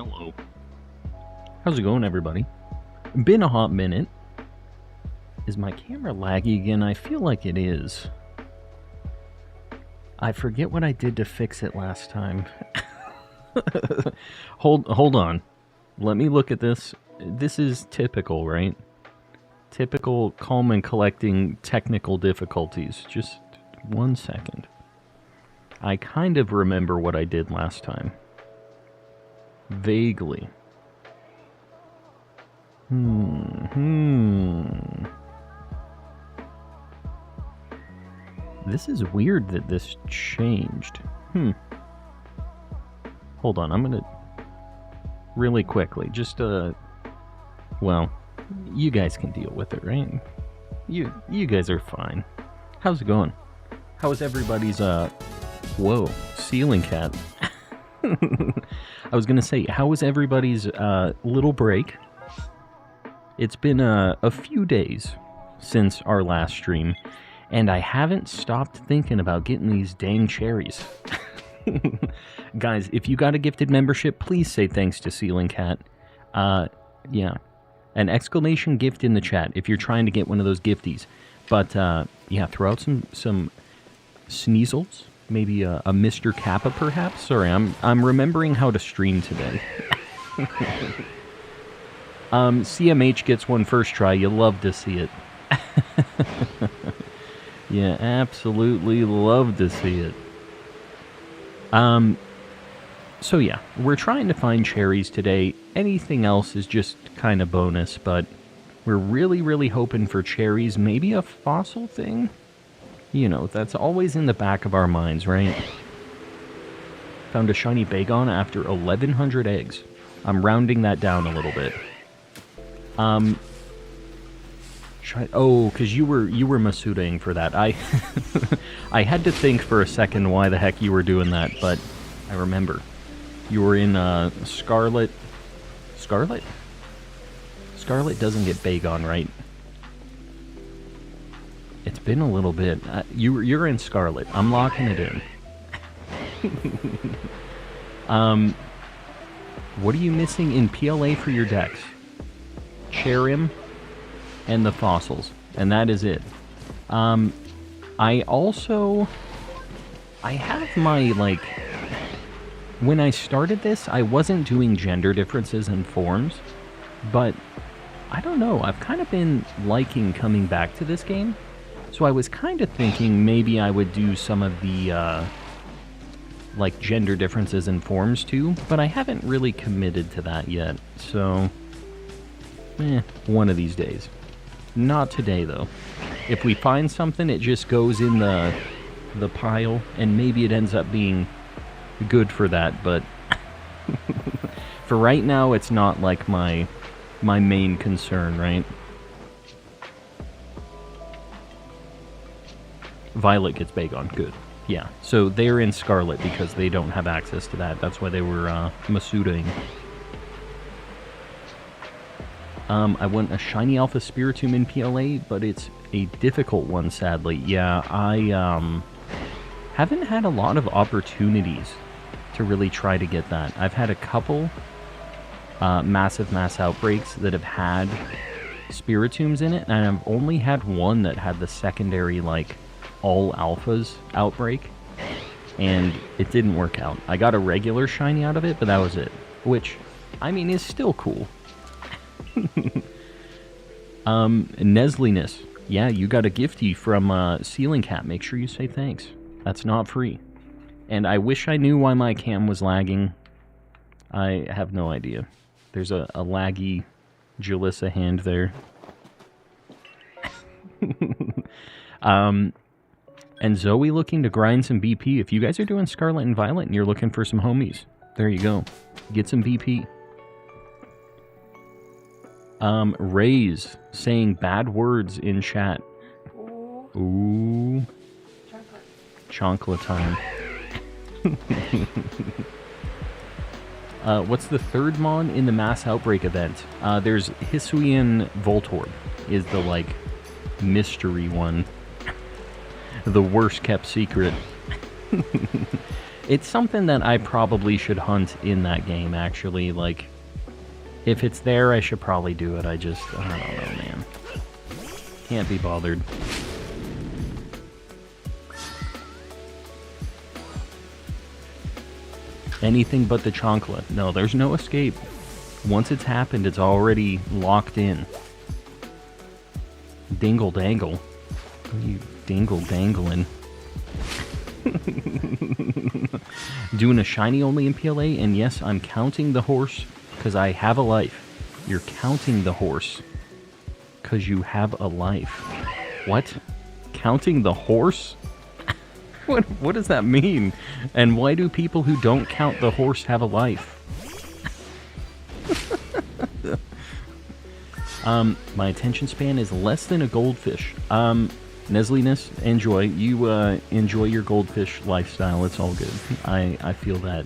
Hello. How's it going, everybody? Been a hot minute. Is my camera laggy again? I feel like it is. I forget what I did to fix it last time. Hold on. Let me look at this. This is typical, right? Typical calm and collecting technical difficulties. Just 1 second. I kind of remember what I did last time. Vaguely. This is weird that this changed. Hold on, I'm gonna... Really quickly, just, well, you guys can deal with it, right? You guys are fine. How's it going? How is everybody's, whoa, ceiling cat. I was gonna say, how was everybody's, little break? It's been, a few days since our last stream, and I haven't stopped thinking about getting these dang cherries. Guys, if you got a gifted membership, please say thanks to Ceiling Cat. Yeah. An exclamation gift in the chat if you're trying to get one of those gifties. But, yeah, throw out some sneasels. Maybe a Mr. Kappa, perhaps? Sorry, I'm remembering how to stream today. CMH gets one first try. You love to see it. Yeah, absolutely love to see it. So yeah, we're trying to find cherries today. Anything else is just kind of bonus, but we're really hoping for cherries. Maybe a fossil thing? You know, that's always in the back of our minds, right? Found a shiny Bagon after 1,100 eggs. I'm rounding that down a little bit. Oh, because you were Masudaing for that. I had to think for a second why the heck you were doing that, but I remember. You were in Scarlet. Scarlet? Scarlet doesn't get Bagon, right? It's been a little bit. You're in Scarlet. I'm locking it in. What are you missing in PLA for your decks? Cherim and the fossils, and that is it. I have my, like, when I started this, I wasn't doing gender differences in forms, but I don't know, I've kind of been liking coming back to this game, so I was kind of thinking maybe I would do some of the, like, gender differences in forms too, but I haven't really committed to that yet, so, one of these days. Not today, though. If we find something, it just goes in the pile, and maybe it ends up being good for that, but for right now, it's not like my main concern, right? Violet gets Bagon, good. Yeah, so they're in Scarlet because they don't have access to that. That's why they were Masudaing. I want a Shiny Alpha Spiritomb in PLA, but it's a difficult one, sadly. Yeah, I haven't had a lot of opportunities to really try to get that. I've had a couple massive Mass Outbreaks that have had Spiritombs in it, and I've only had one that had the secondary, like, all Alphas outbreak, and it didn't work out. I got a regular Shiny out of it, but that was it. Which, I mean, is still cool. Nesliness. Yeah, you got a gifty from Ceiling Cat. Make sure you say thanks. That's not free. And I wish I knew why my cam was lagging. I have no idea. There's a laggy Jalissa hand there. And Zoe looking to grind some BP. If you guys are doing Scarlet and Violet and you're looking for some homies, there you go. Get some BP. Raze saying bad words in chat. Ooh. Chocolate time. What's the third mon in the Mass Outbreak event? There's Hisuian Voltorb is the, like, mystery one. The worst kept secret. It's something that I probably should hunt in that game, actually. Like, if it's there, I should probably do it. I don't know, man. Can't be bothered. Anything but the chancla. No, there's no escape. Once it's happened, it's already locked in. Dingle dangle. What are you dingle dangling? Doing a shiny only in PLA, and yes, I'm counting the horse because I have a life. You're counting the horse because you have a life. What? Counting the horse? What does that mean? And why do people who don't count the horse have a life? My attention span is less than a goldfish. Nesliness, enjoy. You enjoy your goldfish lifestyle. It's all good. I feel that.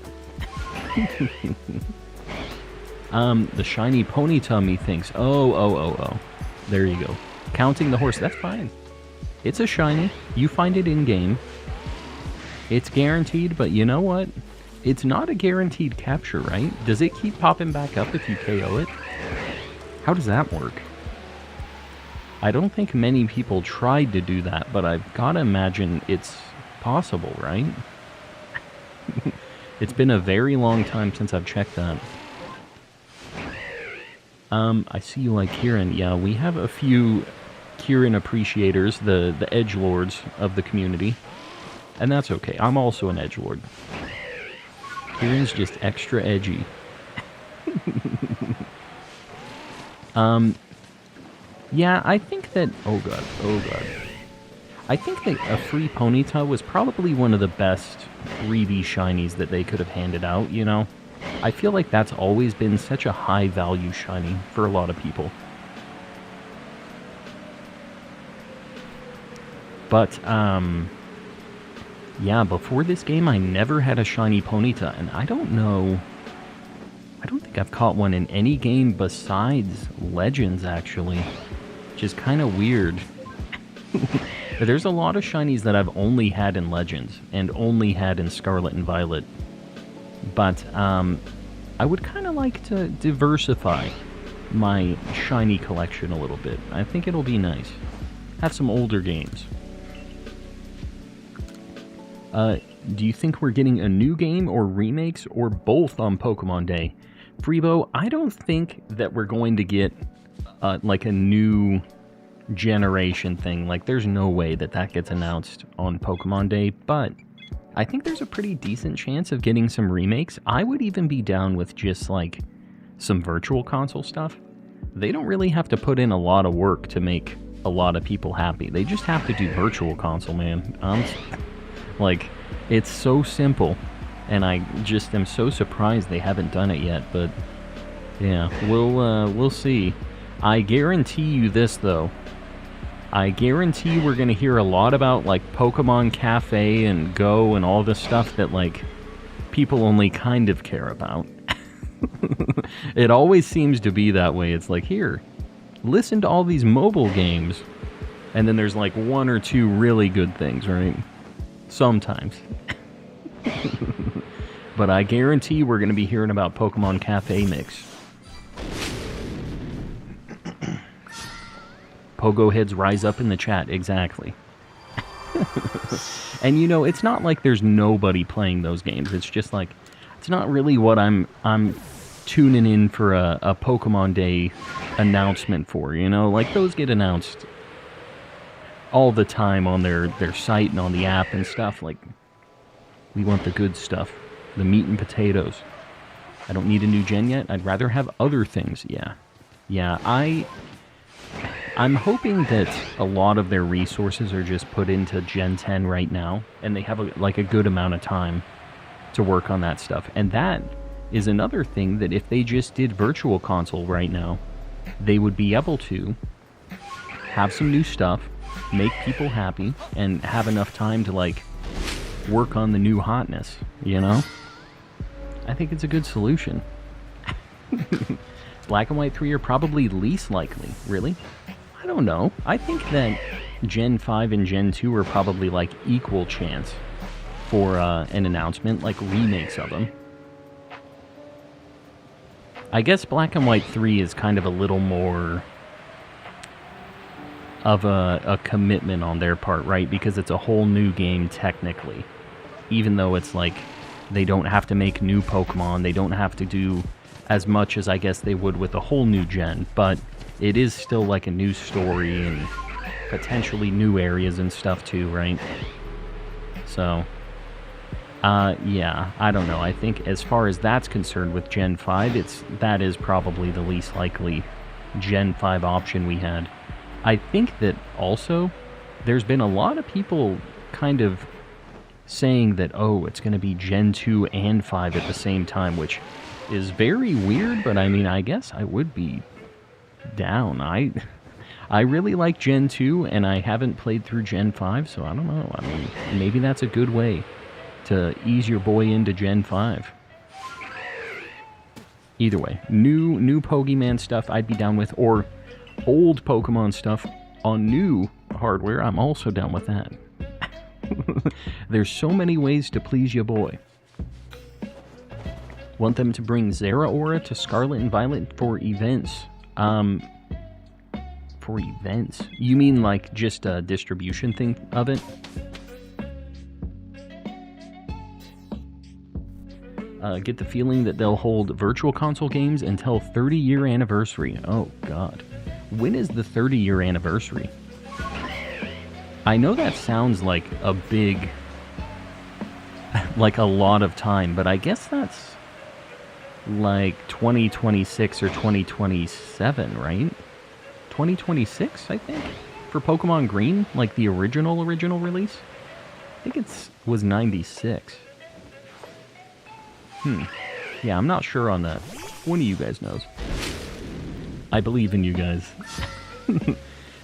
The shiny Ponyta methinks. Oh. There you go. Counting the horse. That's fine. It's a shiny. You find it in game. It's guaranteed, but you know what? It's not a guaranteed capture, right? Does it keep popping back up if you KO it? How does that work? I don't think many people tried to do that, but I've got to imagine it's possible, right? It's been a very long time since I've checked that. I see you like Kieran. Yeah, we have a few Kieran appreciators, the edgelords of the community. And that's okay. I'm also an edgelord. Kieran's just extra edgy. Yeah, I think that... Oh god. I think that a free Ponyta was probably one of the best 3D shinies that they could have handed out, you know? I feel like that's always been such a high-value shiny for a lot of people. But, yeah, before this game, I never had a shiny Ponyta, and I don't know... I don't think I've caught one in any game besides Legends, actually. Which is kind of weird. There's a lot of shinies that I've only had in Legends, and only had in Scarlet and Violet. But, I would kind of like to diversify my shiny collection a little bit. I think it'll be nice. Have some older games. Do you think we're getting a new game or remakes or both on Pokemon Day? Freebo, I don't think that we're going to get like a new generation thing. Like, there's no way that gets announced on Pokemon Day, but I think there's a pretty decent chance of getting some remakes. I would even be down with just like some virtual console stuff. They don't really have to put in a lot of work to make a lot of people happy. They just have to do virtual console, man. Like, it's so simple, and I just am so surprised they haven't done it yet, but yeah, we'll see. I guarantee you this, though. I guarantee we're going to hear a lot about, like, Pokemon Cafe and Go and all this stuff that, like, people only kind of care about. It always seems to be that way. It's like, here, listen to all these mobile games, and then there's, like, one or two really good things, right? Sometimes. But I guarantee we're going to be hearing about Pokemon Cafe Mix. Pogo heads rise up in the chat, exactly. And you know, it's not like there's nobody playing those games. It's just like, it's not really what I'm tuning in for a Pokemon Day announcement for, you know? Like, those get announced all the time on their site and on the app and stuff. Like, we want the good stuff, the meat and potatoes. I don't need a new gen yet. I'd rather have other things. Yeah, I'm hoping that a lot of their resources are just put into Gen 10 right now, and they have a good amount of time to work on that stuff. And that is another thing, that if they just did Virtual Console right now, they would be able to have some new stuff, make people happy, and have enough time to, like, work on the new hotness, you know? I think it's a good solution. Black and White 3 are probably least likely. Really? I don't know. I think that Gen 5 and Gen 2 are probably, like, equal chance. for an announcement, like remakes of them. I guess Black and White 3 is kind of a little more of a commitment on their part, right? Because it's a whole new game technically. Even though it's like they don't have to make new Pokemon, they don't have to do as much as I guess they would with a whole new gen, but it is still like a new story and potentially new areas and stuff too, right? So, yeah, I don't know. I think as far as that's concerned with Gen 5, that is probably the least likely Gen 5 option we had. I think that also there's been a lot of people kind of saying that, oh, it's going to be Gen 2 and 5 at the same time, which is very weird, but I mean, I guess I would be down. I really like Gen 2, and I haven't played through Gen 5, so I don't know. I mean, maybe that's a good way to ease your boy into Gen 5. Either way, new Pokemon stuff I'd be down with, or old Pokemon stuff on new hardware, I'm also down with that. There's so many ways to please your boy. Want them to bring Zeraora to Scarlet and Violet for events. For events? You mean like just a distribution thing of it? Get the feeling that they'll hold virtual console games until 30-year anniversary. Oh, God. When is the 30-year anniversary? I know that sounds like a big... like a lot of time, but I guess that's like 2026 or 2027, right? 2026, I think? For Pokemon Green? Like the original release? I think it was 96. Yeah, I'm not sure on that. One of you guys knows. I believe in you guys.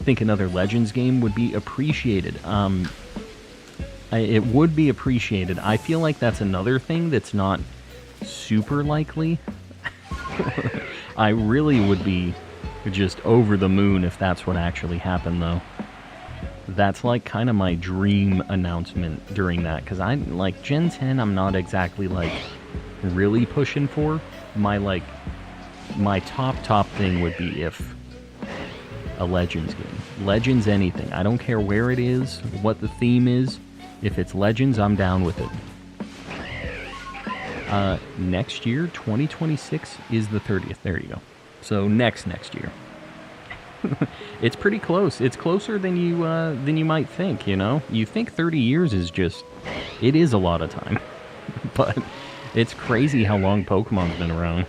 Think another Legends game would be appreciated. It would be appreciated. I feel like that's another thing that's not super likely. I really would be just over the moon if that's what actually happened, though. That's like kind of my dream announcement during that, because I like Gen 10 I'm not exactly like really pushing for. My top thing would be if a Legends game. Legends anything. I don't care where it is, what the theme is. If it's Legends, I'm down with it. Next year, 2026 is the 30th. There you go. So next year. It's pretty close. It's closer than you might think, you know? You think 30 years is just... It is a lot of time. But it's crazy how long Pokemon's been around.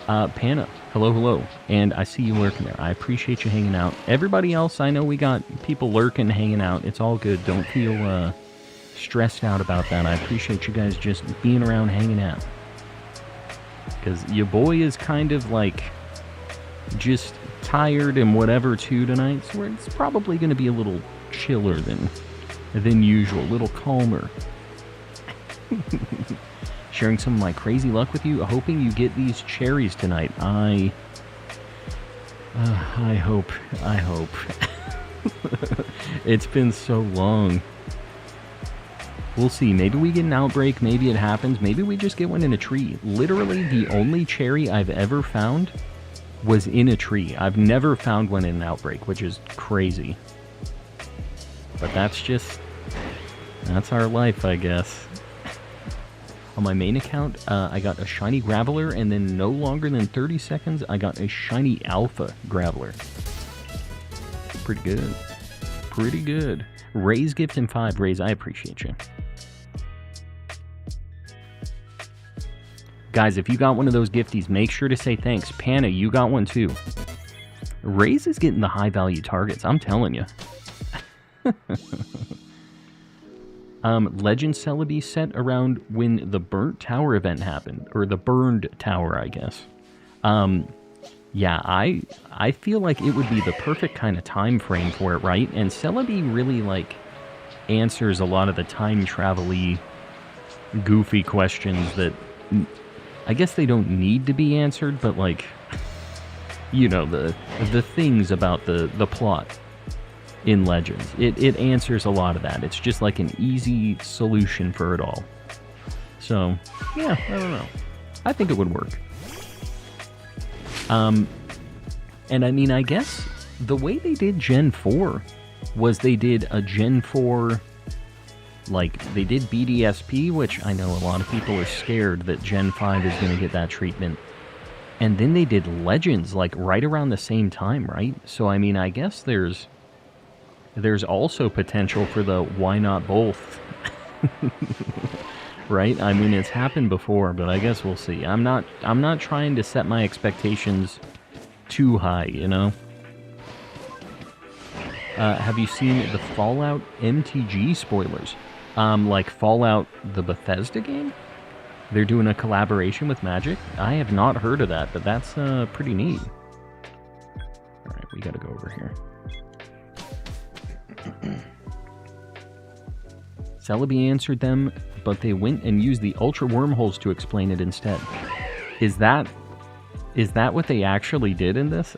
Panna, hello. And I see you lurking there. I appreciate you hanging out. Everybody else, I know we got people lurking, hanging out. It's all good. Don't feel stressed out about that. I appreciate you guys just being around, hanging out. Because your boy is kind of like just tired and whatever too tonight. So it's probably going to be a little chiller than usual. A little calmer. Sharing some of my crazy luck with you, hoping you get these cherries tonight. I hope. It's been so long. We'll see. Maybe we get an outbreak. Maybe it happens. Maybe we just get one in a tree. Literally, the only cherry I've ever found was in a tree. I've never found one in an outbreak, which is crazy. But that's our life, I guess. On my main account, I got a Shiny Graveler, and then no longer than 30 seconds, I got a Shiny Alpha Graveler. Pretty good. Pretty good. Ray's gift in 5. Rays, I appreciate you. Guys, if you got one of those gifties, make sure to say thanks. Panna, you got one too. Ray's is getting the high-value targets, I'm telling you. Legend Celebi set around when the Burnt Tower event happened. Or the Burned Tower, I guess. Yeah, I feel like it would be the perfect kind of time frame for it, right? And Celebi really, like, answers a lot of the time travel-y, goofy questions that I guess they don't need to be answered, but, like, you know, the things about the plot. in Legends. It answers a lot of that. It's just like an easy solution for it all. So, yeah, I don't know. I think it would work. And I mean, I guess the way they did Gen 4 was they did a Gen 4, like, they did BDSP, which I know a lot of people are scared that Gen 5 is going to get that treatment. And then they did Legends, like, right around the same time, right? So, I mean, I guess there's also potential for the why not both, right? I mean, it's happened before, but I guess we'll see. I'm not trying to set my expectations too high, you know? Have you seen the Fallout MTG spoilers? Like Fallout, the Bethesda game? They're doing a collaboration with Magic? I have not heard of that, but that's pretty neat. Alright, we gotta go over here. Celebi answered them, but they went and used the Ultra Wormholes to explain it instead. Is that what they actually did in this?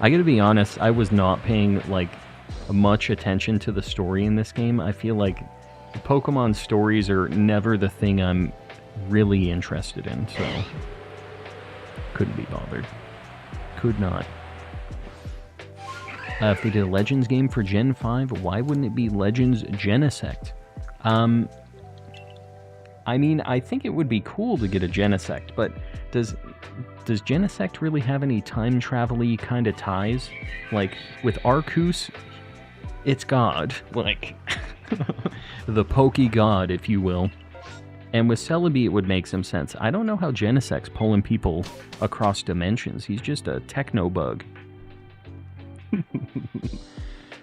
I gotta be honest, I was not paying, like, much attention to the story in this game. I feel like Pokemon stories are never the thing I'm really interested in, so couldn't be bothered. Could not. If they did a Legends game for Gen 5, why wouldn't it be Legends Genesect? I mean, I think it would be cool to get a Genesect, but does Genesect really have any time travel-y kind of ties? Like, with Arceus, it's God. Like, the Pokey God, if you will. And with Celebi, it would make some sense. I don't know how Genesect's pulling people across dimensions. He's just a techno bug.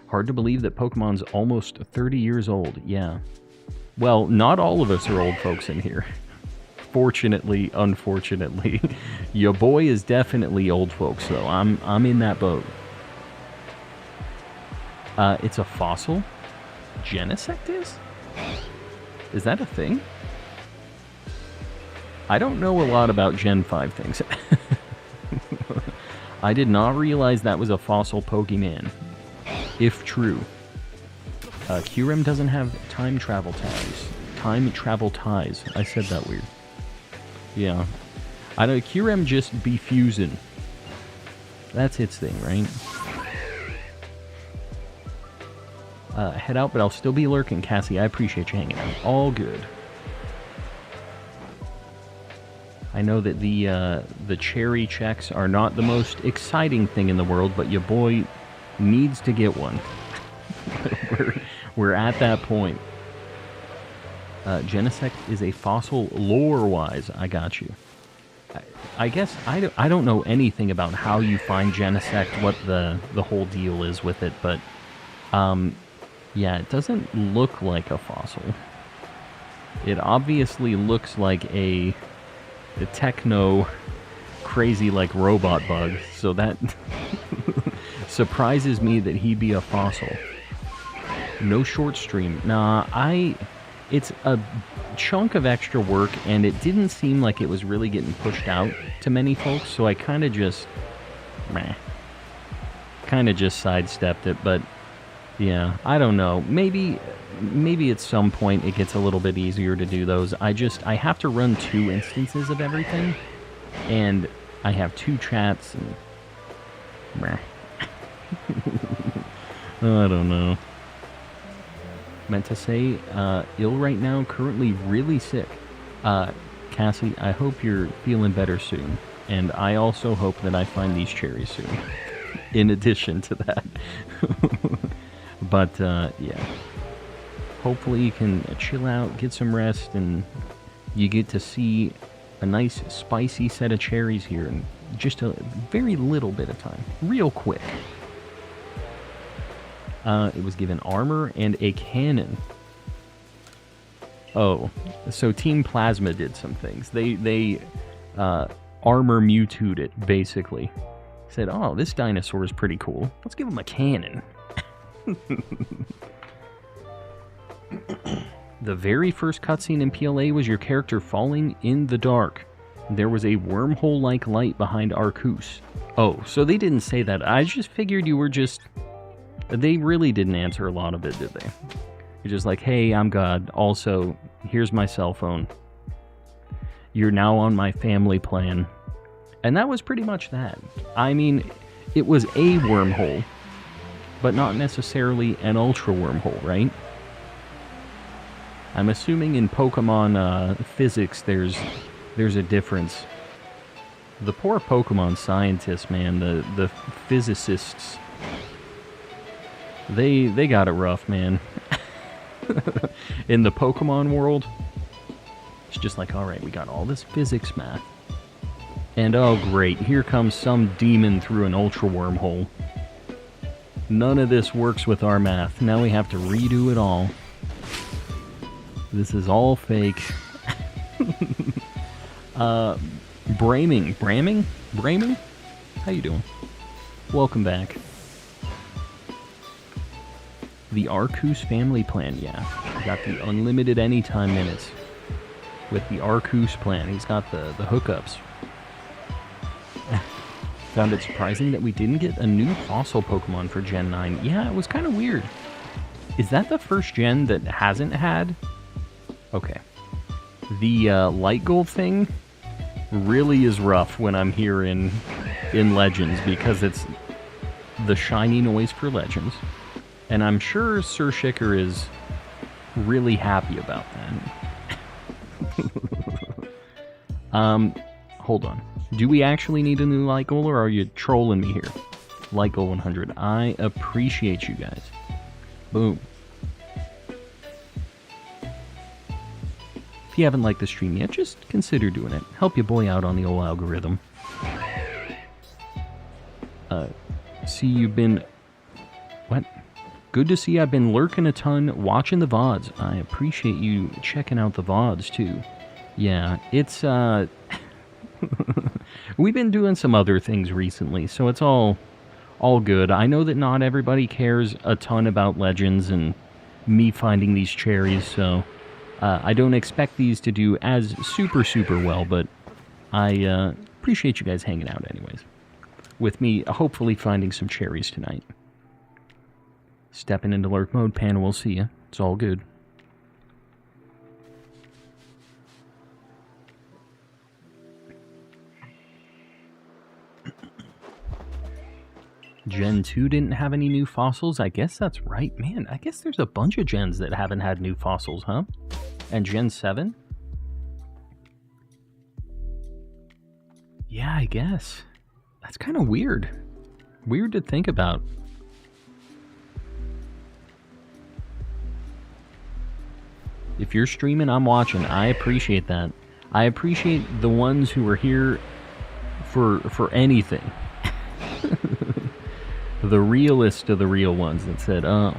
Hard to believe that Pokemon's almost 30 years old. Yeah. Well, not all of us are old folks in here. Fortunately, unfortunately. Your boy is definitely old folks, though. I'm in that boat. It's a fossil? Genesect is? Is that a thing? I don't know a lot about Gen 5 things. I did not realize that was a fossil Pokemon. If true. QREM doesn't have time travel ties. Time travel ties. I said that weird. Yeah. I don't. QREM just be fusing. That's its thing, right? Head out, but I'll still be lurking, Cassie. I appreciate you hanging out. All good. I know that the cherry checks are not the most exciting thing in the world, but your boy needs to get one. we're at that point. Genesect is a fossil lore-wise. I got you. I guess I don't know anything about how you find Genesect, what the whole deal is with it, but yeah, it doesn't look like a fossil. It obviously looks like a techno crazy like robot bug, so that surprises me that he'd be a fossil. No short stream. Nah, it's a chunk of extra work, and it didn't seem like it was really getting pushed out to many folks, so I kind of just sidestepped it. But yeah, I don't know. Maybe at some point it gets a little bit easier to do those. I have to run 2 instances of everything, and I have 2 chats, and I don't know. Meant to say, ill right now, currently really sick. Cassie, I hope you're feeling better soon, and I also hope that I find these cherries soon, in addition to that. But, yeah. Hopefully you can chill out, get some rest, and you get to see a nice spicy set of cherries here in just a very little bit of time. Real quick. It was given armor and a cannon. Oh, so Team Plasma did some things. They armor Mewtwo'd it, basically. Said, oh, this dinosaur is pretty cool. Let's give him a cannon. The very first cutscene in PLA was your character falling in the dark. There was a wormhole-like light behind Arceus. Oh, so they didn't say that. I just figured you were just They really didn't answer a lot of it, did they? You're just like, hey, I'm God. Also, here's my cell phone. You're now on my family plan. And that was pretty much that. I mean, it was a wormhole, but not necessarily an ultra wormhole, right? I'm assuming in Pokemon physics there's a difference. The poor Pokemon scientists, man, the physicists, they got it rough, man. In the Pokemon world, it's just like, alright, we got all this physics math. And oh great, here comes some demon through an ultra wormhole. None of this works with our math. Now we have to redo it all. This is all fake. Braming? How you doing? Welcome back. The Arceus family plan, yeah. We got the unlimited anytime minutes. With the Arceus plan, he's got the hookups. Found it surprising that we didn't get a new fossil Pokemon for Gen 9. Yeah, it was kind of weird. Is that the first gen that hasn't had? Okay. The light gold thing really is rough when I'm here in Legends, because it's the shiny noise for Legends. And I'm sure Sir Shicker is really happy about that. Hold on. Do we actually need a new light goal, or are you trolling me here? Light goal 100. I appreciate you guys. Boom. If you haven't liked the stream yet, just consider doing it. Help your boy out on the old algorithm. See, you've been... What? Good to see I've been lurking a ton, watching the VODs. I appreciate you checking out the VODs, too. Yeah, it's, we've been doing some other things recently, so it's all good. I know that not everybody cares a ton about Legends and me finding these cherries, so I don't expect these to do as super well, but I appreciate you guys hanging out anyways. With me, hopefully finding some cherries tonight. Stepping into lurk mode, Pan will see ya. It's all good. Gen 2 didn't have any new fossils? I guess that's right. Man, I guess there's a bunch of gens that haven't had new fossils, huh? And Gen 7? Yeah, I guess. That's kind of weird. Weird to think about. If you're streaming, I'm watching. I appreciate that. I appreciate the ones who are here for anything. The realest of the real ones that said, oh,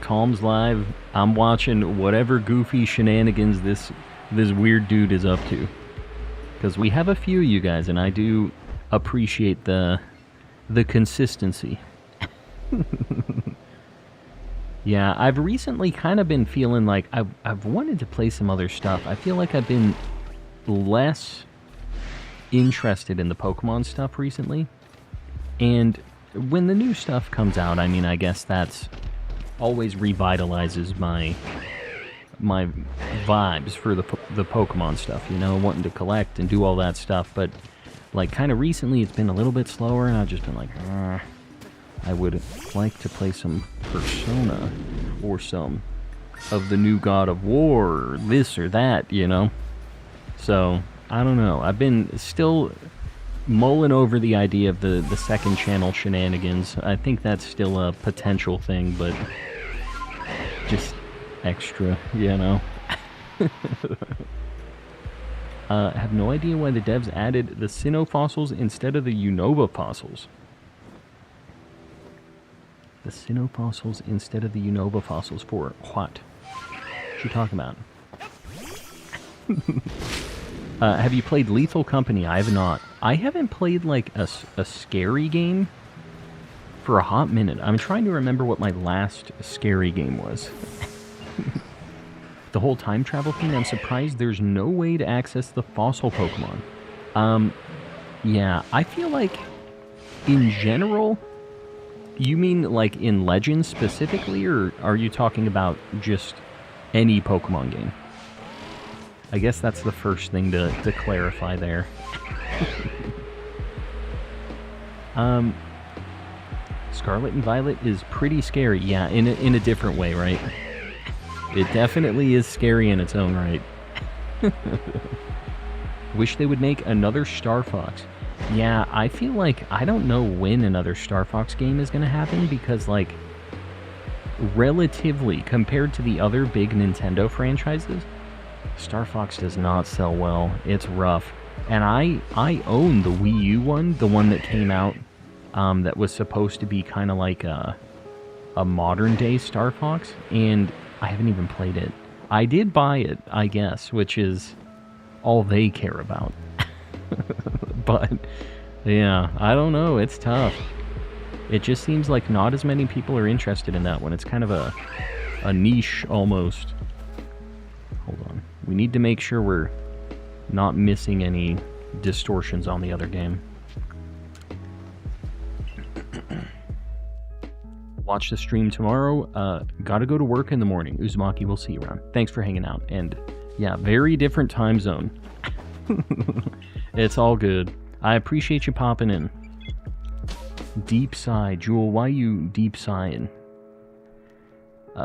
Calm's live, I'm watching whatever goofy shenanigans this weird dude is up to. Because we have a few of you guys, and I do appreciate the consistency. Yeah, I've recently kind of been feeling like I've wanted to play some other stuff. I feel like I've been less interested in the Pokemon stuff recently. And when the new stuff comes out, I mean, I guess that's always revitalizes my vibes for the Pokemon stuff, you know, wanting to collect and do all that stuff. But, like, kind of recently it's been a little bit slower, and I've just been like, I would like to play some Persona or some of the new God of War or this or that, you know? So, I don't know. I've been still mulling over the idea of the second channel shenanigans. I think that's still a potential thing, but just extra, you know? I have no idea why the devs added the Sinnoh fossils instead of the Unova fossils. The Sinnoh fossils instead of the Unova fossils for what? What you talking about? Have you played Lethal Company? I have not. I haven't played like a scary game for a hot minute. I'm trying to remember what my last scary game was. The whole time travel thing, I'm surprised there's no way to access the fossil Pokemon. Yeah, I feel like in general, You mean like in Legends specifically, or are you talking about just any Pokemon game? I guess that's the first thing to clarify there. Scarlet and Violet is pretty scary, yeah, in a different way, right? It definitely is scary in its own right. Wish they would make another Star Fox. Yeah, I feel like I don't know when another Star Fox game is going to happen because, like, relatively, compared to the other big Nintendo franchises, Star Fox does not sell well. It's rough. And I own the Wii U one, the one that came out that was supposed to be kind of like a modern-day Star Fox, and I haven't even played it. I did buy it, I guess, which is all they care about. But, yeah, I don't know. It's tough. It just seems like not as many people are interested in that one. It's kind of a niche, almost. Hold on. We need to make sure we're not missing any distortions on the other game. Watch the stream tomorrow. Gotta go to work in the morning. Uzumaki, we'll see you around. Thanks for hanging out. And yeah, very different time zone. It's all good. I appreciate you popping in. Deep sigh. Jewel, why you deep sighing?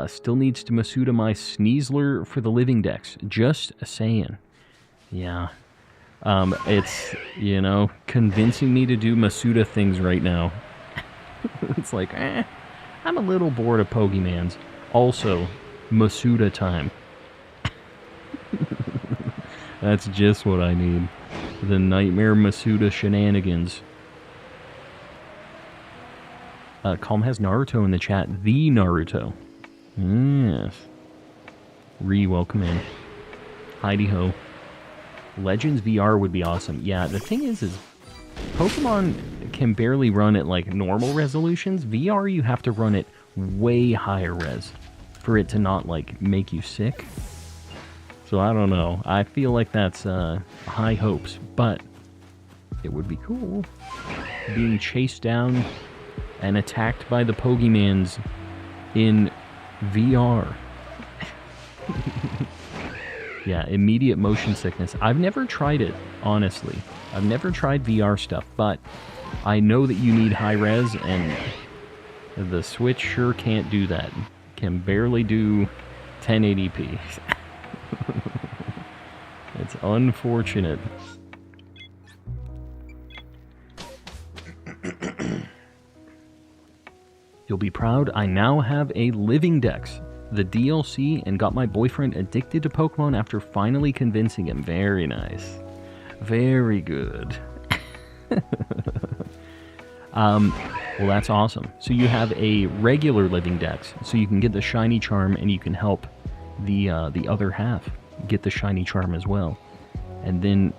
Still needs to Masuda my Sneasler for the Living Dex. Just saying. Yeah. It's, you know, convincing me to do Masuda things right now. It's like, I'm a little bored of Pokemans. Also, Masuda time. That's just what I need. The Nightmare Masuda shenanigans. Calm has Naruto in the chat. The Naruto. Yes. Welcome in. Heidi ho. Legends VR would be awesome. Yeah, the thing is Pokemon can barely run at like normal resolutions. VR, you have to run it way higher res for it to not like make you sick. So I don't know. I feel like that's high hopes, but it would be cool. Being chased down and attacked by the Pokemans in VR. Yeah, immediate motion sickness. I've never tried it, honestly. I've never tried VR stuff, but I know that you need high res, and the Switch sure can't do that. Can barely do 1080p. It's unfortunate. You'll be proud, I now have a Living Dex, the DLC, and got my boyfriend addicted to Pokemon after finally convincing him. Very nice. Very good. Well, that's awesome. So you have a regular Living Dex, so you can get the Shiny Charm, and you can help the other half get the Shiny Charm as well. And then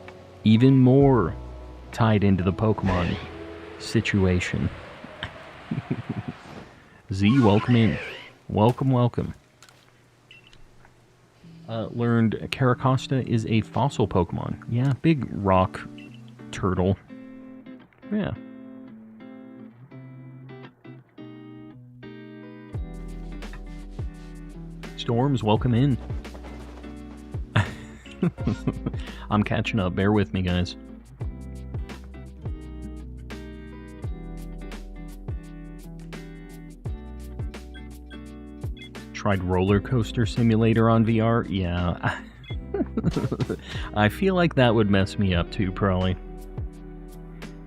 even more tied into the Pokemon situation. Z, welcome in. Welcome, welcome. Learned Caracosta is a fossil Pokemon. Yeah, big rock turtle. Yeah. Storms, welcome in. I'm catching up. Bear with me, guys. Tried Roller Coaster Simulator on VR? Yeah. I feel like that would mess me up too, probably.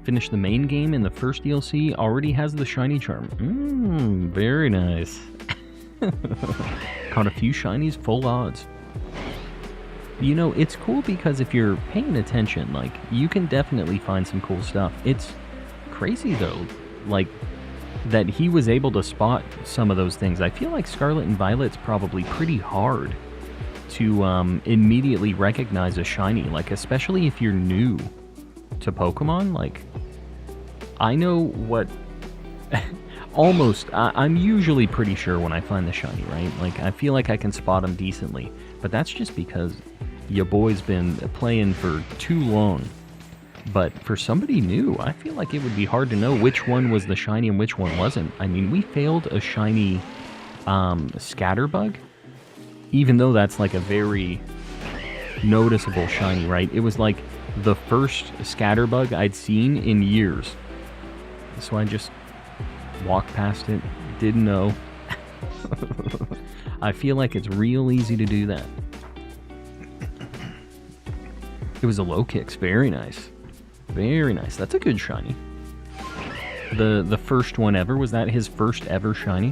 Finished the main game and the first DLC already has the Shiny Charm. Very nice. Caught a few shinies, full odds. You know, it's cool because if you're paying attention, like, you can definitely find some cool stuff. It's crazy, though, like, that he was able to spot some of those things. I feel like Scarlet and Violet's probably pretty hard to immediately recognize a shiny, like, especially if you're new to Pokemon. Like, I know what... I'm usually pretty sure when I find the shiny, right? Like, I feel like I can spot them decently, but that's just because your boy's been playing for too long. But for somebody new, I feel like it would be hard to know which one was the shiny and which one wasn't. I mean, we failed a shiny Scatterbug, even though that's like a very noticeable shiny, right? It was like the first Scatterbug I'd seen in years. So I just walked past it, didn't know. I feel like it's real easy to do that. It was a low kicks, very nice. Very nice. That's a good shiny. The first one ever, was that his first ever shiny?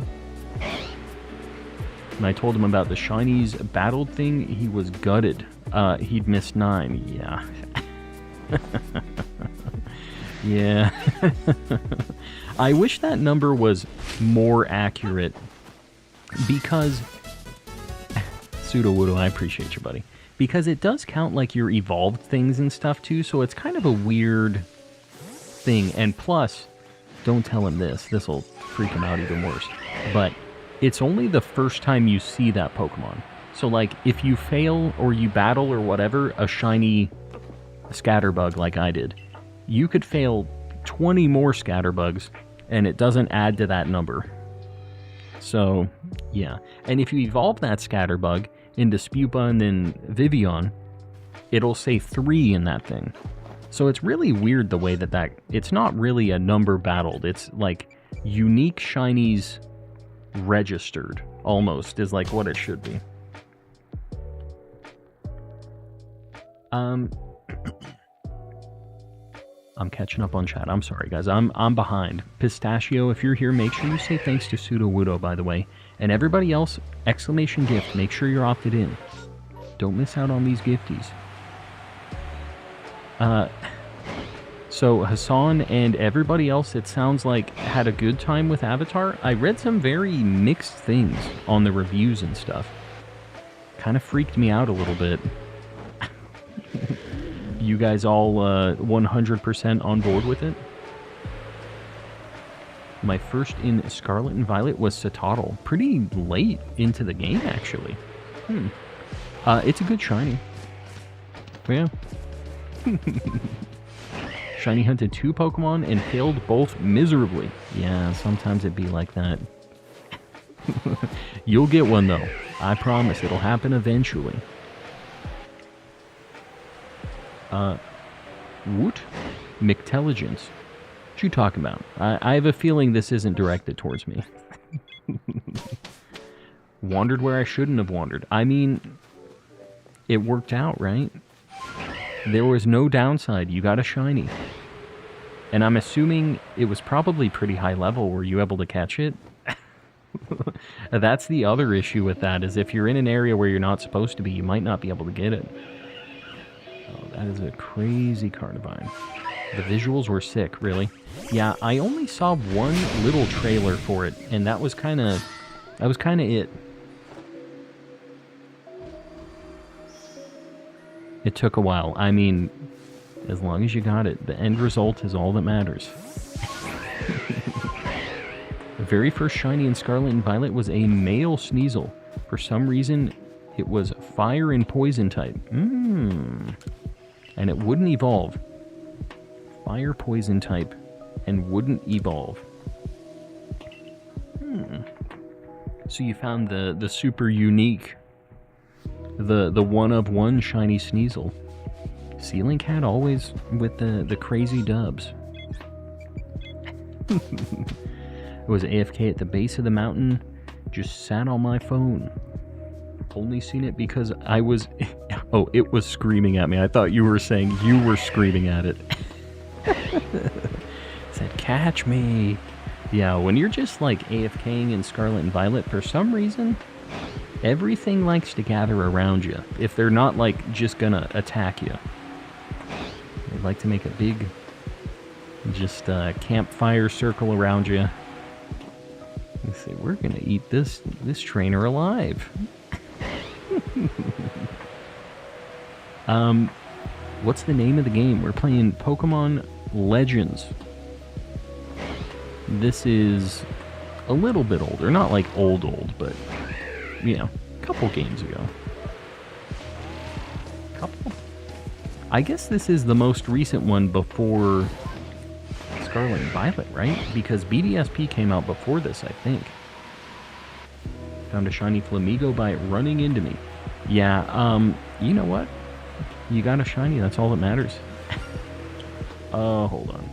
When I told him about the shinies battled thing, he was gutted. He'd missed 9. Yeah. Yeah. I wish that number was more accurate because Pseudo-Wudo, I appreciate you, buddy. Because it does count like your evolved things and stuff too, so it's kind of a weird thing. And plus, don't tell him this. This will freak him out even worse. But it's only the first time you see that Pokemon. So like, if you fail or you battle or whatever, a shiny Scatterbug like I did, you could fail 20 more Scatterbugs and it doesn't add to that number. So, yeah. And if you evolve that Scatterbug into Spupa and then Vivian, it'll say 3 in that thing. So it's really weird the way that it's not really a number battled. It's like unique shinies registered, almost, is like what it should be. I'm catching up on chat. I'm sorry, guys. I'm behind. Pistachio, if you're here, make sure you say thanks to Pseudo-Wudo, by the way. And everybody else, exclamation gift. Make sure you're opted in. Don't miss out on these gifties. So Hassan and everybody else, it sounds like, had a good time with Avatar. I read some very mixed things on the reviews and stuff. Kind of freaked me out a little bit. You guys all 100% on board with it? My first in Scarlet and Violet was Citadel. Pretty late into the game, actually. It's a good shiny. Yeah. Shiny hunted 2 Pokemon and failed both miserably. Yeah, sometimes it'd be like that. You'll get one, though. I promise, it'll happen eventually. Woot? Mictelligence. What you talking about? I have a feeling this isn't directed towards me. Wandered where I shouldn't have wandered. I mean, it worked out, right? There was no downside. You got a shiny. And I'm assuming it was probably pretty high level. Were you able to catch it? That's the other issue with that, is if you're in an area where you're not supposed to be, you might not be able to get it. Oh, that is a crazy Carnivine. The visuals were sick, really. Yeah, I only saw one little trailer for it, and that was kind of it. It took a while. I mean, as long as you got it, the end result is all that matters. The very first shiny in Scarlet and Violet was a male Sneasel. For some reason, it was fire and poison type. And it wouldn't evolve. Fire poison type and wouldn't evolve. So you found the super unique, the one-of-one shiny Sneasel. Ceiling Cat always with the crazy dubs. It was AFK at the base of the mountain, just sat on my phone. Only seen it because I was... Oh, it was screaming at me. I thought you were saying you were screaming at it. Said, catch me. Yeah, when you're just like AFKing in Scarlet and Violet, for some reason, everything likes to gather around you. If they're not like just gonna attack you. They like to make a big, just campfire circle around you. They say, we're gonna eat this trainer alive. What's the name of the game? We're playing Pokemon Legends. This is a little bit older. Not like old, but, you know, a couple games ago. I guess this is the most recent one before Scarlet and Violet, right? Because BDSP came out before this, I think. Found a shiny Flamigo by it running into me. Yeah, you know what? You got a shiny, that's all that matters. Hold on.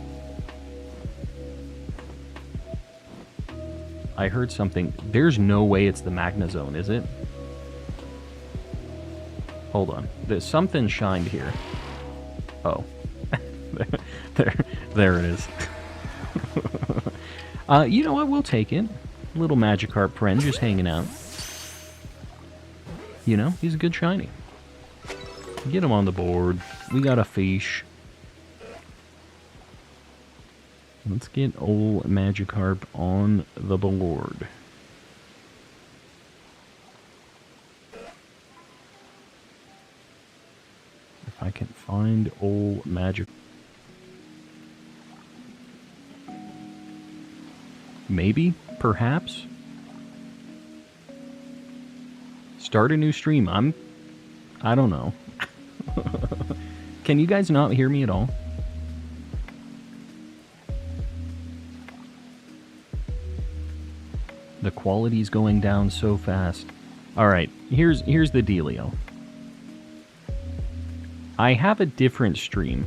I heard something. There's no way it's the Magnezone, is it? Hold on. There's something shined here. Oh. there it is. You know what? We'll take it. Little Magikarp friend just hanging out. You know, he's a good shiny. Get him on the board. We got a fish. Let's get old Magikarp on the board. If I can find old Magikarp. Maybe, perhaps. Start a new stream. I don't know. Can you guys not hear me at all? The quality's going down so fast. Alright, here's the dealio. I have a different stream.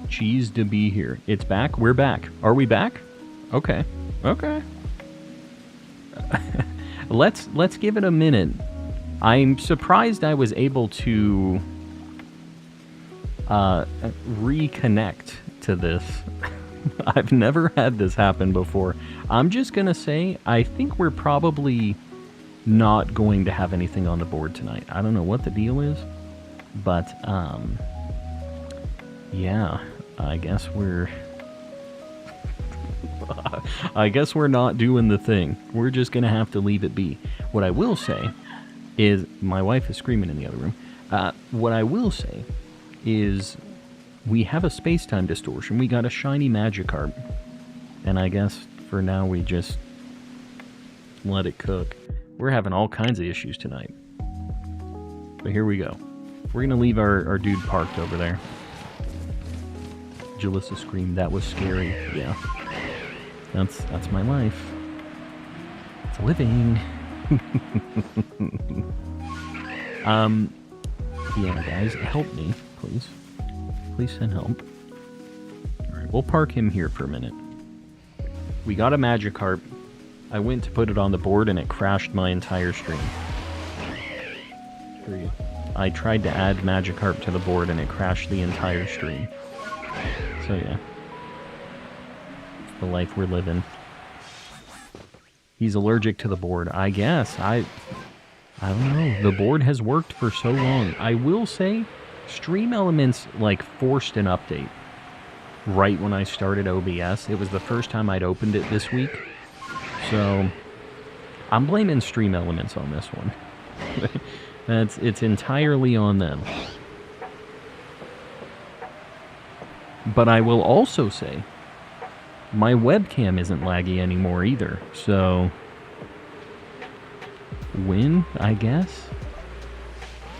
Cheese to be here. It's back? We're back. Are we back? Okay. Okay. Let's give it a minute. I'm surprised I was able to reconnect to this. I've never had this happen before. I'm just gonna say, I think we're probably not going to have anything on the board tonight. I don't know what the deal is, but yeah, I guess we're not doing the thing. We're just gonna have to leave it be. What I will say is, my wife is screaming in the other room. What I will say is, we have a space-time distortion. We got a shiny Magikarp. And I guess for now we just let it cook. We're having all kinds of issues tonight. But here we go. We're going to leave our dude parked over there. Jalissa screamed, that was scary. Yeah. That's my life. It's living. Yeah, guys, help me, please. Please send help. Alright, we'll park him here for a minute. We got a Magikarp. I went to put it on the board and it crashed my entire stream. Here you go. I tried to add Magikarp to the board and it crashed the entire stream. So yeah. It's the life we're living. He's allergic to the board. I guess. I don't know. The board has worked for so long. I will say, Stream Elements, like, forced an update right when I started OBS. It was the first time I'd opened it this week. So, I'm blaming Stream Elements on this one. It's entirely on them. But I will also say, my webcam isn't laggy anymore either. So, win, I guess?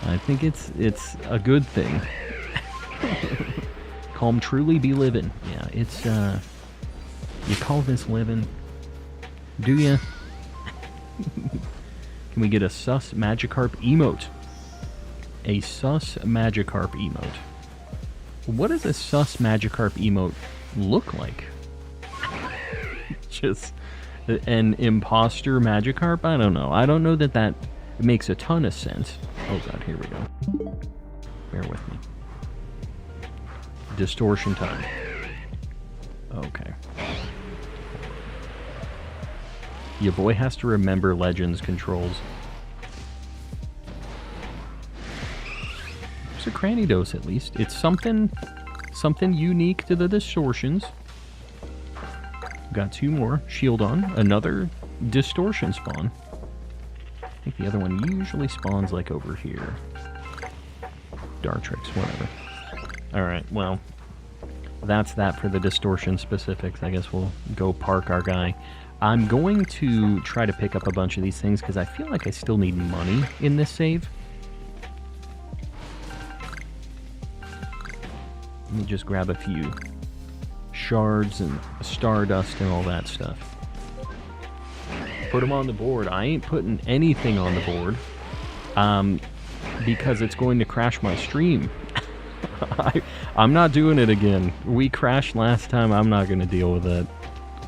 I think it's a good thing. Calm truly be living. Yeah, it's, you call this living? Do ya? Can we get a sus Magikarp emote? A sus Magikarp emote. What does a sus Magikarp emote look like? Just an imposter Magikarp? I don't know. I don't know that makes a ton of sense. Oh god, here we go. Bear with me. Distortion time. Okay. Your boy has to remember Legends controls. There's a Cranidos at least. It's something unique to the distortions. Got two more. Shieldon, another distortion spawn. I think the other one usually spawns like over here. Dartrix, whatever. Alright, well, that's that for the distortion specifics. I guess we'll go park our guy. I'm going to try to pick up a bunch of these things because I feel like I still need money in this save. Let me just grab a few shards and stardust and all that stuff. Put them on the board. I ain't putting anything on the board because it's going to crash my stream. I'm not doing it again. We crashed last time. I'm not going to deal with it.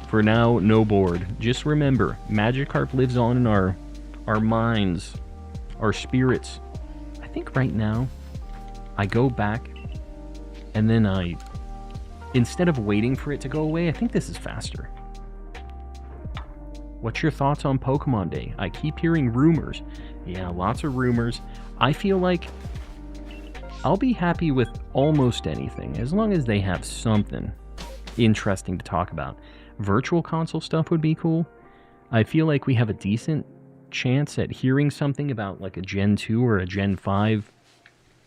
For now, no board. Just remember, Magikarp lives on in our minds, our spirits. I think right now, I go back, and then instead of waiting for it to go away, I think this is faster. What's your thoughts on Pokemon Day? I keep hearing rumors. Yeah, lots of rumors. I feel like I'll be happy with almost anything, as long as they have something interesting to talk about. Virtual console stuff would be cool. I feel like we have a decent chance at hearing something about like a Gen 2 or a Gen 5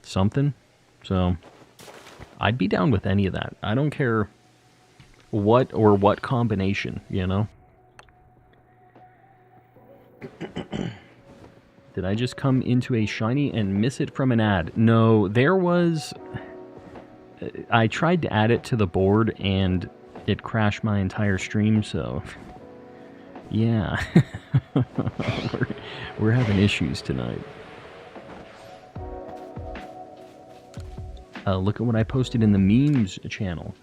something. So I'd be down with any of that. I don't care what combination, you know? Did I just come into a shiny and miss it from an ad? No, there was... I tried to add it to the board and it crashed my entire stream, so... Yeah. we're having issues tonight. Look at what I posted in the memes channel.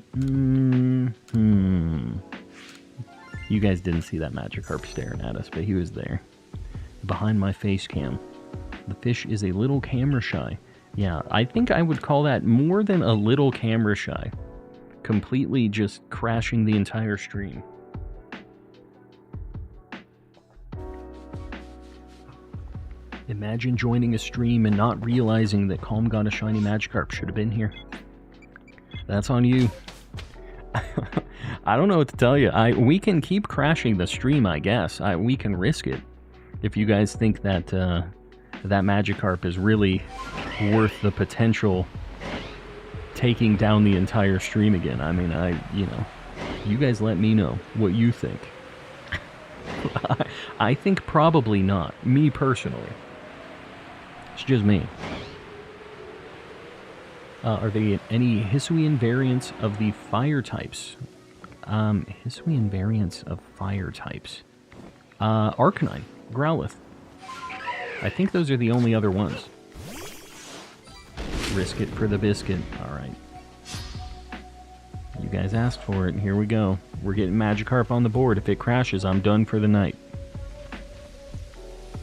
You guys didn't see that Magikarp staring at us, but he was there. Behind my face cam. The fish is a little camera shy. Yeah, I think I would call that more than a little camera shy. Completely just crashing the entire stream. Imagine joining a stream and not realizing that Calm got a shiny Magikarp. Should have been here. That's on you. I don't know what to tell you. We can keep crashing the stream, I guess. We can risk it. If you guys think that that Magikarp is really worth the potential taking down the entire stream again. I mean, you guys let me know what you think. I think probably not. Me personally. It's just me. Are there any Hisuian variants of the fire types? Hisuian variants of fire types. Arcanine, Growlithe. I think those are the only other ones. Risk it for the biscuit. Alright. You guys asked for it, and here we go. We're getting Magikarp on the board. If it crashes, I'm done for the night.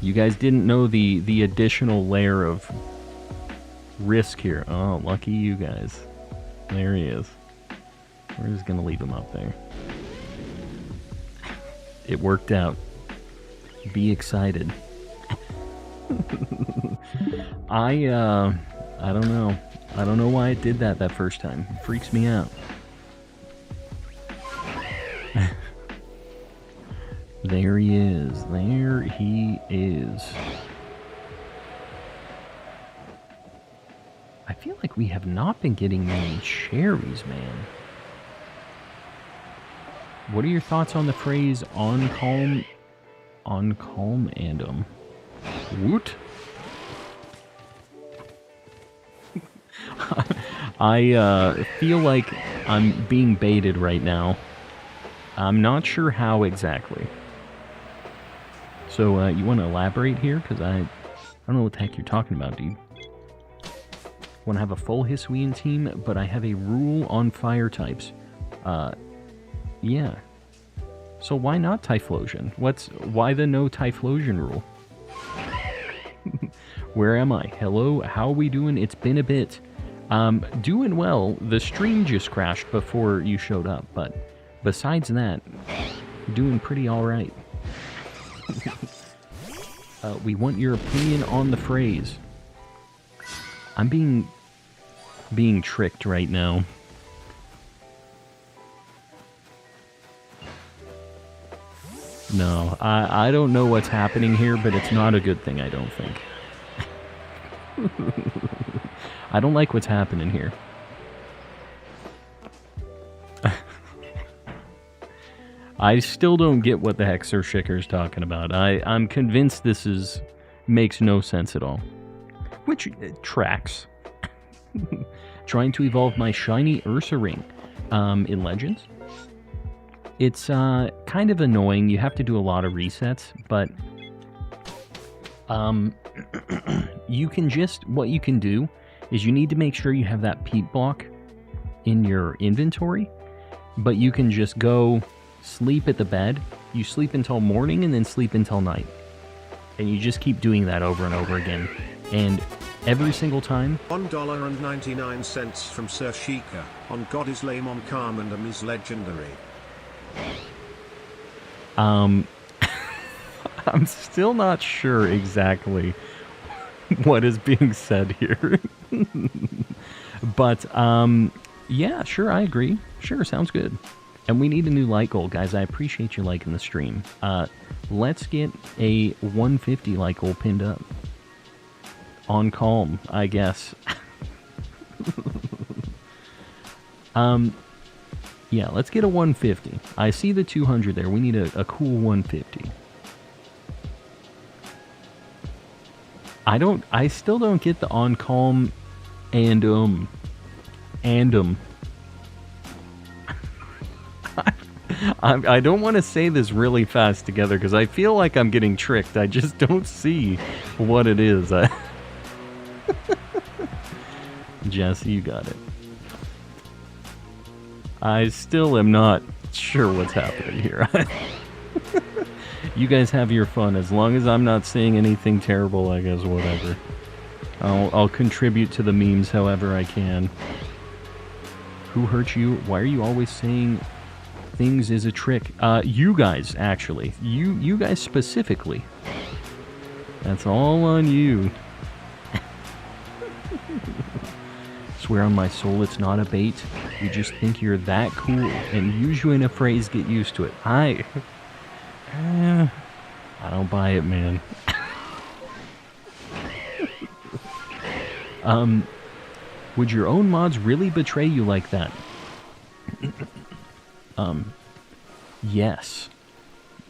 You guys didn't know the additional layer of risk here. Oh, lucky you guys. There he is. We're just gonna leave him up there. It worked out. Be excited. I don't know. I don't know why it did that first time. It freaks me out. There he is. There he is. I feel like we have not been getting many cherries, man. What are your thoughts on the phrase on calm and Woot? I feel like I'm being baited right now. I'm not sure how exactly. So, you want to elaborate here? Because I don't know what the heck you're talking about, dude. Want to have a full Hisuian team, but I have a rule on fire types. Yeah. So why not Typhlosion? Why the no Typhlosion rule? Where am I? Hello, how are we doing? It's been a bit. Doing well. The stream just crashed before you showed up, but besides that, doing pretty alright. We want your opinion on the phrase. I'm being tricked right now. No, I don't know what's happening here, but it's not a good thing, I don't think. I don't like what's happening here. I still don't get what the heck Sir Shikker's talking about. I'm convinced this makes no sense at all. Which tracks. Trying to evolve my shiny Ursa ring in Legends. It's kind of annoying. You have to do a lot of resets, but you can just, what you can do is you need to make sure you have that peat block in your inventory, but you can just go sleep at the bed. You sleep until morning and then sleep until night. And you just keep doing that over and over again. And every single time... $1.99 from Sir Sheikah on God is lame on Carmandum is legendary. I'm still not sure exactly what is being said here. But, yeah, sure, I agree. Sure, sounds good. And we need a new like goal, guys. I appreciate you liking the stream. Let's get a 150 like goal pinned up. On Calm, I guess. Yeah, let's get a 150. I see the 200 there. We need a cool 150. I still don't get the on Calm and I don't want to say this really fast together because I feel like I'm getting tricked. I just don't see what it is. Jesse, you got it. I still am not sure what's happening here. You guys have your fun. As long as I'm not saying anything terrible, I guess whatever. I'll contribute to the memes however I can. Who hurt you? Why are you always saying things is a trick? You guys, actually. You guys specifically. That's all on you. Swear on my soul it's not a bait. You just think you're that cool and use you in a phrase, get used to it. I don't buy it, man. Would your own mods really betray you like that? Yes.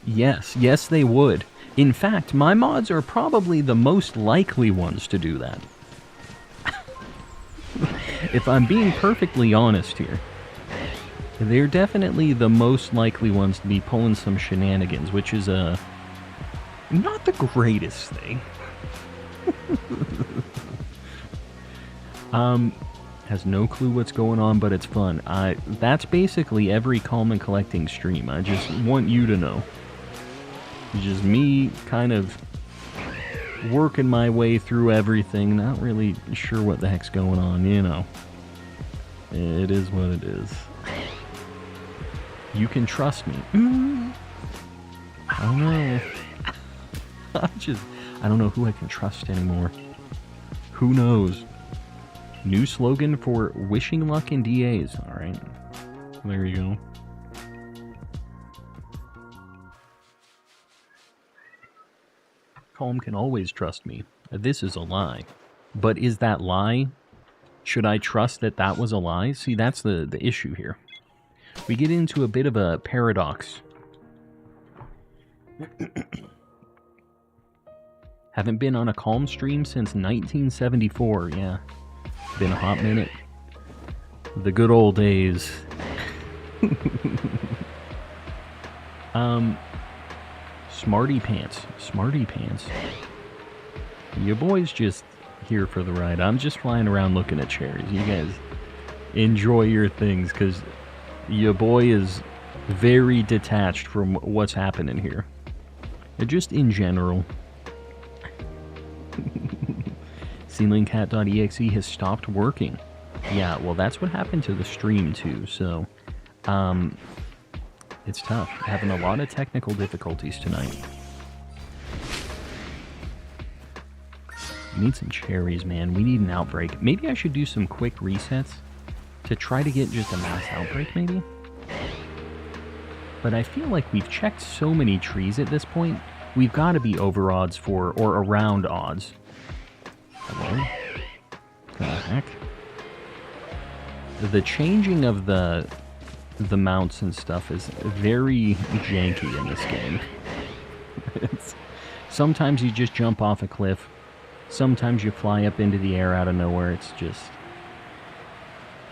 Yes, they would. In fact, my mods are probably the most likely ones to do that. If I'm being perfectly honest here, they're definitely the most likely ones to be pulling some shenanigans, which is not the greatest thing. Has no clue what's going on, but it's fun. That's basically every Calm and Collecting stream. I just want you to know. It's just me kind of working my way through everything, not really sure what the heck's going on, you know. It is what it is. You can trust me. I don't know. I don't know who I can trust anymore. Who knows? New slogan for wishing luck in DAs. Alright. There you go. Calm can always trust me. This is a lie. But is that lie? Should I trust that that was a lie? See, that's the issue here. We get into a bit of a paradox. Haven't been on a Calm stream since 1974, yeah. Been a hot minute. The good old days. Smarty Pants. Your boy's just here for the ride. I'm just flying around looking at cherries. You guys enjoy your things, because your boy is very detached from what's happening here. Just in general. Ceilingcat.exe has stopped working. Yeah, well, that's what happened to the stream, too, so... it's tough. Having a lot of technical difficulties tonight. We need some cherries, man. We need an outbreak. Maybe I should do some quick resets to try to get just a mass outbreak, maybe? But I feel like we've checked so many trees at this point, we've got to be over odds for, or around odds. Hello? What the heck? The changing of the the mounts and stuff is very janky in this game. Sometimes you just jump off a cliff. Sometimes you fly up into the air out of nowhere. It's just...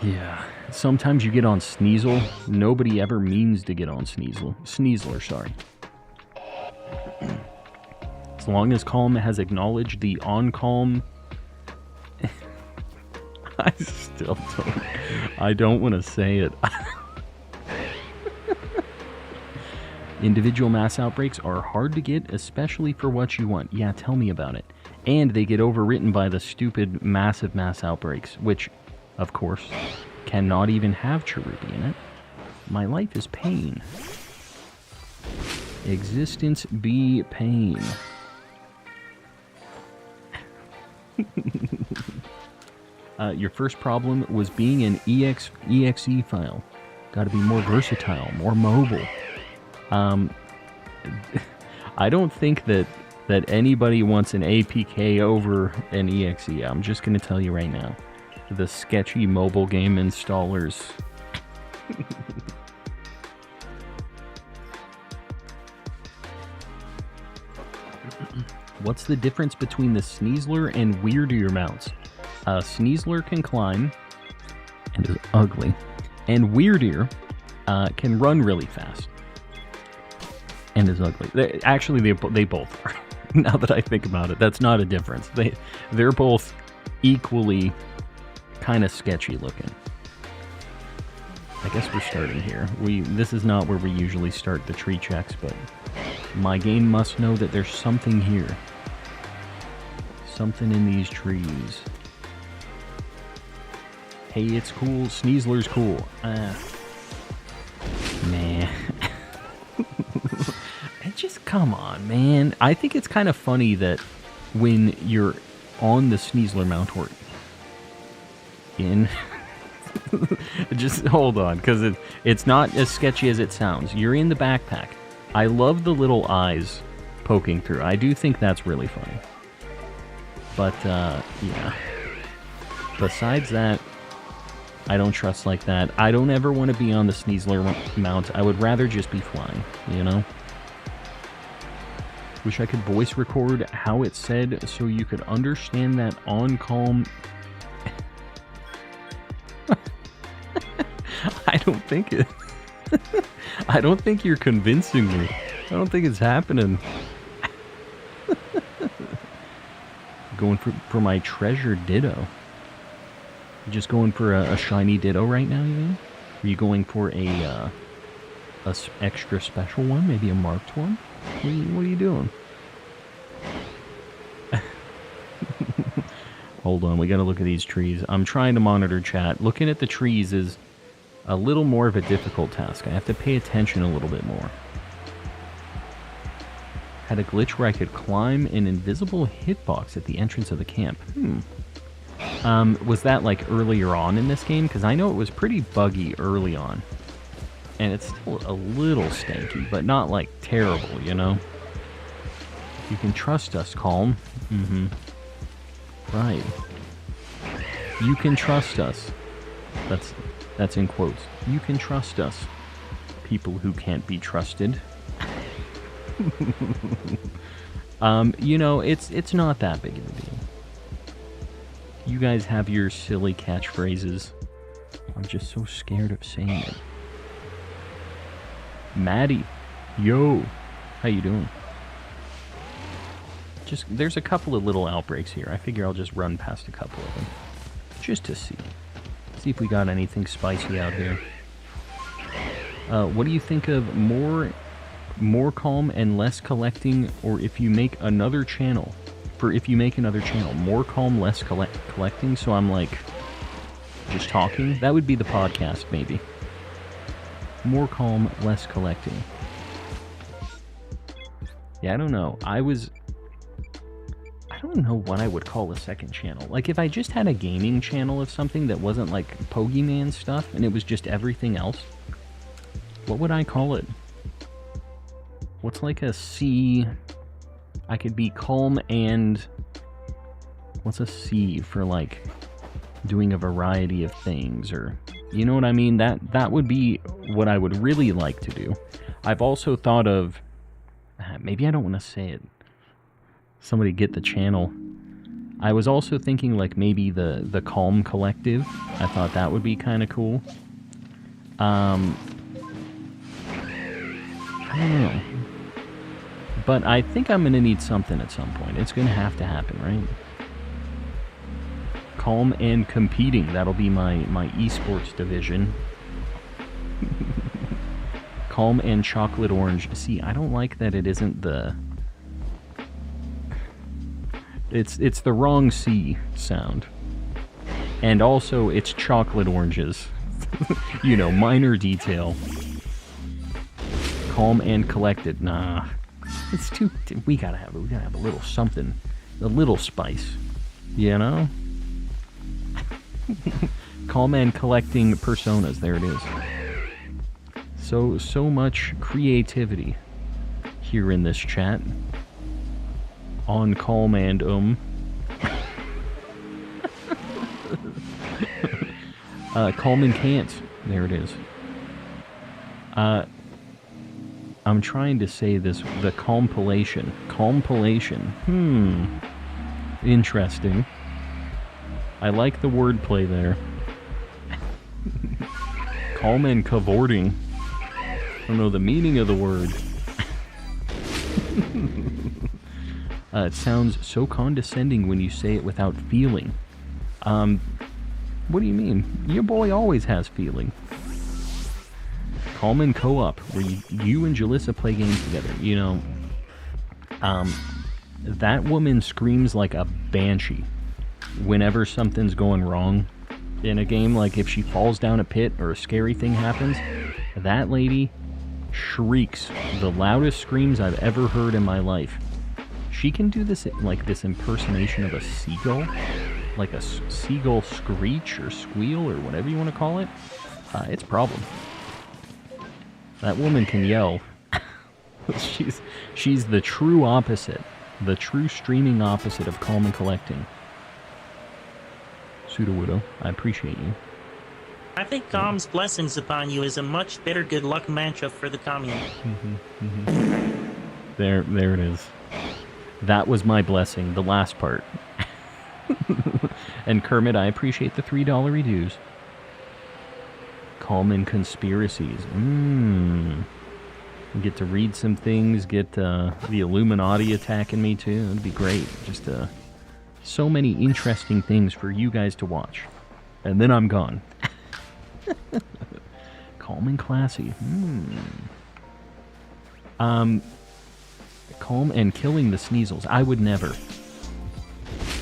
yeah. Sometimes you get on Sneasel. Nobody ever means to get on Sneasler, sorry. As long as Calm has acknowledged the on-calm... I don't want to say it. Individual mass outbreaks are hard to get, especially for what you want. Yeah, tell me about it. And they get overwritten by the stupid massive mass outbreaks, which, of course, cannot even have Cherubi in it. My life is pain. Existence be pain. Your first problem was being an exe file. Gotta be more versatile, more mobile. I don't think that anybody wants an APK over an exe. I'm just gonna tell you right now. The sketchy mobile game installers. What's the difference between the Sneasler and Weirdier mounts? Sneasler can climb and is ugly, and Weirdier can run really fast and is ugly. Actually, they both are. Now that I think about it, that's not a difference. They're both equally kind of sketchy looking. I guess we're starting here. This is not where we usually start the tree checks, but my game must know that there's something here. Something in these trees. Hey, it's cool. Sneasler's cool. Man. Just come on, man. I think it's kind of funny that when you're on the Sneasler mount or in... just hold on, because it's not as sketchy as it sounds. You're in the backpack. I love the little eyes poking through. I do think that's really funny. But, yeah. Besides that, I don't trust like that. I don't ever want to be on the Sneasler mount. I would rather just be flying, you know? Wish I could voice record how it said so you could understand that on calm. I don't think it. I don't think you're convincing me. I don't think it's happening. Going for my treasure ditto. You just going for a shiny ditto right now, you mean? Are you going for a extra special one? Maybe a marked one? What are you doing? Hold on, we gotta look at these trees. I'm trying to monitor chat. Looking at the trees is a little more of a difficult task. I have to pay attention a little bit more. Had a glitch where I could climb an invisible hitbox at the entrance of the camp. Was that like earlier on in this game? Because I know it was pretty buggy early on. And it's still a little stanky, but not like terrible, you know? You can trust us, Calm. Right. You can trust us. That's in quotes. You can trust us. People who can't be trusted. You know, it's not that big of a deal. You guys have your silly catchphrases. I'm just so scared of saying it. Maddie, yo, how you doing? There's a couple of little outbreaks here. I figure I'll just run past a couple of them. Just to see. See if we got anything spicy out here. What do you think of more calm and less collecting, or if you make another channel? More calm, less collecting, so I'm like just talking. That would be the podcast, maybe. More calm, less collecting. Yeah, I don't know. I don't know what I would call a second channel. Like, if I just had a gaming channel of something that wasn't like Pokemon stuff, and it was just everything else, what would I call it? What's like a C? I could be calm and... What's a C for, like, doing a variety of things, or You know what I mean? That would be what I would really like to do. I've also thought of... maybe I don't want to say it. Somebody get the channel. I was also thinking like maybe the Calm Collective. I thought that would be kind of cool. I don't know. But I think I'm going to need something at some point. It's going to have to happen, right? Calm and Competing. That'll be my esports division. Calm and Chocolate Orange. See, I don't like that it isn't the... It's the wrong C sound. And also, it's chocolate oranges. You know, minor detail. Calm and Collected. Nah. It's too... We gotta have a little something. A little spice. You know? Calm and Collecting Personas. There it is. So much creativity here in this chat. On Calm and Calm and Can't. There it is. I'm trying to say this, the compilation. Compilation. Interesting. I like the wordplay there. Calm and cavorting. I don't know the meaning of the word. It sounds so condescending when you say it without feeling. What do you mean? Your boy always has feeling. Calm and Co-op, where you and Jalissa play games together. You know, that woman screams like a banshee whenever something's going wrong in a game. Like if she falls down a pit or a scary thing happens, that lady shrieks the loudest screams I've ever heard in my life. She can do this, like this impersonation of a seagull, like a seagull screech or squeal or whatever you want to call it. It's a problem. That woman can yell. She's the true opposite, the true streaming opposite of Calm and Collecting. Pseudo-Widow, I appreciate you. I think Calm's blessings upon you is a much better good luck matchup for the commune. There it is. That was my blessing, the last part. And Kermit, I appreciate the $3 redues. Calm and Conspiracies. Get to read some things, get the Illuminati attacking me too. It'd be great. Just so many interesting things for you guys to watch. And then I'm gone. Calm and Classy. Calm and Killing the Sneasels. I would never.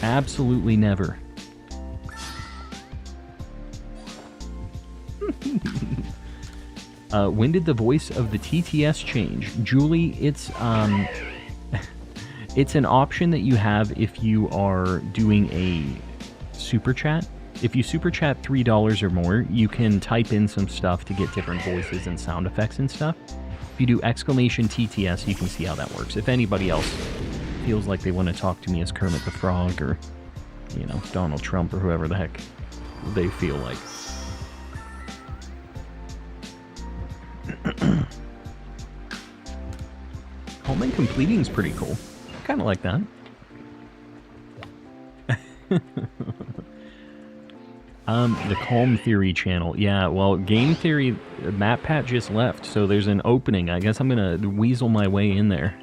Absolutely never. When did the voice of the TTS change? Julie, it's it's an option that you have if you are doing a super chat. If you super chat $3 or more, you can type in some stuff to get different voices and sound effects and stuff. If you do exclamation TTS, you can see how that works. If anybody else feels like they want to talk to me as Kermit the Frog or, you know, Donald Trump or whoever the heck they feel like. Home and Completing is pretty cool. Kind of like that. The Calm Theory channel. Yeah, well, Game Theory, Matt Pat just left, so there's an opening. I guess I'm gonna weasel my way in there.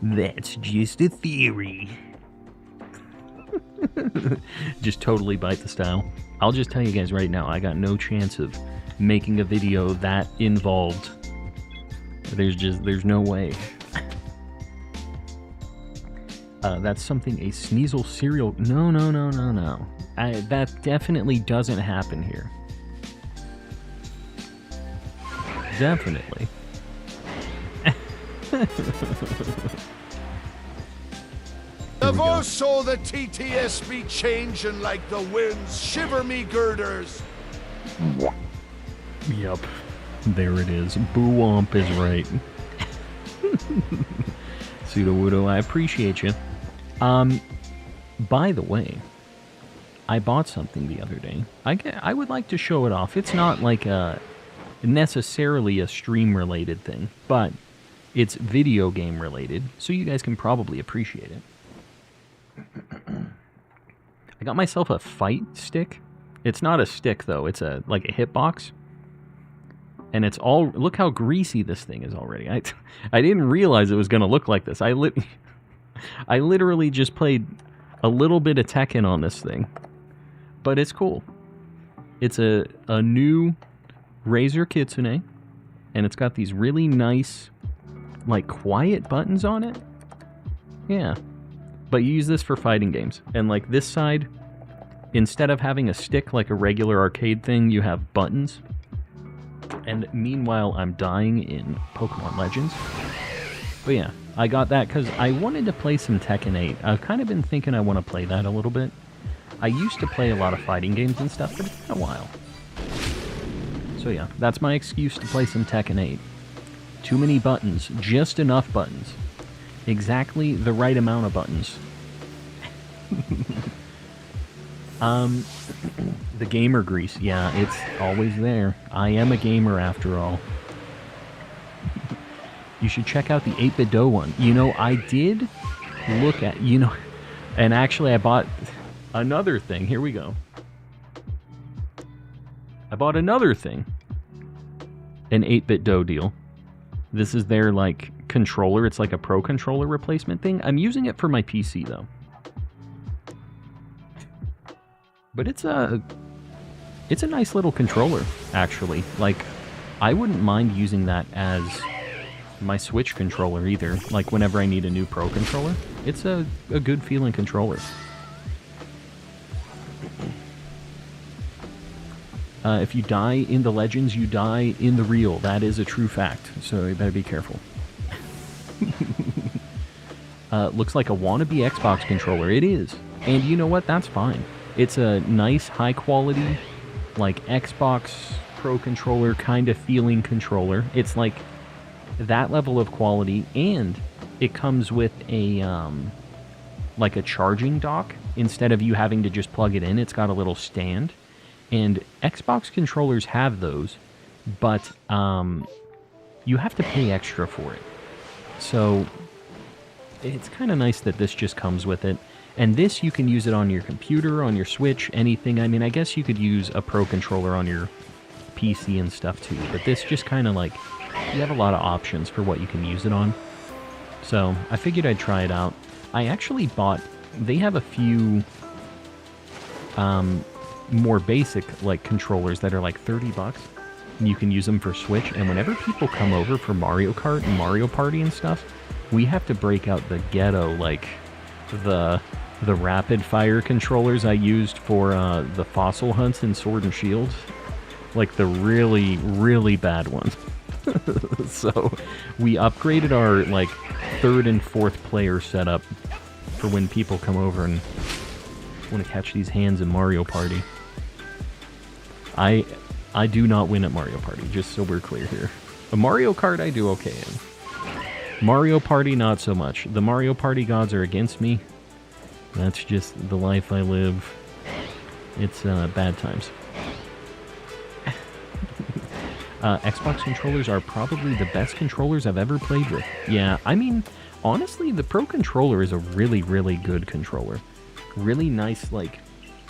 That's just a theory. Just totally bite the style. I'll just tell you guys right now, I got no chance of making a video that involved. There's no way. That's something a Sneasel cereal... No. That definitely doesn't happen here. Definitely. Never saw the TTS be changing like the winds. Shiver me girders. Yep. There it is. Boo-womp is right. Pseudo-Wudo, I appreciate you. By the way, I bought something the other day. I would like to show it off. It's not like necessarily a stream-related thing, but it's video game-related, so you guys can probably appreciate it. I got myself a fight stick. It's not a stick, though. It's like a hitbox. And it's all... Look how greasy this thing is already. I didn't realize it was going to look like this. I literally just played a little bit of Tekken on this thing. But it's cool. It's a new Razor Kitsune. And it's got these really nice, like, quiet buttons on it. Yeah. But you use this for fighting games. And, like, this side, instead of having a stick like a regular arcade thing, you have buttons. And meanwhile, I'm dying in Pokemon Legends. But yeah, I got that because I wanted to play some Tekken 8. I've kind of been thinking I want to play that a little bit. I used to play a lot of fighting games and stuff, but it's been a while. So yeah, that's my excuse to play some Tekken 8. Too many buttons, just enough buttons. Exactly the right amount of buttons. The gamer grease, yeah, it's always there. I am a gamer after all. You should check out the 8-Bit Do one. You know, I did look at, you know, and actually I bought another thing. Here we go. I bought another thing. An 8-Bit Do deal. This is their, like, controller. It's like a Pro Controller replacement thing. I'm using it for my PC, though. But it's a nice little controller, actually. Like, I wouldn't mind using that as my Switch controller either. Like, whenever I need a new Pro Controller. It's a good feeling controller. If you die in the Legends, you die in the real. That is a true fact, so you better be careful. Looks like a wannabe Xbox controller. It is. And you know what? That's fine. It's a nice, high-quality, like, Xbox Pro Controller kind of feeling controller. It's, like, that level of quality, and it comes with a, like, a charging dock. Instead of you having to just plug it in, it's got a little stand. And Xbox controllers have those, but you have to pay extra for it. So it's kind of nice that this just comes with it. And this, you can use it on your computer, on your Switch, anything. I mean, I guess you could use a Pro Controller on your PC and stuff too. But this just kind of like, you have a lot of options for what you can use it on. So I figured I'd try it out. I actually bought, they have a few more basic like controllers that are like $30. And you can use them for Switch. And whenever people come over for Mario Kart and Mario Party and stuff, we have to break out the ghetto, like the rapid fire controllers I used for the fossil hunts in Sword and Shield. Like the really, really bad ones. So we upgraded our like 3rd and 4th player setup for when people come over and want to catch these hands in Mario Party. I do not win at Mario Party, just so we're clear here. A Mario Kart I do okay in. Mario Party not so much. The Mario Party gods are against me. That's just the life I live. It's bad times. Xbox controllers are probably the best controllers I've ever played with. Yeah, I mean, honestly, the Pro Controller is a really, really good controller. Really nice, like,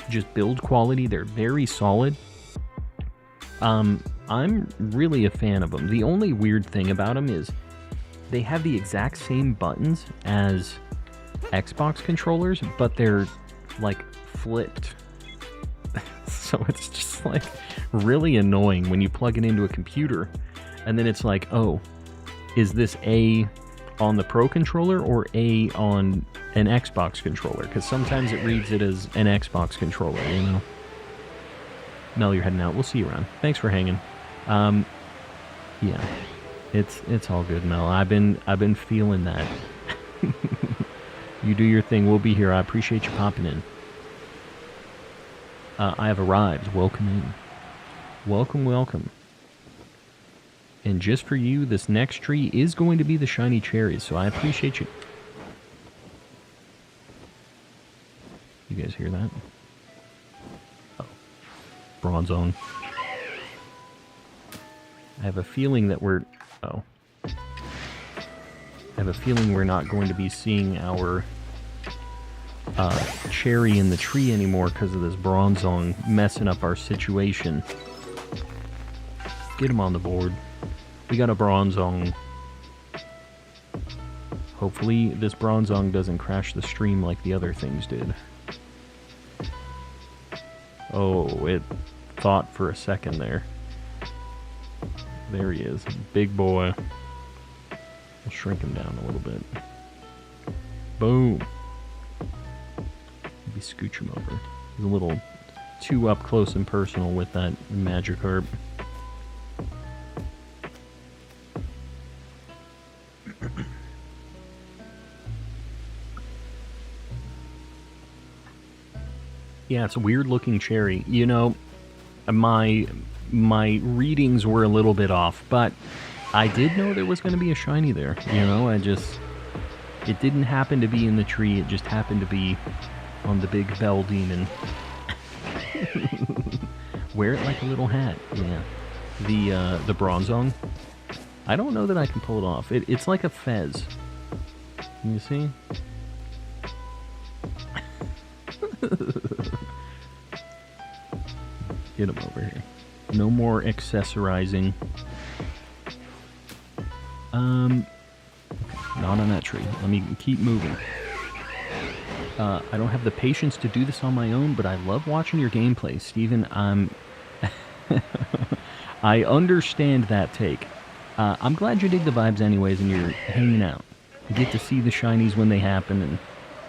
just build quality. They're very solid. I'm really a fan of them. The only weird thing about them is they have the exact same buttons as Xbox controllers, but they're, like, flipped. So it's just, like, really annoying when you plug it into a computer, and then it's like, oh, is this A on the Pro Controller or A on an Xbox controller? Because sometimes it reads it as an Xbox controller, you know? Mel, you're heading out. We'll see you around. Thanks for hanging. Yeah, it's all good, Mel. I've been feeling that. You do your thing. We'll be here. I appreciate you popping in. I have arrived. Welcome in. Welcome, welcome. And just for you, this next tree is going to be the shiny cherries, so I appreciate you. You guys hear that? Bronzong. I have a feeling that we're... Oh. I have a feeling we're not going to be seeing our cherry in the tree anymore because of this Bronzong messing up our situation. Get him on the board. We got a Bronzong. Hopefully this Bronzong doesn't crash the stream like the other things did. Oh, it thought for a second there. There he is. Big boy. I'll shrink him down a little bit. Boom. Maybe scooch him over. He's a little too up close and personal with that Magikarp. Yeah, it's a weird looking cherry. You know, my readings were a little bit off, but I did know there was going to be a shiny there. You know, it didn't happen to be in the tree, it just happened to be on the big bell demon. Wear it like a little hat. Yeah. The Bronzong. I don't know that I can pull it off. It's like a fez. Can you see? Get him over here. No more accessorizing. Okay, not on that tree. Let me keep moving. I don't have the patience to do this on my own, but I love watching your gameplay, Steven. I understand that take. I'm glad you dig the vibes anyways and you're hanging out. You get to see the shinies when they happen and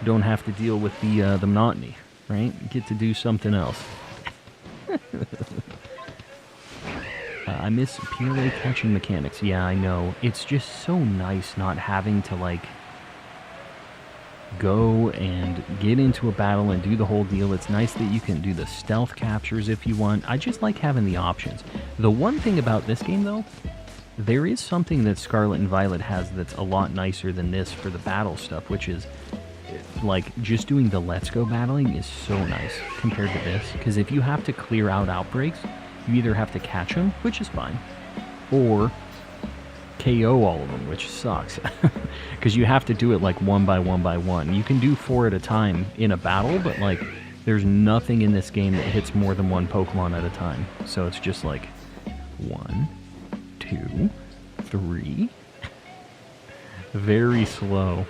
don't have to deal with the monotony, right? You get to do something else. I miss PLA catching mechanics. Yeah, I know. It's just so nice not having to, like, go and get into a battle and do the whole deal. It's nice that you can do the stealth captures if you want. I just like having the options. The one thing about this game, though, there is something that Scarlet and Violet has that's a lot nicer than this for the battle stuff, which is, like, just doing the Let's Go battling is so nice compared to this. Because if you have to clear out outbreaks, you either have to catch them, which is fine, or KO all of them, which sucks. Because you have to do it, like, one by one by one. You can do 4 at a time in a battle, but, like, there's nothing in this game that hits more than one Pokemon at a time. So it's just like 1, 2, 3. Very slow.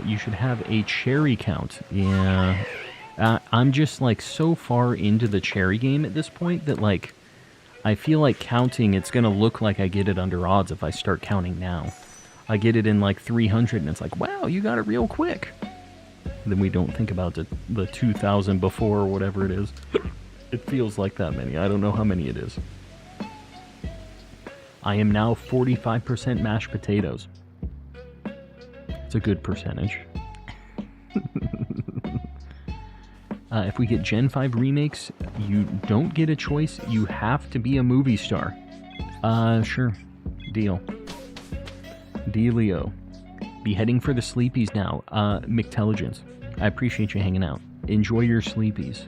You should have a cherry count. Yeah. I'm just, like, so far into the cherry game at this point that, like, I feel like counting, it's going to look like I get it under odds if I start counting now. I get it in, like, 300, and it's like, wow, you got it real quick. Then we don't think about the 2,000 before or whatever it is. It feels like that many. I don't know how many it is. I am now 45% mashed potatoes. It's a good percentage. If we get Gen 5 remakes, you don't get a choice. You have to be a movie star. Sure. Deal. Dealio. Be heading for the sleepies now. McTelligence. I appreciate you hanging out. Enjoy your sleepies.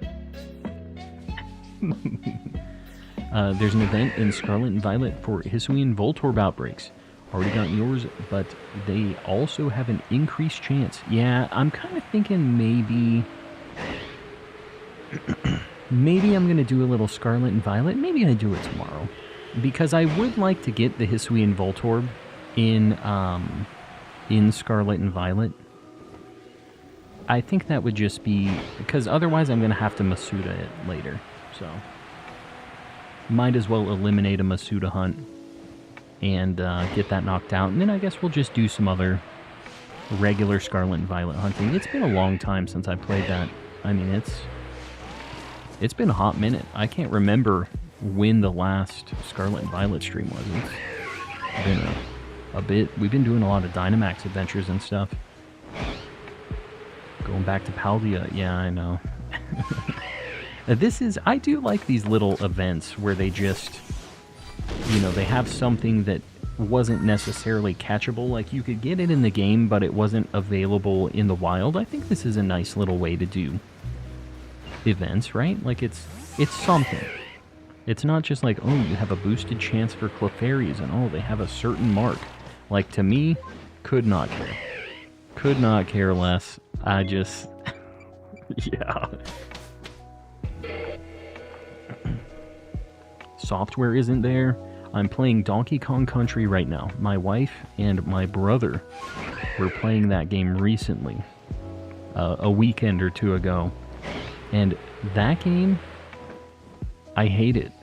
There's an event in Scarlet and Violet for Hisuian Voltorb outbreaks. Already gotten yours, but they also have an increased chance. Yeah, I'm kind of thinking maybe... maybe I'm going to do a little Scarlet and Violet. Maybe I do it tomorrow. Because I would like to get the Hisuian Voltorb in Scarlet and Violet. I think that would just be... because otherwise I'm going to have to Masuda it later. So, might as well eliminate a Masuda hunt and get that knocked out. And then I guess we'll just do some other regular Scarlet and Violet hunting. It's been a long time since I played that. I mean, it's been a hot minute. I can't remember when the last Scarlet and Violet stream was. It's been a bit. We've been doing a lot of Dynamax adventures and stuff. Going back to Paldea. Yeah, I know. I do like these little events where they just, you know, they have something that wasn't necessarily catchable. Like, you could get it in the game, but it wasn't available in the wild. I think this is a nice little way to do events, right? Like, it's something. It's not just like, oh, you have a boosted chance for Clefairies, and oh, they have a certain mark. Like, to me, could not care. Could not care less. I just... yeah. Software isn't there. I'm playing Donkey Kong Country right now. My wife and my brother were playing that game recently. A weekend or two ago. And that game, I hate it.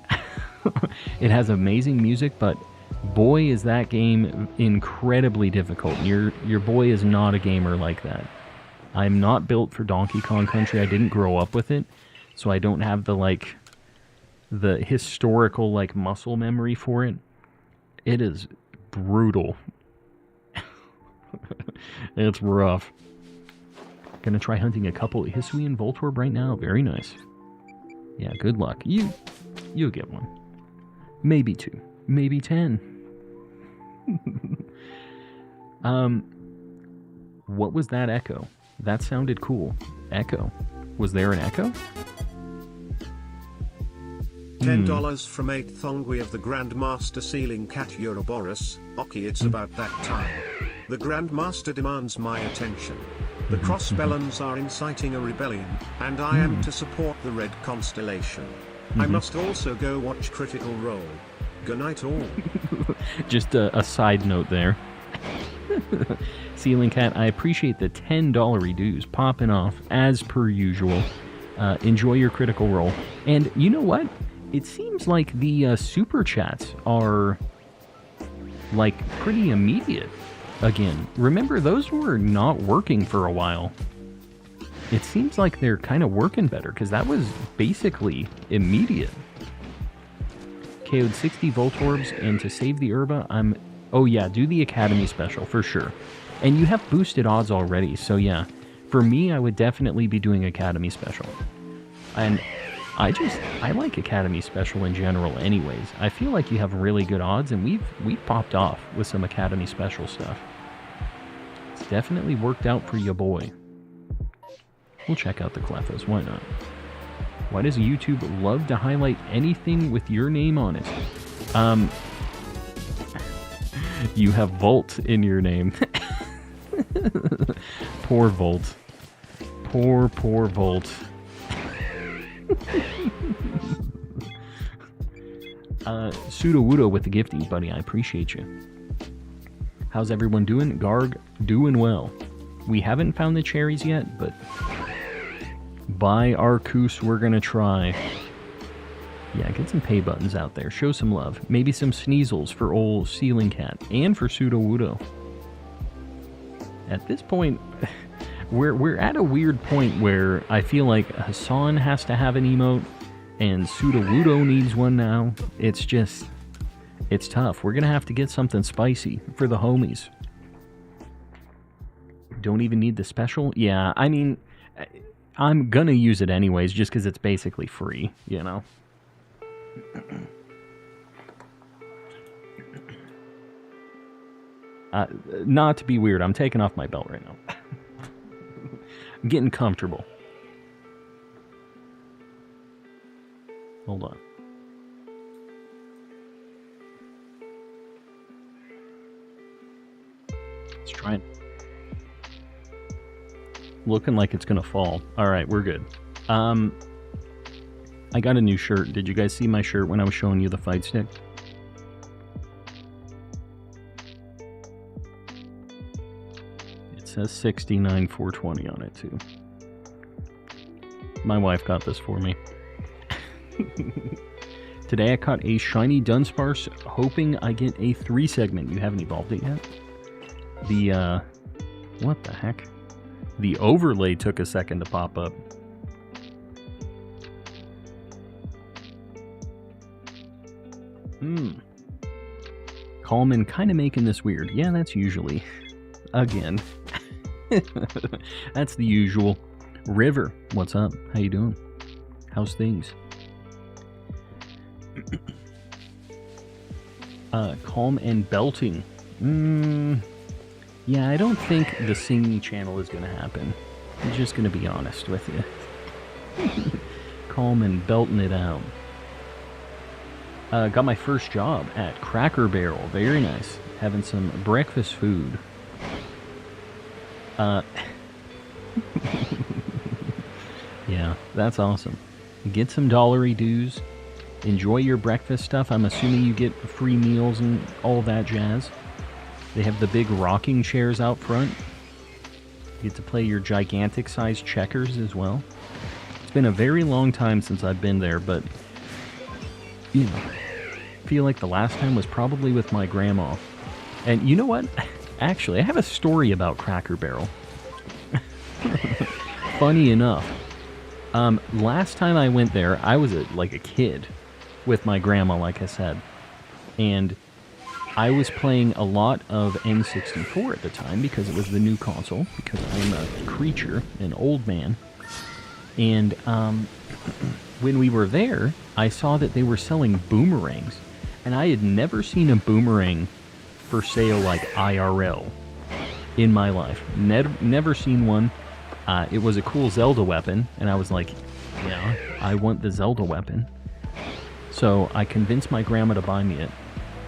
It has amazing music, but boy is that game incredibly difficult. Your boy is not a gamer like that. I'm not built for Donkey Kong Country. I didn't grow up with it, so I don't have the historical muscle memory for it. It is brutal. It's rough. Gonna try hunting a couple of Hisuian Voltorb right now. Very nice. Yeah, good luck. You'll get one. Maybe 2. Maybe 10. What was that echo? That sounded cool. Echo. Was there an echo? $10 from 8 Thongwi of the Grandmaster Sealing Cat Ouroboros. Oki, it's about that time. The Grandmaster demands my attention. The Crossbellums are inciting a rebellion, and I am to support the Red Constellation. I must also go watch Critical Role. Good night all. Just a side note there. Sealing Cat, I appreciate the $10 dues popping off as per usual. Enjoy your Critical Role. And you know what? It seems like the super chats are pretty immediate again. Remember, those were not working for a while. It seems like they're kind of working better, because that was basically immediate. KO'd 60 Voltorbs, and to save the Herba, oh yeah, do the Academy Special, for sure. And you have boosted odds already, so yeah. For me, I would definitely be doing Academy Special. And I like Academy Special in general anyways. I feel like you have really good odds, and we've popped off with some Academy Special stuff. It's definitely worked out for your boy. We'll check out the Clefairies, why not? Why does YouTube love to highlight anything with your name on it? You have Volt in your name. Poor Volt. Poor Volt. Pseudo-Wudo with the gifties, buddy. I appreciate you. How's everyone doing? Garg, doing well. We haven't found the cherries yet, but by Arceus, we're gonna try. Yeah, get some pay buttons out there. Show some love. Maybe some Sneasels for old Sealing Cat and for Pseudo-Wudo. At this point, we're at a weird point where I feel like Hassan has to have an emote and Pseudo-Wudo needs one now. It's tough. We're gonna have to get something spicy for the homies. Don't even need the special? Yeah, I mean, I'm gonna use it anyways just because it's basically free, you know? Not to be weird, I'm taking off my belt right now. I'm getting comfortable. Hold on. Let's try it. Looking like it's gonna fall. Alright, we're good. I got a new shirt. Did you guys see my shirt when I was showing you the fight stick? It says 69,420 on it too. My wife got this for me. Today I caught a shiny Dunsparce, hoping I get a 3 segment. You haven't evolved it yet? The, what the heck? The overlay took a second to pop up. Coleman kind of making this weird. Yeah, that's usually. Again. That's the usual. River, what's up? How you doing? How's things? Calm and belting. Yeah, I don't think the singing channel is going to happen. I'm just going to be honest with you. calm and belting it out. Got my first job at Cracker Barrel. Very nice. Having some breakfast food. Yeah, that's awesome. Get some dollary dues. Enjoy your breakfast stuff. I'm assuming you get free meals and all that jazz. They have the big rocking chairs out front. You get to play your gigantic sized checkers as well. It's been a very long time since I've been there, but you know, I feel like the last time was probably with my grandma. And you know what? Actually, I have a story about Cracker Barrel. Funny enough. Last time I went there, I was like a kid with my grandma, like I said. And I was playing a lot of N64 at the time because it was the new console, because I'm a creature, an old man. And when we were there, I saw that they were selling boomerangs. And I had never seen a boomerang for sale like IRL in my life. Never seen one. It was a cool Zelda weapon, and I was like, yeah, I want the Zelda weapon. So I convinced my grandma to buy me it.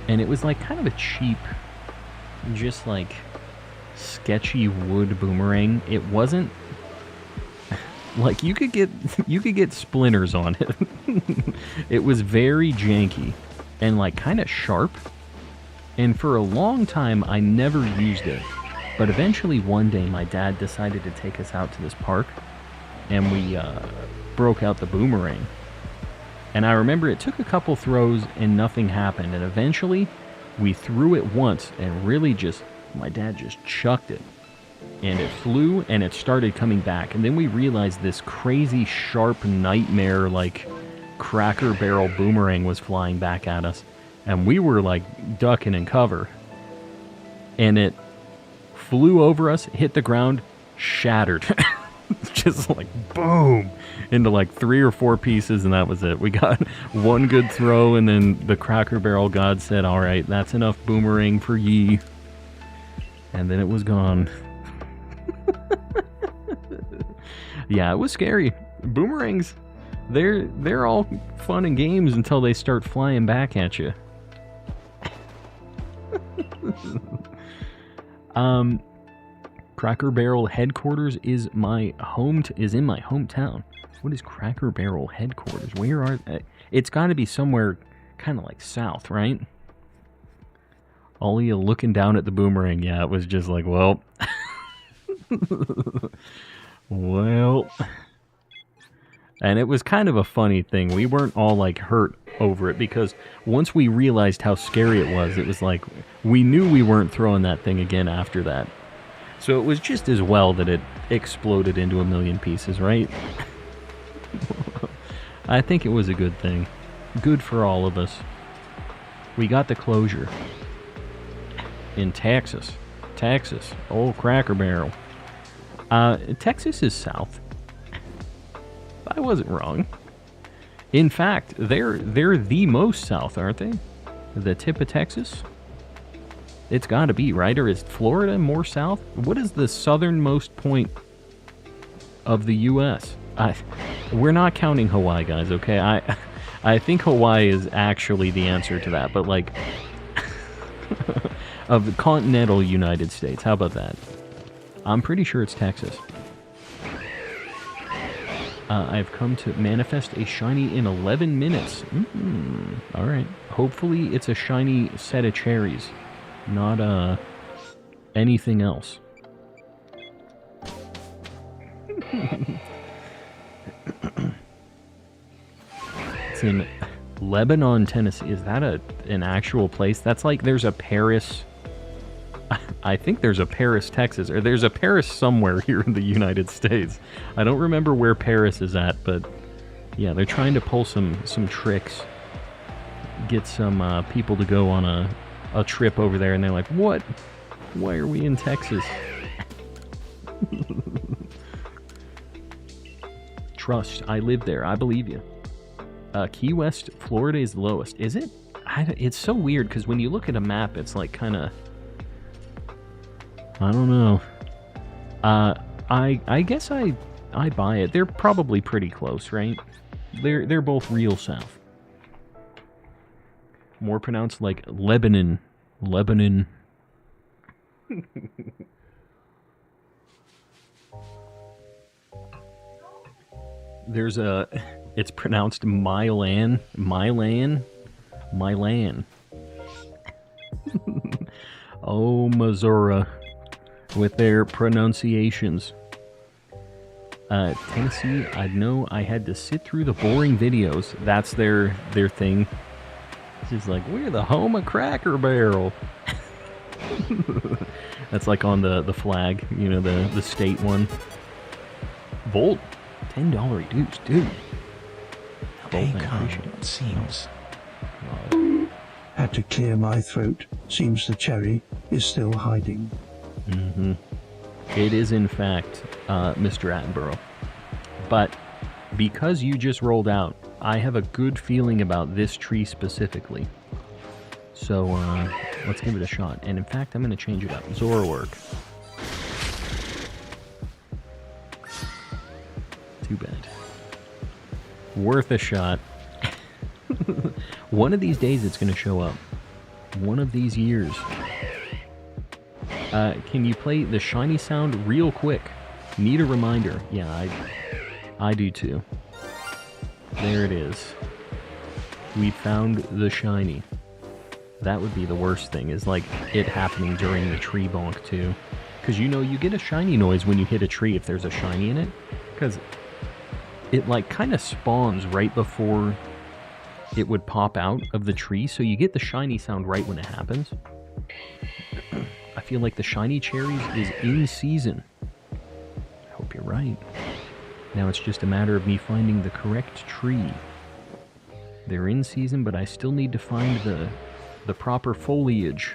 And it was like kind of a cheap, just like sketchy wood boomerang. It wasn't like you could get splinters on it. It was very janky and like kind of sharp. And for a long time I never used it. But eventually one day my dad decided to take us out to this park, and we broke out the boomerang. And I remember it took a couple throws and nothing happened, and eventually we threw it once and really just, my dad just chucked it. And it flew and it started coming back, and then we realized this crazy sharp nightmare like Cracker Barrel boomerang was flying back at us, and we were like ducking and cover. And it flew over us, hit the ground, shattered. Just like boom into like 3 or 4 pieces, and that was it. We got one good throw, and then the Cracker Barrel god said, all right, that's enough boomerang for ye. And then it was gone. Yeah, it was scary. Boomerangs, they're all fun and games until they start flying back at you. Cracker Barrel headquarters is in my hometown. What is Cracker Barrel headquarters? Where are they? It's got to be somewhere kind of like south, right? All of you looking down at the boomerang. Yeah, it was just like, well, well. And it was kind of a funny thing. We weren't all like hurt over it, because once we realized how scary it was like we knew we weren't throwing that thing again after that. So it was just as well that it exploded into a million pieces, right? I think it was a good thing. Good for all of us. We got the closure. In Texas. Old Cracker Barrel. Texas is south. I wasn't wrong. In fact, they're the most south, aren't they? The tip of Texas? It's got to be, right? Or is Florida more south? What is the southernmost point of the U.S.? We're not counting Hawaii, guys, okay? I think Hawaii is actually the answer to that, but like of the continental United States. How about that? I'm pretty sure it's Texas. I've come to manifest a shiny in 11 minutes. Alright. Hopefully it's a shiny set of cherries. Not, anything else. It's in Lebanon, Tennessee. Is that an actual place? That's like there's a Paris... I think there's a Paris, Texas, or there's a Paris somewhere here in the United States. I don't remember where Paris is at, but yeah, they're trying to pull some tricks. Get some people to go on a trip over there, and they're like, what? Why are we in Texas? Trust, I live there. I believe you. Key West, Florida is the lowest. Is it? It's so weird, because when you look at a map, it's like kind of... I don't know. I guess I buy it. They're probably pretty close, right? They're both real South. More pronounced like Lebanon. Lebanon. There's a... It's pronounced Milan. Milan. Milan. Oh, Missouri. With their pronunciations. Tennessee, I know I had to sit through the boring videos. That's their thing. It's just like, we're the home of Cracker Barrel. That's like on the flag, you know, the state one. Volt, $10 reduced, dude. They come, it seems. Had to clear my throat. Seems the cherry is still hiding. Mm-hmm. It is, in fact, Mr. Attenborough. But because you just rolled out, I have a good feeling about this tree specifically. So, let's give it a shot. And in fact, I'm going to change it up. Zoroark. Too bad. Worth a shot. One of these days it's going to show up. One of these years. Can you play the shiny sound real quick? Need a reminder. Yeah, I do too. There it is. We found the shiny. That would be the worst thing, is like it happening during the tree bonk too. Because you know, you get a shiny noise when you hit a tree if there's a shiny in it. Because it like kind of spawns right before it would pop out of the tree. So you get the shiny sound right when it happens. I feel like the shiny cherries is in season. I hope you're right. Now it's just a matter of me finding the correct tree. They're in season, but I still need to find the proper foliage.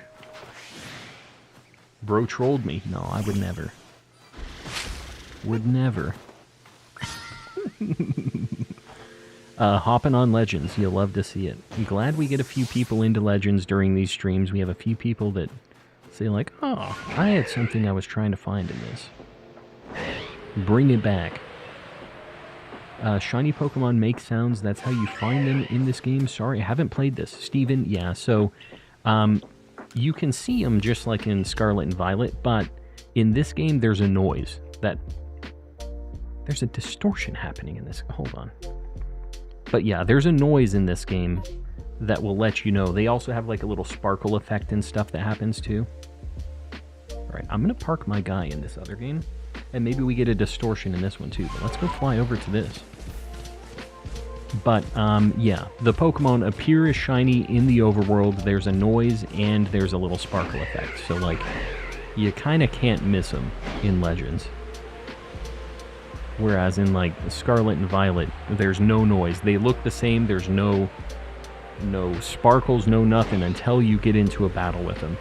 Bro trolled me. No, I would never. Would never. Hopping on Legends. You'll love to see it. I'm glad we get a few people into Legends during these streams. We have a few people that say like, oh, I had something I was trying to find in this. Bring it back. Shiny Pokemon make sounds. That's how you find them in this game. Sorry, I haven't played this. Steven, yeah, so you can see them just like in Scarlet and Violet, but in this game there's a noise. There's a distortion happening in this. Hold on. But yeah, there's a noise in this game that will let you know. They also have like a little sparkle effect and stuff that happens too. Alright, I'm going to park my guy in this other game. And maybe we get a distortion in this one too. But let's go fly over to this. But, yeah. The Pokemon appear as shiny in the overworld. There's a noise and there's a little sparkle effect. So, like, you kind of can't miss them in Legends. Whereas in, like, Scarlet and Violet, there's no noise. They look the same. There's no sparkles, no nothing until you get into a battle with them.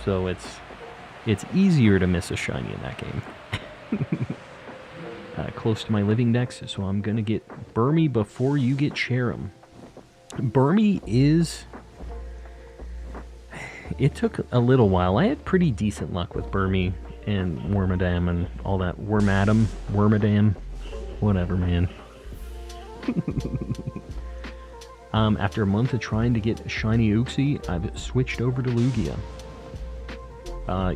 So it's easier to miss a shiny in that game. Close to my living dex, so I'm gonna get Burmy before you get Cherim. Burmy is... It took a little while. I had pretty decent luck with Burmy and Wormadam and all that. Wormadam, whatever, man. After a month of trying to get Shiny Uxie, I've switched over to Lugia.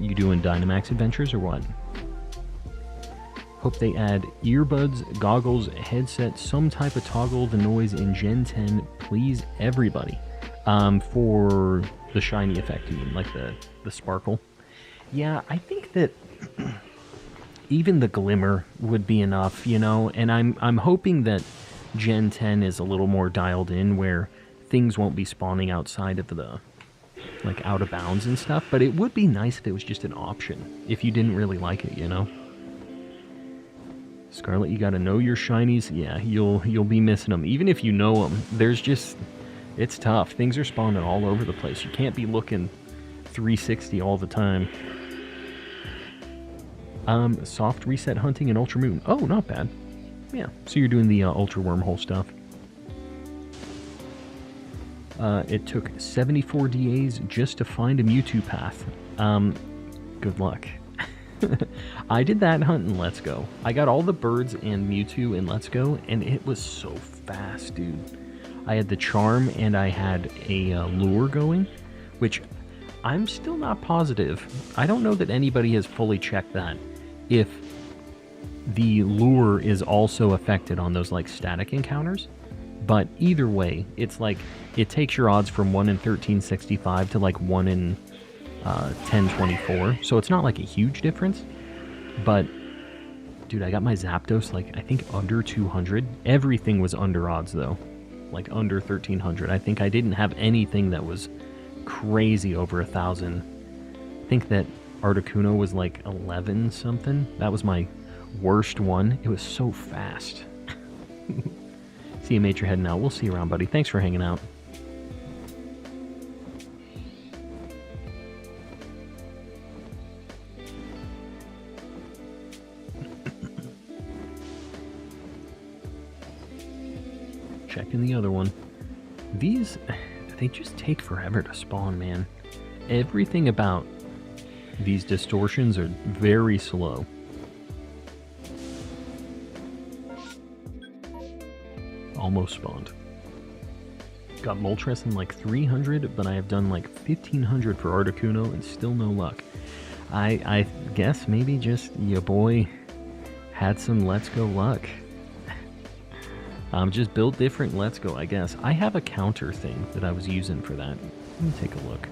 You doing Dynamax adventures or what? Hope they add earbuds, goggles, headset, some type of toggle the noise in Gen 10, please, everybody. For the shiny effect, you mean, like the sparkle. Yeah, I think that even the glimmer would be enough, you know, and I'm hoping that Gen 10 is a little more dialed in where things won't be spawning outside of the, like, out of bounds and stuff, but it would be nice if it was just an option, if you didn't really like it, you know? Scarlet, you gotta know your shinies. Yeah, you'll be missing them. Even if you know them, there's just... It's tough. Things are spawning all over the place. You can't be looking 360 all the time. Soft reset hunting and Ultra Moon. Oh, not bad. Yeah, so you're doing the Ultra Wormhole stuff. It took 74 DAs just to find a Mewtwo path. Good luck. I did that hunt in Let's Go. I got all the birds and Mewtwo in Let's Go, and it was so fast, dude. I had the charm and I had a lure going, which I'm still not positive. I don't know that anybody has fully checked that. If the lure is also affected on those like static encounters. But either way, it's like it takes your odds from 1 in 1365 to like 1 in 1024. So it's not like a huge difference. But dude, I got my Zapdos like I think under 200. Everything was under odds though. Like under 1300. I think I didn't have anything that was crazy over 1,000. I think that Articuno was like 11 something. That was my worst one. It was so fast. See you, mate, you're heading out. We'll see you around, buddy. Thanks for hanging out. Checking the other one. These, they just take forever to spawn, man. Everything about these distortions are very slow. Almost spawned. Got Moltres in like 300, but I have done like 1,500 for Articuno and still no luck. I guess maybe just your boy had some Let's Go luck. Just built different Let's Go, I guess. I have a counter thing that I was using for that. Let me take a look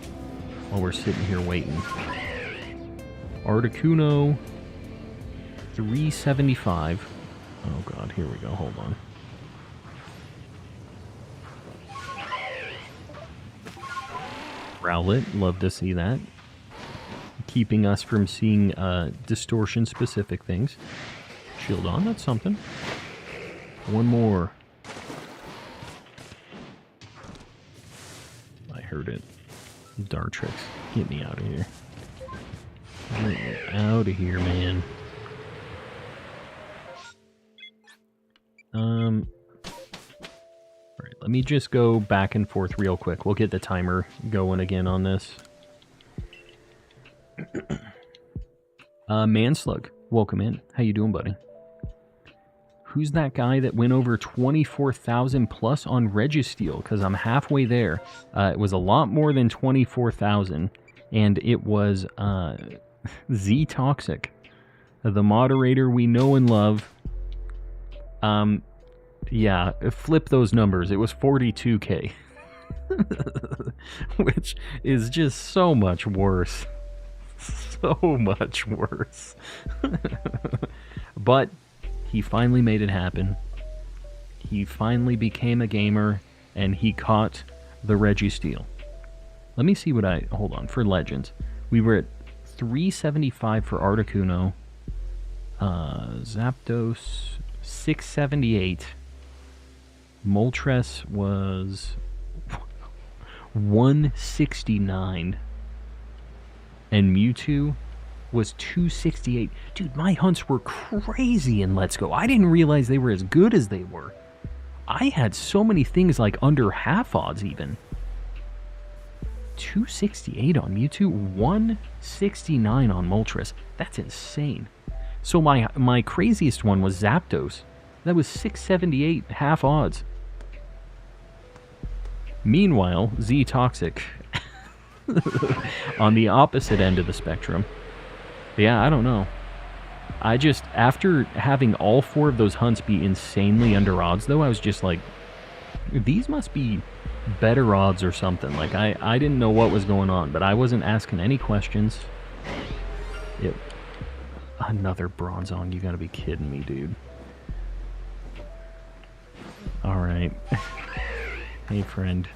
while we're sitting here waiting. Articuno, 375. Oh god, here we go, hold on. Rowlet, love to see that. Keeping us from seeing distortion-specific things. Shield on, that's something. One more. I heard it. Dartrix, get me out of here. Get me out of here, man. Alright, let me just go back and forth real quick. We'll get the timer going again on this. Manslug, welcome in. How you doing, buddy? Who's that guy that went over 24,000 plus on Registeel? Because I'm halfway there. It was a lot more than 24,000. And it was Z Toxic, the moderator we know and love. Yeah, flip those numbers. It was 42K. Which is just so much worse. So much worse. But he finally made it happen. He finally became a gamer, and he caught the Registeel. Let me see what hold on, for Legends. We were at 375 for Articuno. Zapdos, 678. Moltres was 169. And Mewtwo was 268. Dude, my hunts were crazy in Let's Go. I didn't realize they were as good as they were. I had so many things like under half odds even. 268 on Mewtwo, 169 on Moltres. That's insane. So my craziest one was Zapdos. That was 678 half odds. Meanwhile, Z Toxic on the opposite end of the spectrum. Yeah, I don't know. I just, after having all 4 of those hunts be insanely under odds, though, I was just like, these must be better odds or something. Like, I didn't know what was going on, but I wasn't asking any questions. Yep. Another Bronzong, you gotta be kidding me, dude. Alright. Hey, friend.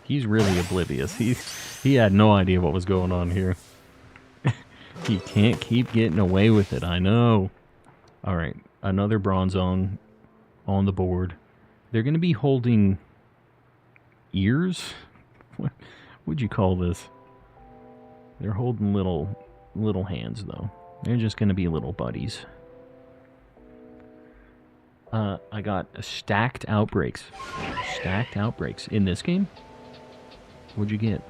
He's really oblivious. He had no idea what was going on here. He can't keep getting away with it, I know. Alright, another Bronzong on the board. They're going to be holding ears? What would you call this? They're holding little hands, though. They're just going to be little buddies. I got stacked outbreaks. Stacked outbreaks in this game? What'd you get?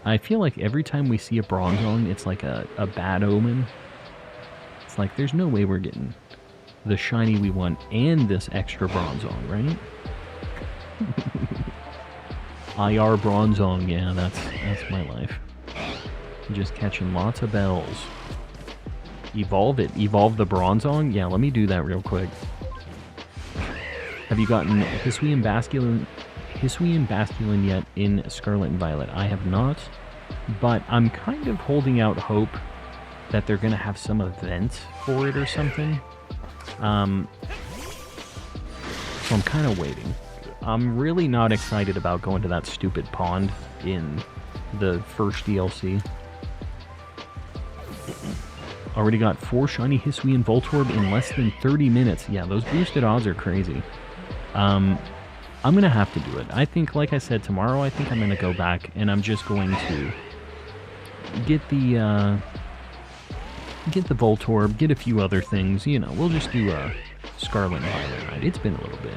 I feel like every time we see a Bronzong, it's like a bad omen. It's like, there's no way we're getting the shiny we want and this extra Bronzong, right? IR Bronzong, yeah, that's my life. Just catching lots of bells. Evolve it. Evolve the Bronzong? Yeah, let me do that real quick. Have you gotten Hisuian Basculin yet in Scarlet and Violet? I have not, but I'm kind of holding out hope that they're going to have some event for it or something. So I'm kind of waiting. I'm really not excited about going to that stupid pond in the first DLC. Already got 4 shiny Hisuian Voltorb in less than 30 minutes. Yeah, those boosted odds are crazy. I'm going to have to do it. I think, like I said, tomorrow I think I'm going to go back and I'm just going to get the Voltorb, get a few other things. You know, we'll just do a Scarlet and Violet ride. It's been a little bit.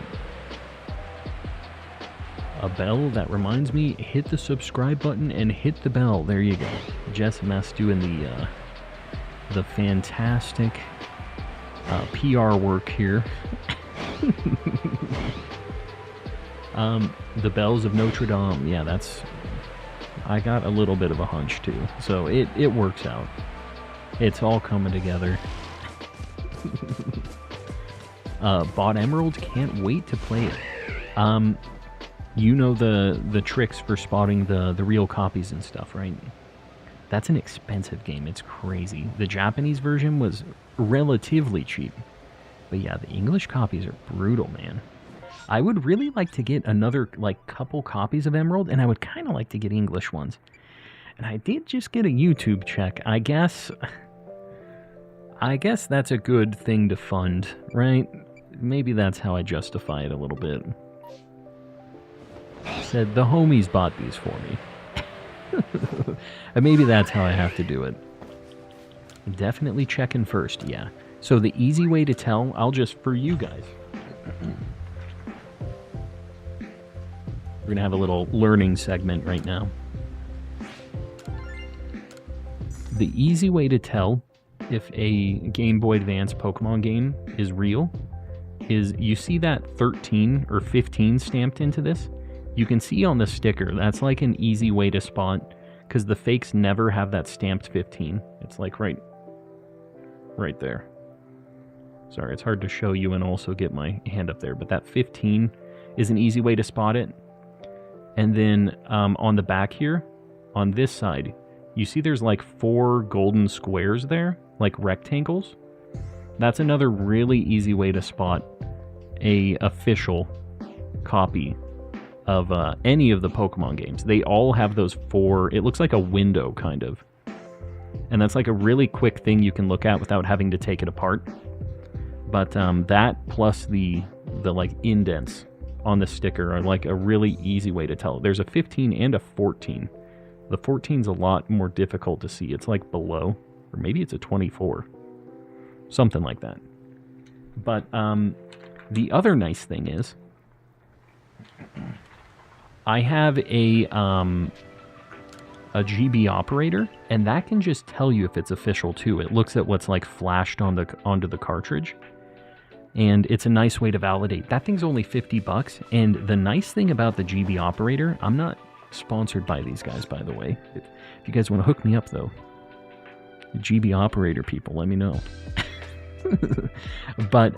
A bell, that reminds me, hit the subscribe button and hit the bell. There you go. Jess Mess doing the fantastic PR work here. The bells of Notre Dame. Yeah, that's... I got a little bit of a hunch too. So it works out. It's all coming together. Bought Emerald, can't wait to play it. You know the tricks for spotting the real copies and stuff, right? That's an expensive game. It's crazy. The Japanese version was relatively cheap. But yeah, the English copies are brutal, man. I would really like to get another, like, couple copies of Emerald, and I would kind of like to get English ones. And I did just get a YouTube check. I guess that's a good thing to fund, right? Maybe that's how I justify it a little bit. Said the homies bought these for me. And maybe that's how I have to do it. Definitely checking first, yeah. So the easy way to tell, I'll just, for you guys. We're going to have a little learning segment right now. The easy way to tell if a Game Boy Advance Pokemon game is real is you see that 13 or 15 stamped into this. You can see on the sticker, that's like an easy way to spot, because the fakes never have that stamped 15. It's like right there. Sorry, it's hard to show you and also get my hand up there, but that 15 is an easy way to spot it. And then on the back here, on this side, you see there's like 4 golden squares there, like rectangles. That's another really easy way to spot a official copy of any of the Pokemon games. They all have those 4, it looks like a window kind of. And that's like a really quick thing you can look at without having to take it apart. But that plus the like indents on the sticker are like a really easy way to tell. There's a 15 and a 14. The 14's a lot more difficult to see. It's like below, or maybe it's a 24. Something like that. But the other nice thing is I have a GB operator, and that can just tell you if it's official too. It looks at what's like flashed onto the cartridge, and it's a nice way to validate. That thing's only $50, and the nice thing about the GB operator, I'm not sponsored by these guys, by the way. If you guys want to hook me up though, the GB operator people, let me know. But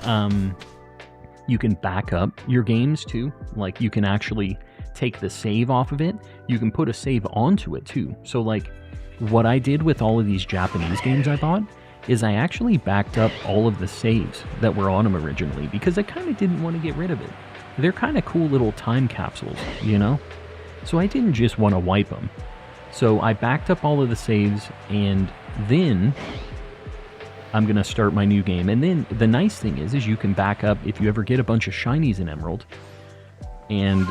you can back up your games too. Like you can actually take the save off of it. You can put a save onto it too. So like what I did with all of these Japanese games I bought is I actually backed up all of the saves that were on them originally because I kind of didn't want to get rid of it. They're kind of cool little time capsules, you know? So I didn't just want to wipe them. So I backed up all of the saves, and then I'm going to start my new game. And then the nice thing is you can back up if you ever get a bunch of shinies in Emerald and,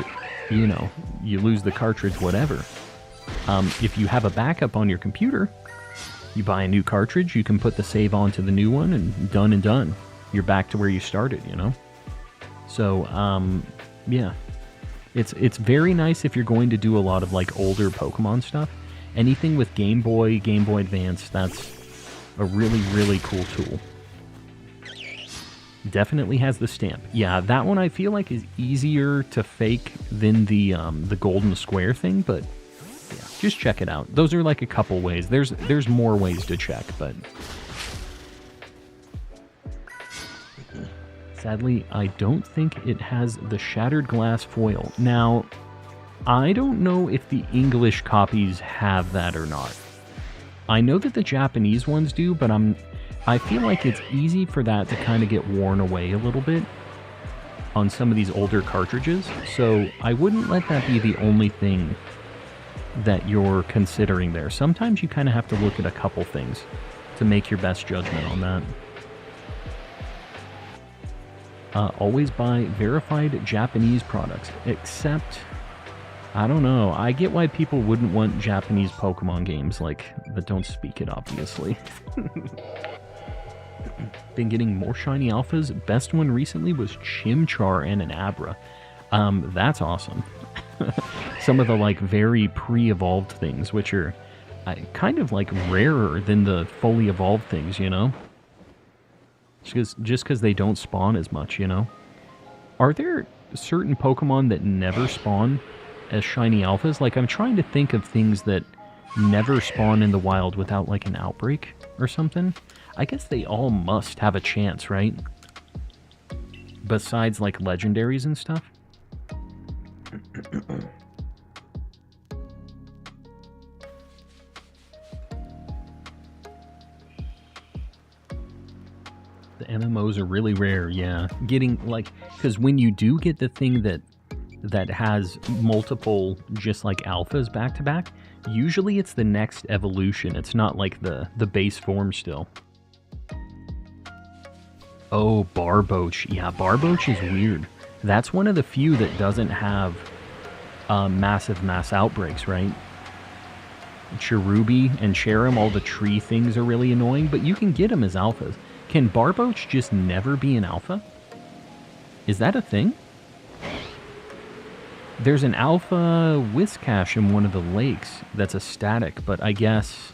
you know, you lose the cartridge, whatever. If you have a backup on your computer, you buy a new cartridge, you can put the save onto the new one, and done and done. You're back to where you started, you know? So, yeah. It's very nice if you're going to do a lot of like older Pokemon stuff. Anything with Game Boy Advance, that's a really, really cool tool. Definitely has the stamp. Yeah, that one I feel like is easier to fake than the golden square thing, but yeah, just check it out. Those are like a couple ways. There's more ways to check, but sadly, I don't think it has the shattered glass foil. Now, I don't know if the English copies have that or not. I know that the Japanese ones do, but I feel like it's easy for that to kind of get worn away a little bit on some of these older cartridges, so I wouldn't let that be the only thing that you're considering there. Sometimes you kind of have to look at a couple things to make your best judgment on that. Always buy verified Japanese products, except, I don't know, I get why people wouldn't want Japanese Pokemon games, like, that don't speak it, obviously. Been getting more shiny alphas. Best one recently was Chimchar and an Abra. That's awesome. Some of the like very pre-evolved things, which are kind of like rarer than the fully evolved things, you know? Just because they don't spawn as much, you know? Are there certain Pokemon that never spawn as shiny alphas? Like, I'm trying to think of things that never spawn in the wild without like an outbreak or something. I guess they all must have a chance, right? Besides, like, legendaries and stuff. The MMOs are really rare, yeah. Getting, like, because when you do get the thing that has multiple, just like alphas back to back, usually it's the next evolution. It's not like the base form still. Oh, Barboach. Yeah, Barboach is weird. That's one of the few that doesn't have massive mass outbreaks, right? Cherubi and Cherim, all the tree things are really annoying, but you can get them as alphas. Can Barboach just never be an alpha? Is that a thing? There's an alpha Whiscash in one of the lakes that's a static, but I guess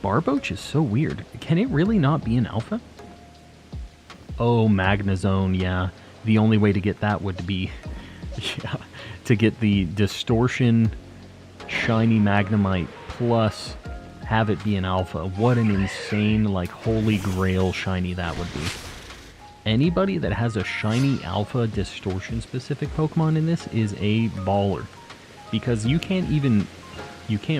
Barboach is so weird. Can it really not be an alpha? Oh, Magnezone, yeah. The only way to get that would be to get the Distortion Shiny Magnemite plus have it be an alpha. What an insane, like, holy grail shiny that would be. Anybody that has a shiny alpha Distortion specific Pokemon in this is a baller. Because you can't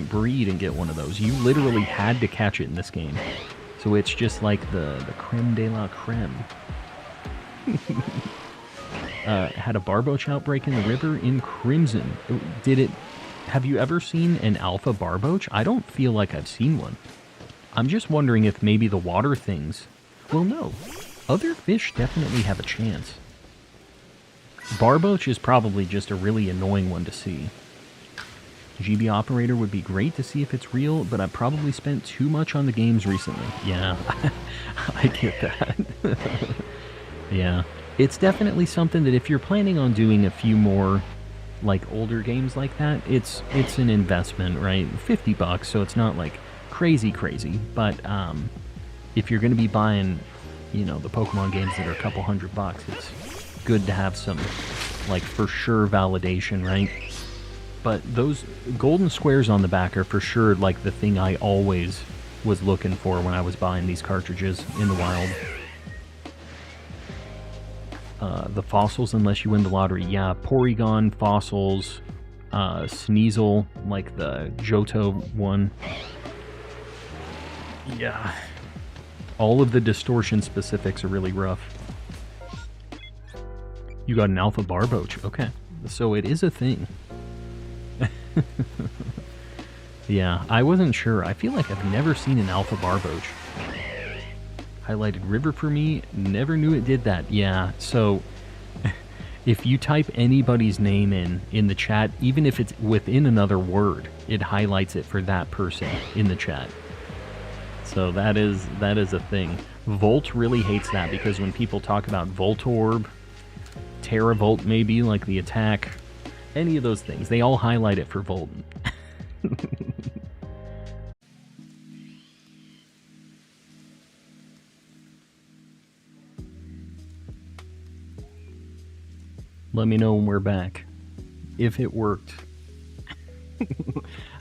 breed and get one of those. You literally had to catch it in this game. So it's just like the creme de la creme. Had a Barboach outbreak in the river in Crimson. Have you ever seen an alpha Barboach? I don't feel like I've seen one. I'm just wondering if maybe the water things... Well, no. Other fish definitely have a chance. Barboach is probably just a really annoying one to see. GB Operator would be great to see if it's real, but I've probably spent too much on the games recently. Yeah, I get that. Yeah, it's definitely something that if you're planning on doing a few more, like, older games like that, it's an investment, right? $50, so it's not, like, crazy, but if you're going to be buying, you know, the Pokemon games that are a couple $100, it's good to have some, like, for sure validation, right? But those golden squares on the back are for sure, like, the thing I always was looking for when I was buying these cartridges in the wild. The fossils, unless you win the lottery. Yeah, Porygon, fossils, Sneasel, like the Johto one. Yeah. All of the Distortion specifics are really rough. You got an Alpha Barboach. Okay. So it is a thing. Yeah, I wasn't sure. I feel like I've never seen an Alpha Barboach. Highlighted river for me. Never knew it did that. Yeah, so if you type anybody's name in the chat, even if it's within another word, it highlights it for that person in the chat. So that is a thing. Volt really hates that because when people talk about Voltorb, Terravolt maybe, like the attack, any of those things, they all highlight it for Volt. Let me know when we're back. If it worked.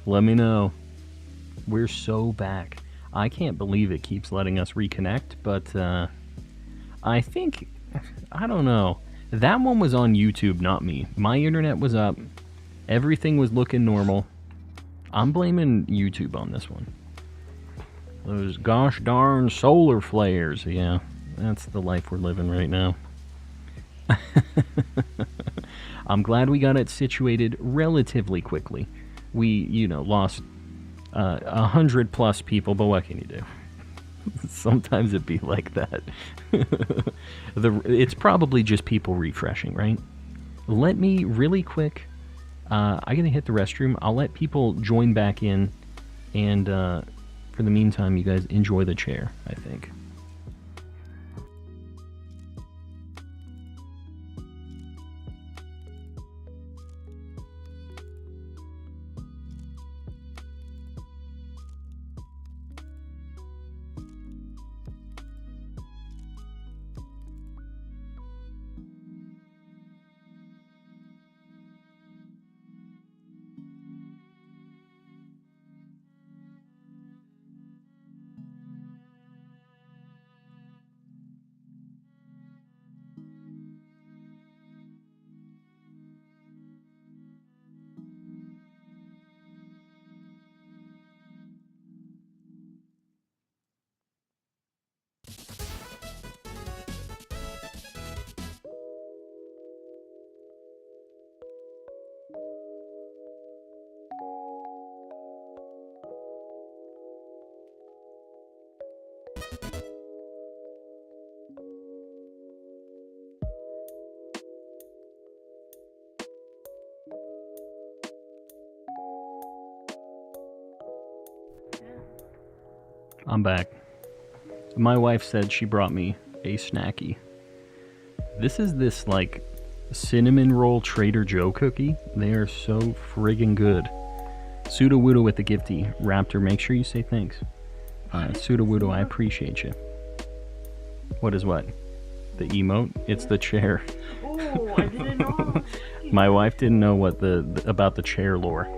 Let me know. We're so back. I can't believe it keeps letting us reconnect, but I think, I don't know. That one was on YouTube, not me. My internet was up. Everything was looking normal. I'm blaming YouTube on this one. Those gosh darn solar flares. Yeah, that's the life we're living right now. I'm glad we got it situated relatively quickly. We, lost 100+ people, but what can you do? Sometimes it'd be like that. It's probably just people refreshing, right? Let me really quick. I'm gonna hit the restroom. I'll let people join back in, and for the meantime, you guys enjoy the chair, I think. I'm back. My wife said she brought me a snacky. This is this, like, cinnamon roll Trader Joe cookie. They are so friggin' good. Sudowoodo with the gifty. Raptor, make sure you say thanks. Sudowoodo, I appreciate you. What is what? The emote? It's the chair. Oh, I didn't know. My wife didn't know what about the chair lore.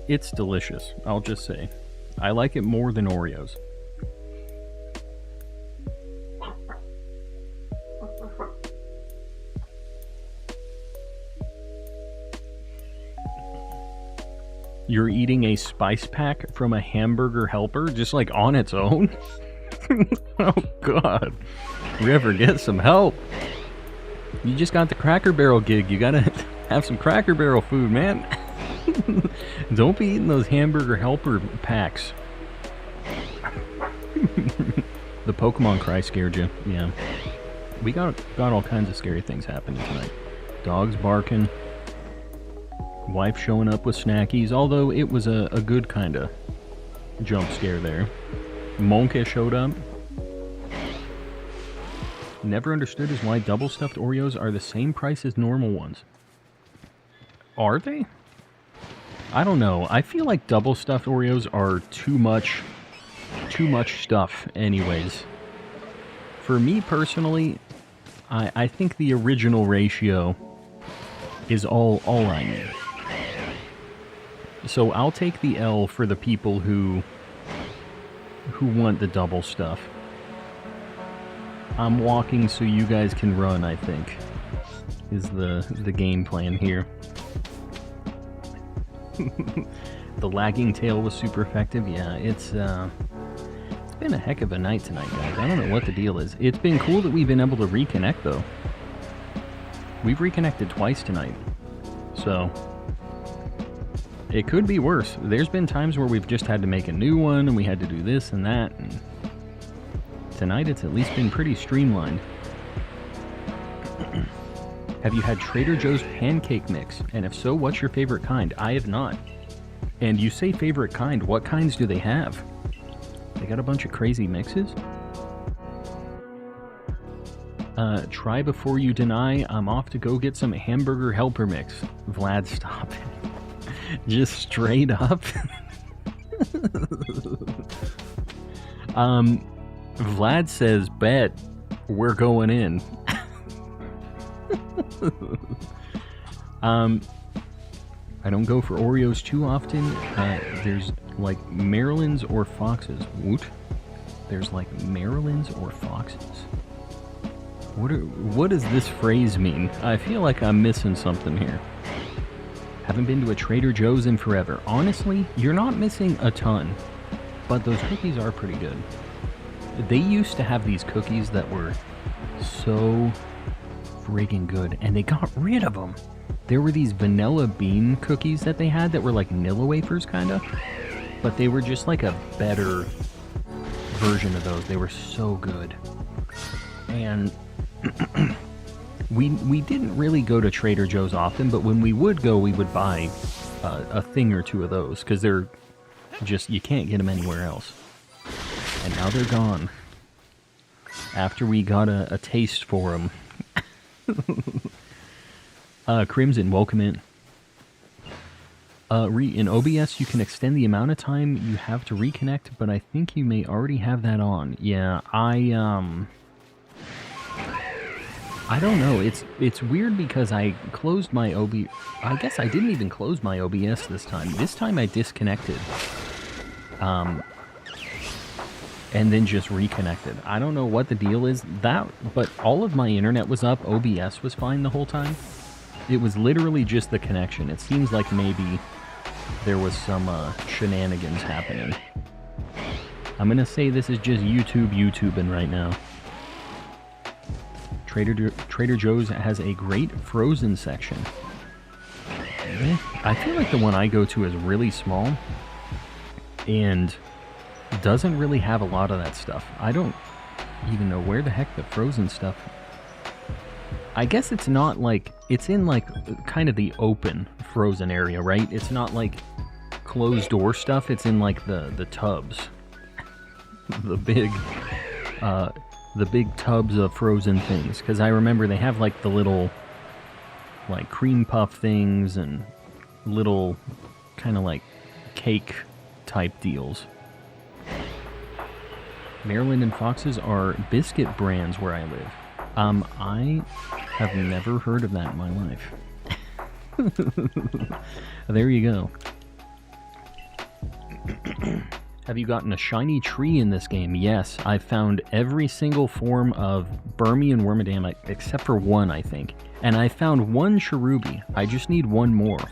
It's delicious, I'll just say. I like it more than Oreos. You're eating a spice pack from a hamburger helper, just like on its own? Oh god. We ever get some help? You just got the Cracker Barrel gig. You gotta have some Cracker Barrel food, man. Don't be eating those hamburger helper packs. The Pokemon cry scared you. Yeah. We got all kinds of scary things happening tonight. Dogs barking. Wife showing up with snackies, although it was a good kind of jump scare there. Monka showed up. Never understood is why double stuffed Oreos are the same price as normal ones. Are they? I don't know. I feel like double stuffed Oreos are too much stuff anyways. For me personally, I think the original ratio is all I need. So I'll take the L for the people who want the double stuff. I'm walking so you guys can run, I think, is the game plan here. The lagging tail was super effective. Yeah, it's been a heck of a night tonight, guys. I don't know what the deal is. It's been cool that we've been able to reconnect, though. We've reconnected twice tonight. So, it could be worse. There's been times where we've just had to make a new one, and we had to do this and that, and tonight it's at least been pretty streamlined. Have you had Trader Joe's pancake mix? And if so, what's your favorite kind? I have not. And you say favorite kind, what kinds do they have? They got a bunch of crazy mixes? Try before you deny. I'm off to go get some hamburger helper mix. Vlad, stop it. Just straight up. Vlad says, bet we're going in. I don't go for Oreos too often. There's like Maryland's or Fox's. Woot. There's like Maryland's or Fox's. What does this phrase mean? I feel like I'm missing something here. Haven't been to a Trader Joe's in forever. Honestly, you're not missing a ton, but those cookies are pretty good. They used to have these cookies that were so friggin' good, and they got rid of them. There were these vanilla bean cookies that they had that were like Nilla wafers, kinda, but they were just like a better version of those. They were so good. And we didn't really go to Trader Joe's often, but when we would go, we would buy a thing or two of those, because they're just, you can't get them anywhere else. And now they're gone. After we got a taste for them. Crimson, welcome in. In OBS, you can extend the amount of time you have to reconnect, but I think you may already have that on. Yeah, I don't know. It's weird because I closed my OBS. I guess I didn't even close my OBS this time. This time I disconnected. And then just reconnected. I don't know what the deal is. But all of my internet was up. OBS was fine the whole time. It was literally just the connection. It seems like maybe there was some shenanigans happening. I'm gonna say this is just YouTubing right now. Trader Joe's has a great frozen section. I feel like the one I go to is really small and doesn't really have a lot of that stuff. I don't even know where the heck the frozen stuff... I guess it's not like... It's in like kind of the open frozen area, right? It's not like closed door stuff. It's in like the tubs. The big tubs of frozen things, because I remember they have like the little like cream puff things and little kind of like cake type deals. Maryland and Fox's are biscuit brands where I live. I have never heard of that in my life. There you go. Have you gotten a shiny tree in this game? Yes, I've found every single form of Burmy and Wormadam except for one, I think. And I found one Cherubi. I just need one more.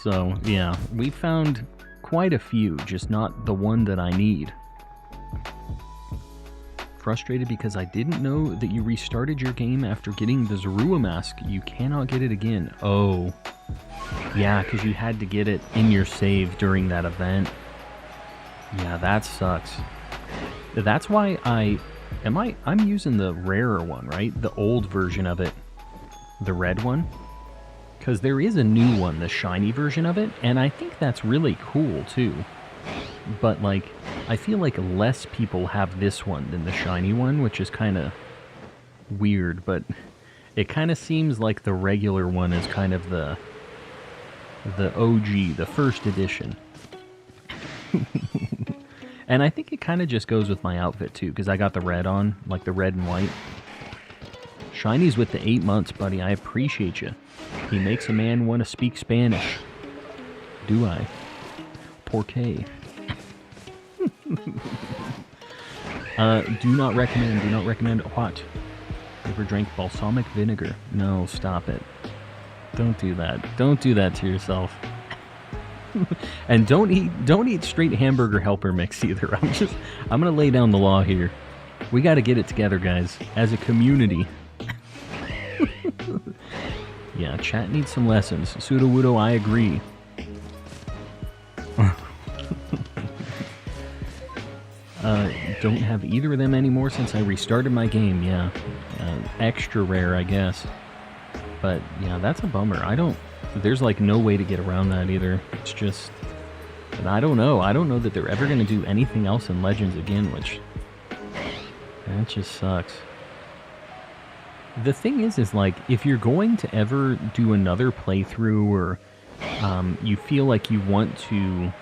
So, yeah, we found quite a few, just not the one that I need. Frustrated because I didn't know that you restarted your game after getting the Zorua mask. You cannot get it again. Oh. Yeah, because you had to get it in your save during that event. Yeah, that sucks. That's why I'm using the rarer one, right? The old version of it. The red one. Because there is a new one, the shiny version of it, and I think that's really cool, too. But, like, I feel like less people have this one than the shiny one, which is kind of weird, but it kind of seems like the regular one is kind of the OG, the first edition. And I think it kind of just goes with my outfit, too, because I got the red on, like the red and white. Shiny's with the 8 months, buddy. I appreciate you. He makes a man want to speak Spanish. Do I? Porque. Do not recommend what? Ever drank balsamic vinegar? No, stop it. Don't do that. Don't do that to yourself. And don't eat straight hamburger helper mix either. I'm gonna lay down the law here. We gotta get it together, guys, as a community. Yeah, chat needs some lessons. Sudowoodo, I agree. Don't have either of them anymore since I restarted my game, yeah. Extra rare, I guess. But yeah, that's a bummer. There's like no way to get around that either. It's just, and I don't know. I don't know that they're ever going to do anything else in Legends again, which, that just sucks. The thing is like, if you're going to ever do another playthrough or you feel like you want to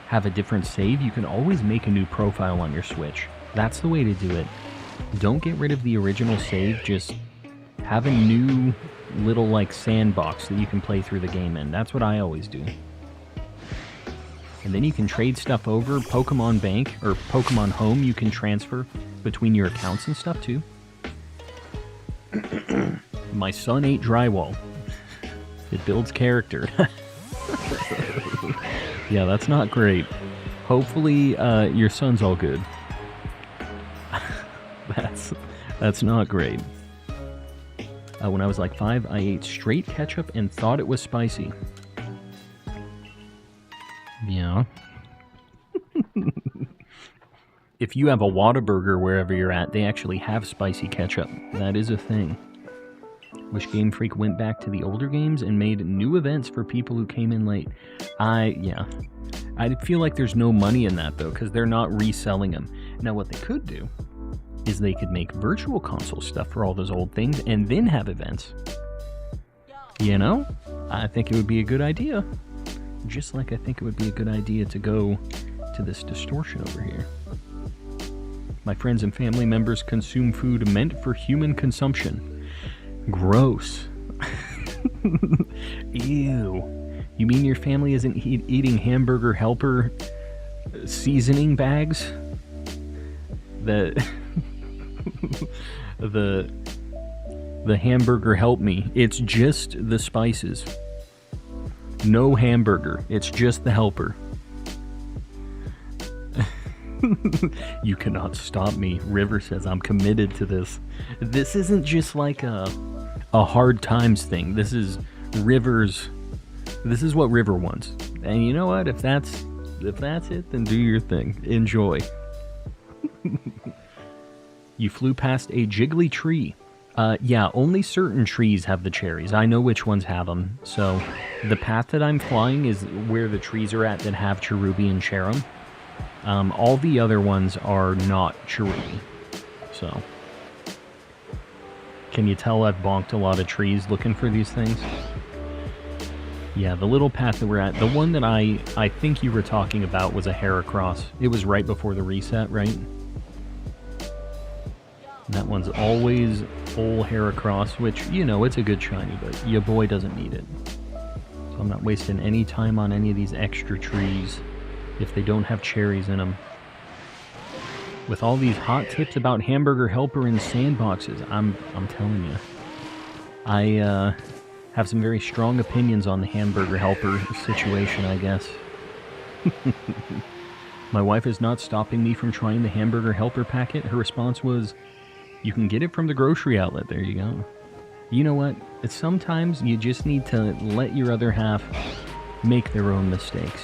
have a different save, you can always make a new profile on your Switch. That's the way to do it. Don't get rid of the original save, just have a new little like sandbox that you can play through the game in. That's what I always do. And then you can trade stuff over. Pokemon Bank or Pokemon Home you can transfer between your accounts and stuff too. My son ate drywall. It builds character. Yeah, that's not great. Hopefully your son's all good. That's not great. When I was like 5, I ate straight ketchup and thought it was spicy. Yeah. If you have a Whataburger wherever you're at, they actually have spicy ketchup. That is a thing. Wish Game Freak went back to the older games and made new events for people who came in late. Yeah. I feel like there's no money in that, though, because they're not reselling them. Now, what they could do is they could make virtual console stuff for all those old things and then have events. You know? I think it would be a good idea. Just like I think it would be a good idea to go to this distortion over here. My friends and family members consume food meant for human consumption. Gross. Ew. You mean your family isn't eating hamburger helper seasoning bags? The hamburger help me. It's just the spices. No hamburger. It's just the helper. You cannot stop me. River says I'm committed to this. This isn't just like a hard times thing. This is River's. This is what River wants. And you know what? If that's it, then do your thing. Enjoy. You flew past a jiggly tree. Yeah, only certain trees have the cherries. I know which ones have them. So the path that I'm flying is where the trees are at that have Cherubi and Cherum. All the other ones are not Cherubi. So, can you tell I've bonked a lot of trees looking for these things? Yeah, the little path that we're at, the one that I think you were talking about was a Heracross. It was right before the reset, right? That one's always full Heracross, which, you know, it's a good shiny, but your boy doesn't need it. So I'm not wasting any time on any of these extra trees if they don't have cherries in them. With all these hot tips about hamburger helper and sandboxes, I'm telling you, I have some very strong opinions on the hamburger helper situation, I guess. My wife is not stopping me from trying the hamburger helper packet. Her response was, you can get it from the grocery outlet. There you go. You know what? Sometimes you just need to let your other half make their own mistakes.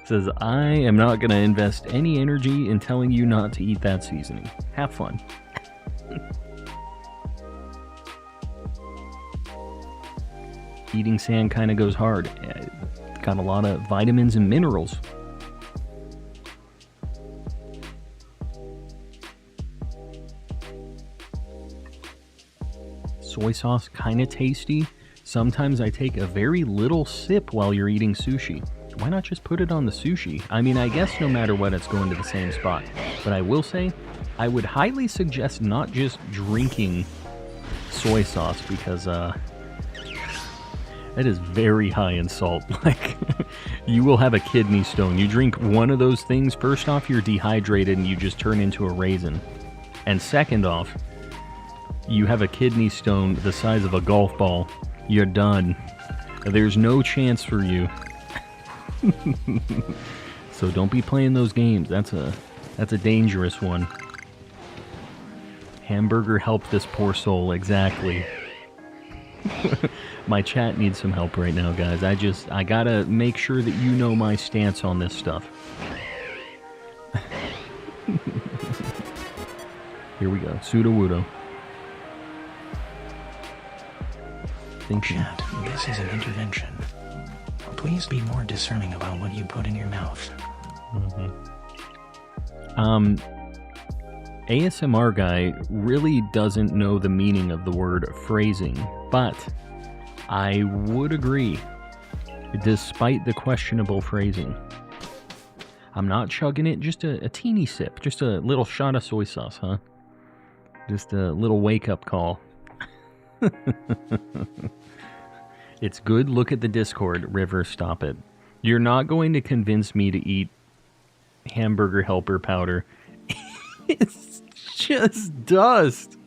Says, I am not going to invest any energy in telling you not to eat that seasoning. Have fun. Eating sand kind of goes hard. Got a lot of vitamins and minerals. Soy sauce kind of tasty. Sometimes I take a very little sip while you're eating sushi. Why not just put it on the sushi? I mean, I guess no matter what, it's going to the same spot. But I will say, I would highly suggest not just drinking soy sauce because it is very high in salt. Like, you will have a kidney stone. You drink one of those things, first off, you're dehydrated and you just turn into a raisin. And second off, you have a kidney stone the size of a golf ball. You're done. There's no chance for you. So don't be playing those games. That's a dangerous one. Hamburger help this poor soul, exactly. My chat needs some help right now, guys. I gotta make sure that you know my stance on this stuff. Here we go. Pseudo-Wudo. thinking. Chat, this is an intervention. Please be more discerning about what you put in your mouth. ASMR guy really doesn't know the meaning of the word phrasing, but I would agree, despite the questionable phrasing. I'm not chugging it, just a teeny sip, just a little shot of soy sauce, huh? Just a little wake-up call. It's good, look at the Discord, River, stop it. You're not going to convince me to eat hamburger helper powder. It's just dust.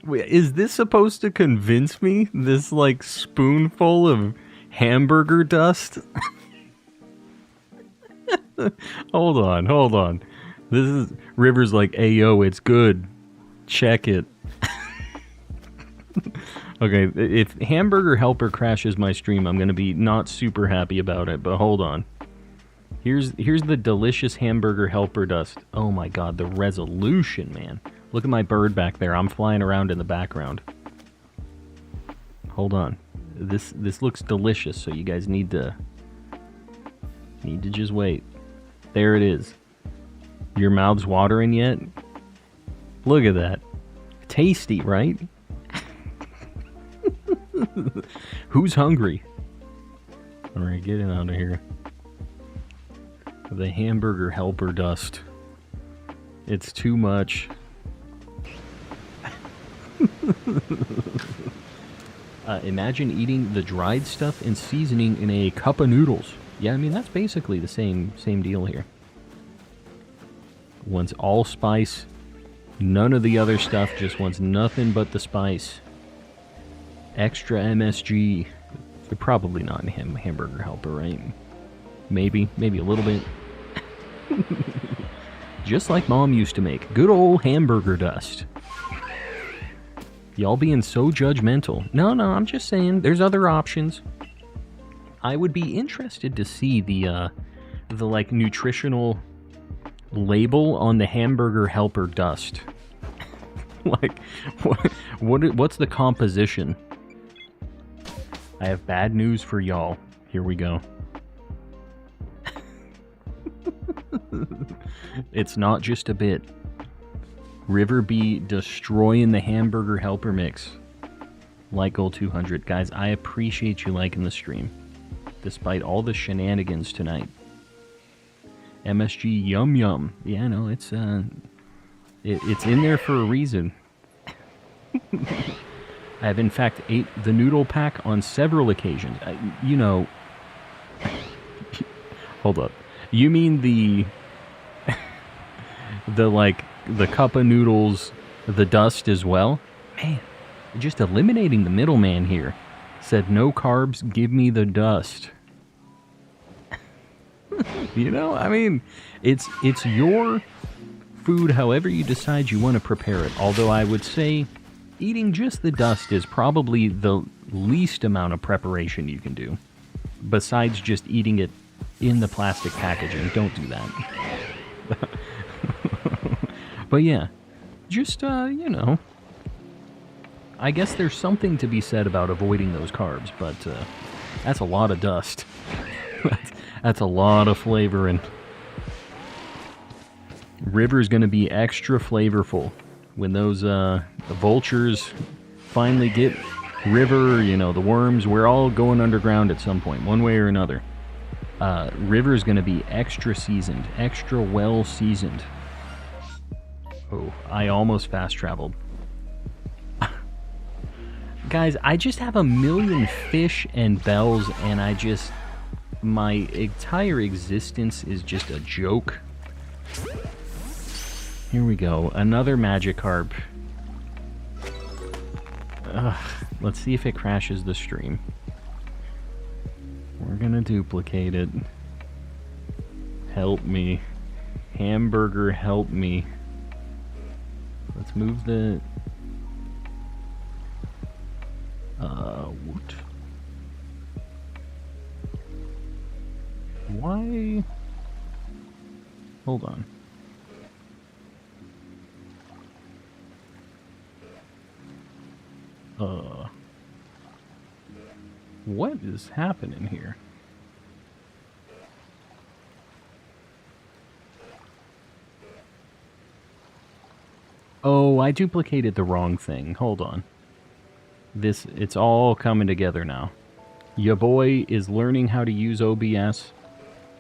Wait, is this supposed to convince me? This, like, spoonful of hamburger dust? Hold on. This is... River's like, hey, yo, it's good. Check it. Okay, if Hamburger Helper crashes my stream, I'm going to be not super happy about it, but hold on. Here's the delicious Hamburger Helper dust. Oh my god, the resolution, man. Look at my bird back there. I'm flying around in the background. Hold on. This looks delicious, so you guys need to just wait. There it is. Your mouth's watering yet? Look at that. Tasty, right? Who's hungry? Alright, get it out of here. The Hamburger Helper dust. It's too much. Imagine eating the dried stuff and seasoning in a cup of noodles. Yeah, I mean, that's basically the same deal here. Wants all spice, none of the other stuff, just wants nothing but the spice. Extra MSG. They're probably not in Hamburger Helper, right? Maybe a little bit. Just like Mom used to make. Good old hamburger dust. Y'all being so judgmental. No, I'm just saying, there's other options. I would be interested to see the like nutritional label on the Hamburger Helper dust. Like, what's the composition? I have bad news for y'all. Here we go. It's not just a bit. River B destroying the Hamburger Helper mix. Like Goal 200. Guys, I appreciate you liking the stream. Despite all the shenanigans tonight. MSG yum yum. Yeah, no, it's in there for a reason. I have in fact ate the noodle pack on several occasions. You know... Hold up. You mean the cup of noodles, the dust as well? Man, just eliminating the middleman here. Said no carbs, give me the dust. You know, I mean, it's your food however you decide you want to prepare it. Although I would say eating just the dust is probably the least amount of preparation you can do. Besides just eating it in the plastic packaging. Don't do that. But yeah, just, you know, I guess there's something to be said about avoiding those carbs, but that's a lot of dust. That's a lot of flavoring. River's gonna be extra flavorful when those vultures finally get River, you know, the worms. We're all going underground at some point, one way or another. River's gonna be extra seasoned, extra well seasoned. Oh, I almost fast traveled. Guys, I just have a million fish and bells, and my entire existence is just a joke. Here we go, another Magikarp. Let's see if it crashes the stream. We're gonna duplicate it. Help me. Hamburger, help me. Let's move the... what? Why? Hold on. What is happening here? Oh, I duplicated the wrong thing. Hold on. It's all coming together now. Ya boy is learning how to use OBS.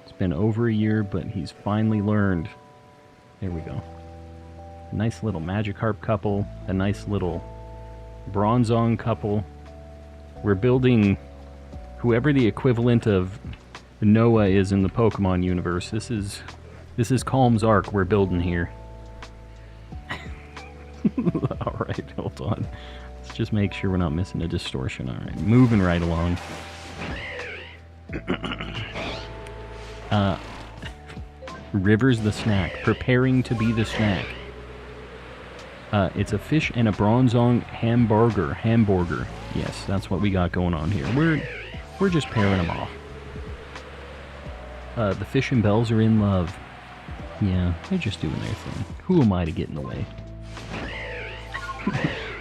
It's been over a year, but he's finally learned. There we go. A nice little Magikarp couple. A nice little Bronzong couple. We're building whoever the equivalent of Noah is in the Pokemon universe. This is Calm's Arc we're building here. Alright, hold on. Let's just make sure we're not missing a distortion. Alright, moving right along. River's the snack. Preparing to be the snack. It's a fish and a Bronzong hamburger. Yes, that's what we got going on here. We're just pairing them off. The fish and bells are in love. Yeah, they're just doing their thing. Who am I to get in the way?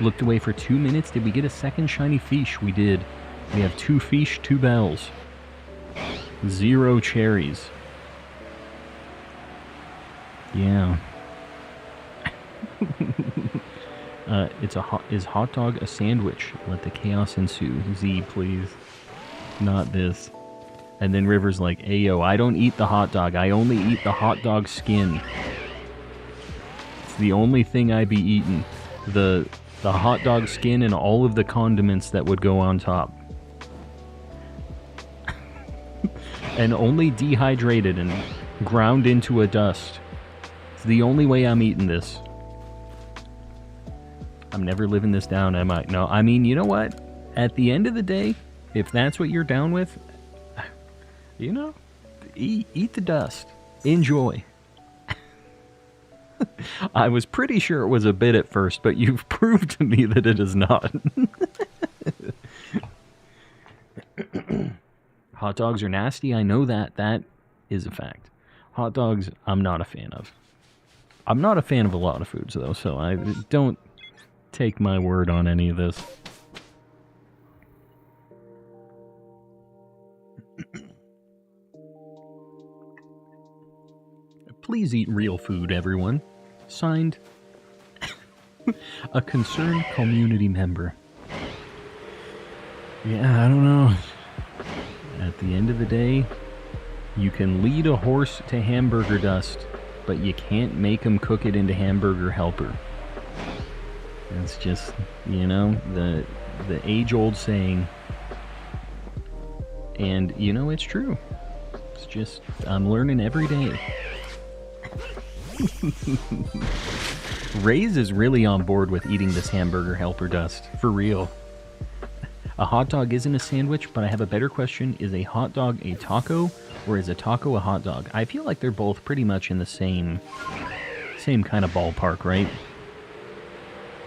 Looked away for 2 minutes. Did we get a second shiny fish? We did. We have 2 fish, 2 bells. 0 cherries. Yeah. Is hot dog a sandwich? Let the chaos ensue. Z, please. Not this. And then River's like, Ayo, I don't eat the hot dog. I only eat the hot dog skin. It's the only thing I be eating. The hot dog skin and all of the condiments that would go on top. And only dehydrated and ground into a dust. It's the only way I'm eating this. I'm never living this down, am I? No, I mean, you know what? At the end of the day, if that's what you're down with, you know, eat the dust. Enjoy. I was pretty sure it was a bit at first, but you've proved to me that it is not. Hot dogs are nasty, I know that. That is a fact. Hot dogs, I'm not a fan of. I'm not a fan of a lot of foods, though, so I don't take my word on any of this. Please eat real food, everyone. Signed, a concerned community member. Yeah, I don't know. At the end of the day, you can lead a horse to hamburger dust, but you can't make him cook it into hamburger helper. It's just, you know, the age-old saying. And, you know, it's true. It's just, I'm learning every day. Ray's is really on board with eating this hamburger helper dust. For real. A hot dog isn't a sandwich, but I have a better question. Is a hot dog a taco, or is a taco a hot dog? I feel like they're both pretty much in the same kind of ballpark, right?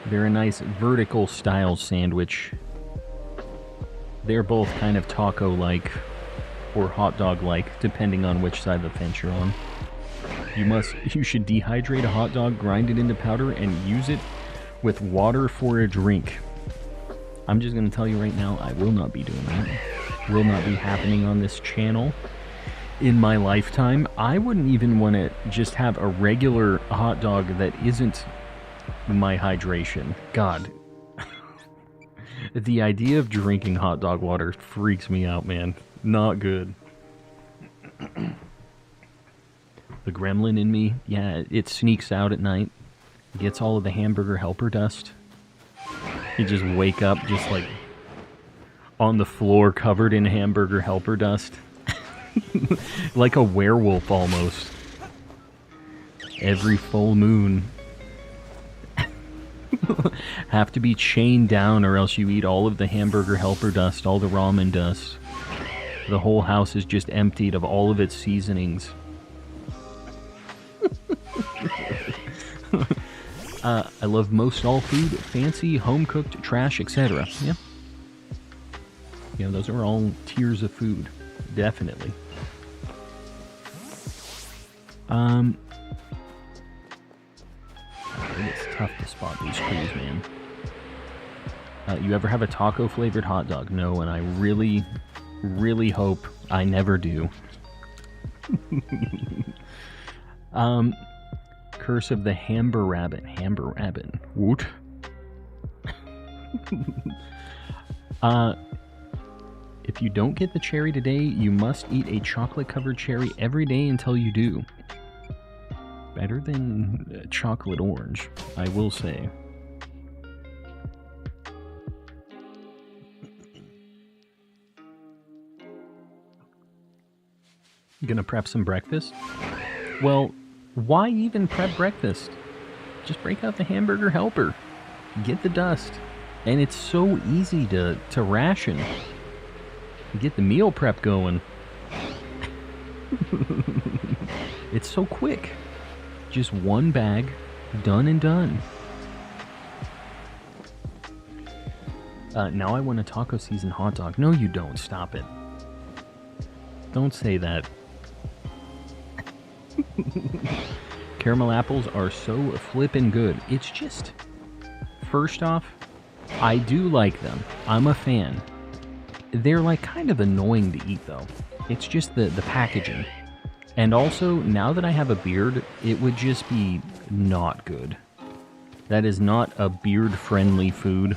They're a nice vertical style sandwich. They're both kind of taco-like, or hot dog-like, depending on which side of the fence you're on. You should dehydrate a hot dog, grind it into powder, and use it with water for a drink. I'm just going to tell you right now, I will not be doing that. Will not be happening on this channel in my lifetime. I wouldn't even want to just have a regular hot dog that isn't my hydration. God. The idea of drinking hot dog water freaks me out, man. Not good. The gremlin in me, yeah, it sneaks out at night. Gets all of the hamburger helper dust. You just wake up just like on the floor covered in hamburger helper dust. Like a werewolf almost. Every full moon. Have to be chained down or else you eat all of the hamburger helper dust, all the ramen dust. The whole house is just emptied of all of its seasonings. I love most all food, fancy, home-cooked, trash, etc. Yeah. Yeah, those are all tiers of food. Definitely. It's tough to spot these clues, man. You ever have a taco-flavored hot dog? No, and I really, really hope I never do. Curse of the Hamber Rabbit. Hamber Rabbit. Woot. If you don't get the cherry today, you must eat a chocolate-covered cherry every day until you do. Better than chocolate orange, I will say. You gonna prep some breakfast? Well, why even prep breakfast? Just break out the hamburger helper. Get the dust. And it's so easy to ration. Get the meal prep going. It's so quick. Just one bag, done and done. Now I want a taco season hot dog. No, you don't. Stop it. Don't say that. Caramel apples are so flippin' good. It's just, first off, I do like them. I'm a fan. They're like kind of annoying to eat though. It's just the packaging. And also, now that I have a beard, it would just be not good. That is not a beard-friendly food.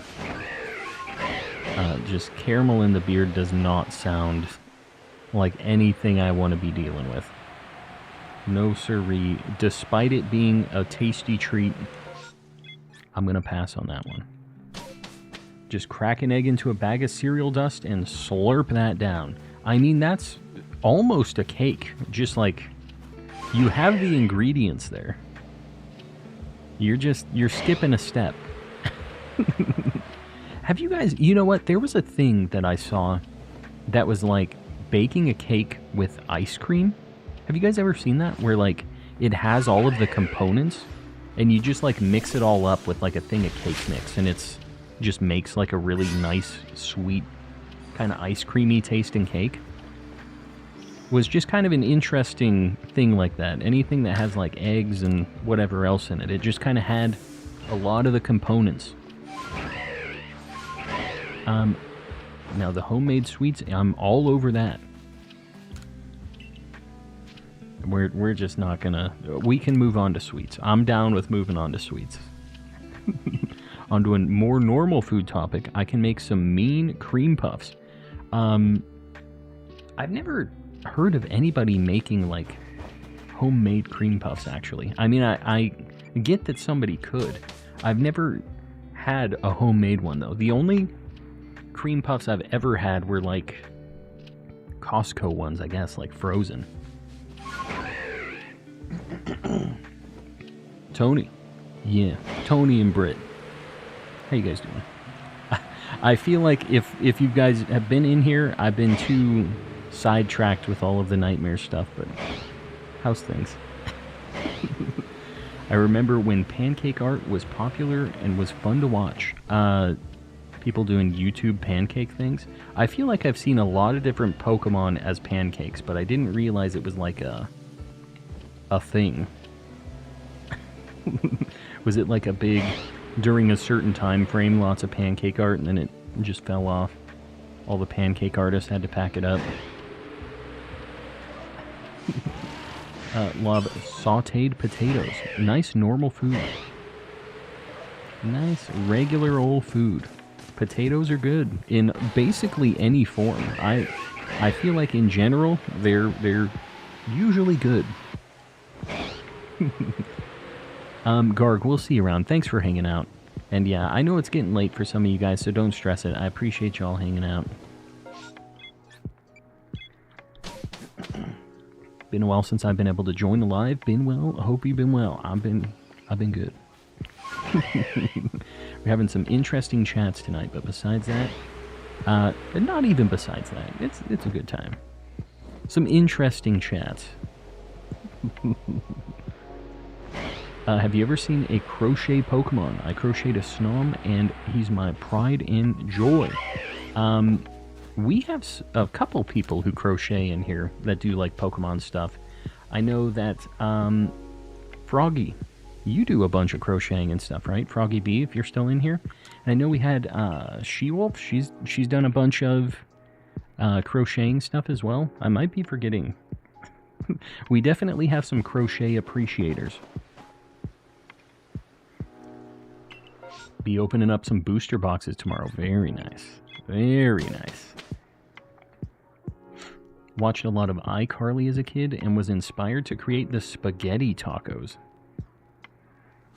Just caramel in the beard does not sound like anything I want to be dealing with. No siree. Despite it being a tasty treat, I'm going to pass on that one. Just crack an egg into a bag of cereal dust and slurp that down. I mean, that's almost a cake. Just like, you have the ingredients there. You're skipping a step. Have you guys, you know what? There was a thing that I saw that was like baking a cake with ice cream. Have you guys ever seen that? Where like it has all of the components and you just like mix it all up with like a thing of cake mix and it's just makes like a really nice, sweet, kind of ice creamy tasting cake. Was just kind of an interesting thing like that. Anything that has like eggs and whatever else in it. It just kind of had a lot of the components. Now the homemade sweets, I'm all over that. We're just not gonna... We can move on to sweets. I'm down with moving on to sweets. Onto a more normal food topic, I can make some mean cream puffs. I've never heard of anybody making like homemade cream puffs actually. I mean, I get that somebody could. I've never had a homemade one though. The only cream puffs I've ever had were like Costco ones, I guess, like frozen. Tony. Yeah, Tony and Britt. How you guys doing? I feel like if you guys have been in here, I've been too sidetracked with all of the nightmare stuff, but how's things? I remember when pancake art was popular and was fun to watch. People doing YouTube pancake things. I feel like I've seen a lot of different Pokemon as pancakes, but I didn't realize it was like a thing. Was it like a big, during a certain time frame, lots of pancake art, and then it just fell off? All the pancake artists had to pack it up. Love sauteed potatoes. Nice normal food. Nice regular old food. Potatoes are good in basically any form. I feel like in general they're usually good. Garg, we'll see you around. Thanks for hanging out. And yeah, I know it's getting late for some of you guys, so don't stress it. I appreciate y'all hanging out. Been a while since I've been able to join the live. Been well. I hope you've been well. I've been good. We're having some interesting chats tonight, but besides that, not even besides that, it's a good time. Some interesting chats. Have you ever seen a crochet Pokemon? I crocheted a Snom, and he's my pride and joy. We have a couple people who crochet in here that do like Pokemon stuff. I know that Froggy You do a bunch of crocheting and stuff, right? Froggy B, if you're still in here. And I know we had She-Wolf. She's done a bunch of crocheting stuff as well. I might be forgetting. We definitely have some crochet appreciators. Be opening up some booster boxes tomorrow. Very nice. Very nice. Watched a lot of iCarly as a kid and was inspired to create the spaghetti tacos.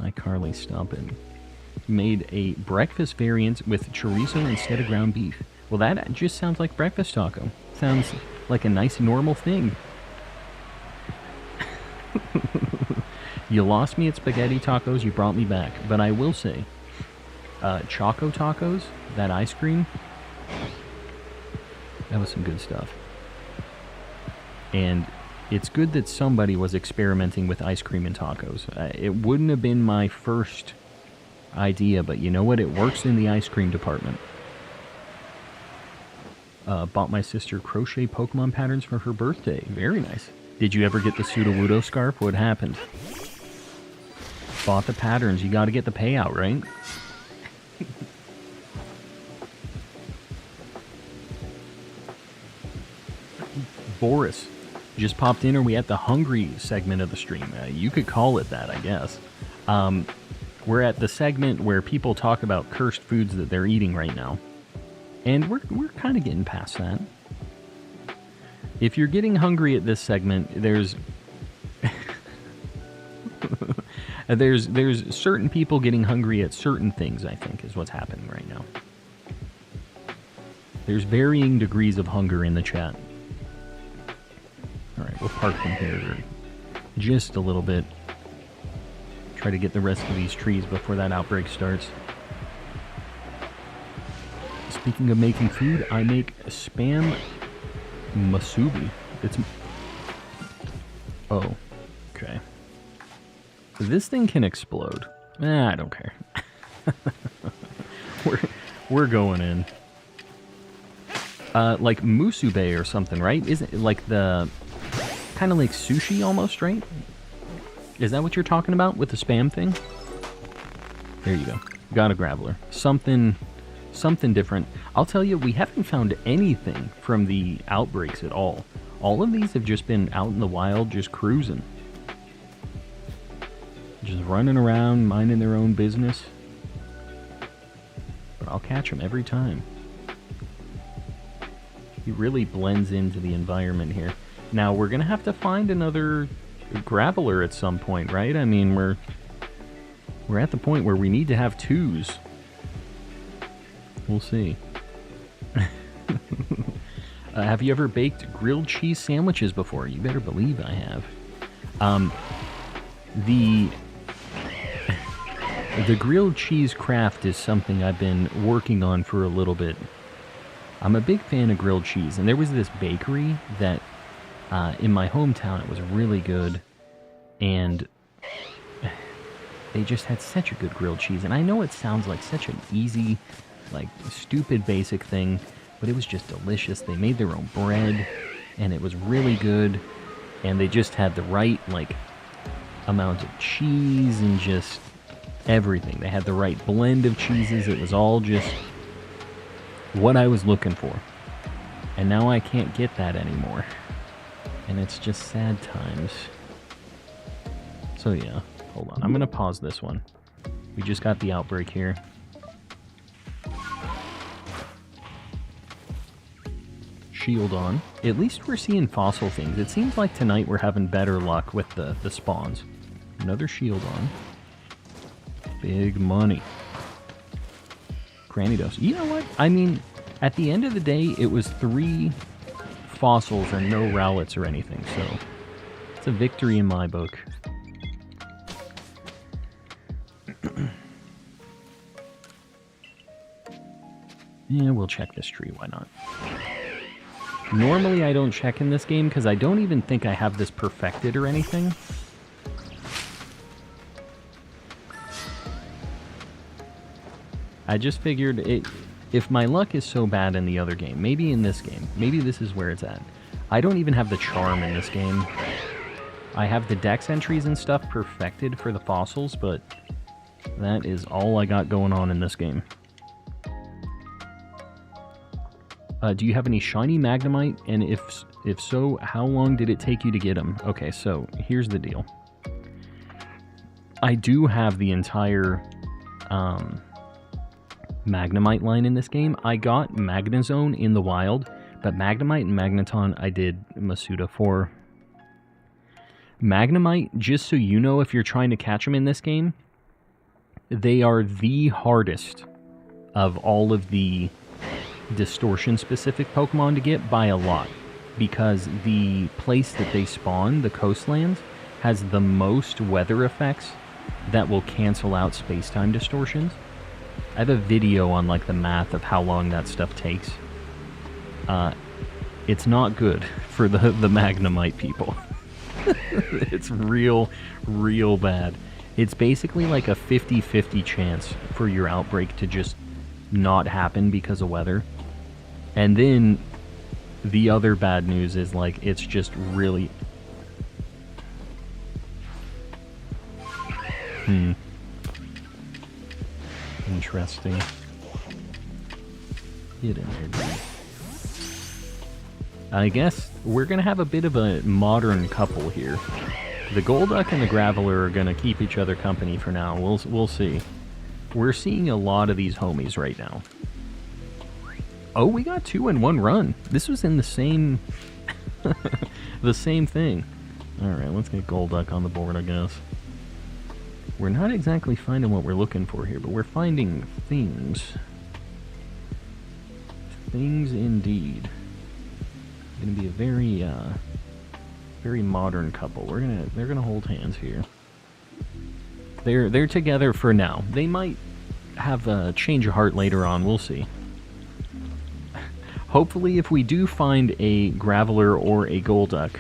iCarly, stop it. Made a breakfast variant with chorizo instead of ground beef. Well, that just sounds like breakfast taco. Sounds like a nice normal thing. You lost me at spaghetti tacos, you brought me back. But I will say, Choco Tacos, that ice cream, that was some good stuff. And it's good that somebody was experimenting with ice cream and tacos. It wouldn't have been my first idea, but you know what? It works in the ice cream department. Bought my sister crochet Pokemon patterns for her birthday. Very nice. Did you ever get the Sudowoodo scarf? What happened? Bought the patterns. You got to get the payout, right? Boris just popped in. Are we at the hungry segment of the stream? You could call it that, I guess. We're at the segment where people talk about cursed foods that they're eating right now. And we're kind of getting past that. If you're getting hungry at this segment, there's there's certain people getting hungry at certain things, I think, is what's happening right now. There's varying degrees of hunger in the chat. Alright, we'll park them here just a little bit. Try to get the rest of these trees before that outbreak starts. Speaking of making food, I make spam masubi. It's... Oh, okay. This thing can explode. I don't care. we're going in. Like musube or something, right? Isn't it like the... kind of like sushi almost, right? Is that what you're talking about with the spam thing? There you go. Got a graveler. Something different. I'll tell you, we haven't found anything from the outbreaks at all. All of these have just been out in the wild, just cruising. Just running around, minding their own business. But I'll catch them every time. He really blends into the environment here. Now, we're going to have to find another graveler at some point, right? I mean, we're at the point where we need to have twos. We'll see. Have you ever baked grilled cheese sandwiches before? You better believe I have. The grilled cheese craft is something I've been working on for a little bit. I'm a big fan of grilled cheese, and there was this bakery that in my hometown, it was really good, and they just had such a good grilled cheese. And I know it sounds like such an easy, like, stupid basic thing, but it was just delicious. They made their own bread, and it was really good, and they just had the right, like, amount of cheese and just everything. They had the right blend of cheeses. It was all just what I was looking for. And now I can't get that anymore. And it's just sad times. So yeah, hold on. I'm going to pause this one. We just got the outbreak here. Shield on. At least we're seeing fossil things. It seems like tonight we're having better luck with the spawns. Another shield on. Big money. Granidos. You know what? I mean, at the end of the day, it was 3 fossils and no rowlets or anything, so it's a victory in my book. Yeah, we'll check this tree, why not? Normally I don't check in this game because I don't even think I have this perfected or anything. I just figured if my luck is so bad in the other game, maybe in this game, maybe this is where it's at. I don't even have the charm in this game. I have the dex entries and stuff perfected for the fossils, but that is all I got going on in this game. Do you have any shiny Magnemite? And if so, how long did it take you to get them? Okay, so here's the deal. I do have the entire Magnemite line in this game. I got Magnezone in the wild, but Magnemite and Magneton I did Masuda for. Magnemite, just so you know, if you're trying to catch them in this game, they are the hardest of all of the distortion-specific Pokemon to get by a lot, because the place that they spawn, the coastlands, has the most weather effects that will cancel out space-time distortions. I have a video on like the math of how long that stuff takes. It's not good for the Magnemite people. It's real bad. It's basically like a 50-50 chance for your outbreak to just not happen because of weather. And then the other bad news is like it's just really... Interesting. Get in there, dude. I guess we're going to have a bit of a modern couple here. The Golduck and the Graveler are going to keep each other company for now. We'll see. We're seeing a lot of these homies right now. Oh, we got 2 in 1 run. This was in the same... the same thing. Alright, let's get Golduck on the board, I guess. We're not exactly finding what we're looking for here, but we're finding things. Things indeed. Gonna be a very, very modern couple. They're gonna hold hands here. They're together for now. They might have a change of heart later on. We'll see. Hopefully, if we do find a Graveler or a Golduck,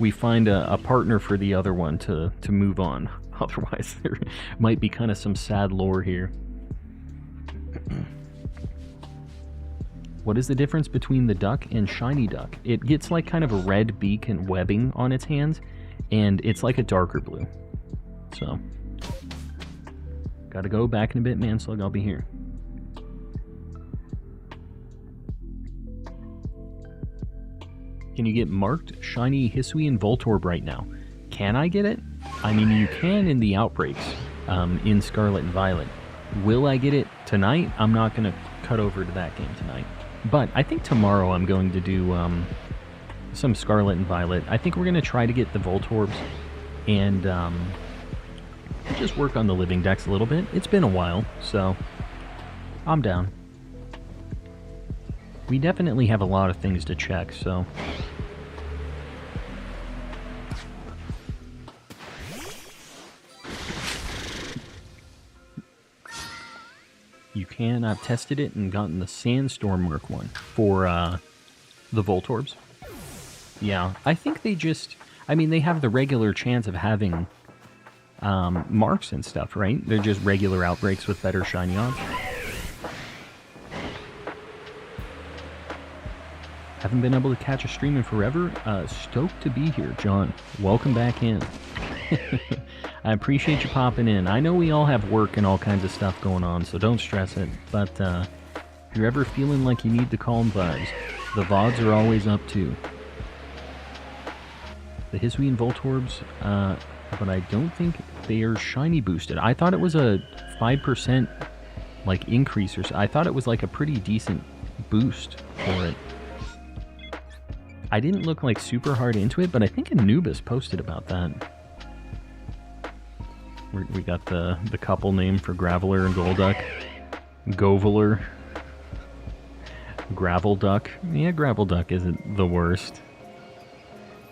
we find a partner for the other one to move on. Otherwise, there might be kind of some sad lore here. What is the difference between the duck and shiny duck? It gets like kind of a red beak and webbing on its hands, and it's like a darker blue. So, gotta go back in a bit, Manslug. I'll be here. Can you get marked shiny Hisuian Voltorb right now? Can I get it? I mean, you can in the outbreaks, in Scarlet and Violet. Will I get it tonight? I'm not going to cut over to that game tonight. But I think tomorrow I'm going to do some Scarlet and Violet. I think we're going to try to get the Voltorbs and just work on the Living Dex a little bit. It's been a while, so I'm down. We definitely have a lot of things to check, so... You can. I've tested it and gotten the Sandstorm Mark one for the Voltorbs. Yeah, I think they just... I mean, they have the regular chance of having marks and stuff, right? They're just regular outbreaks with better shiny odds. Haven't been able to catch a stream in forever. Stoked to be here, John. Welcome back in. I appreciate you popping in. I know we all have work and all kinds of stuff going on, so don't stress it. But if you're ever feeling like you need the calm vibes, the VODs are always up too. The Hisuian Voltorbs, but I don't think they are shiny boosted. I thought it was a 5% like increase, or so. I thought it was like a pretty decent boost for it. I didn't look like super hard into it, but I think Anubis posted about that. We got the couple name for Graveler and Golduck. Goveler. Gravel Duck. Yeah, Gravel Duck isn't the worst.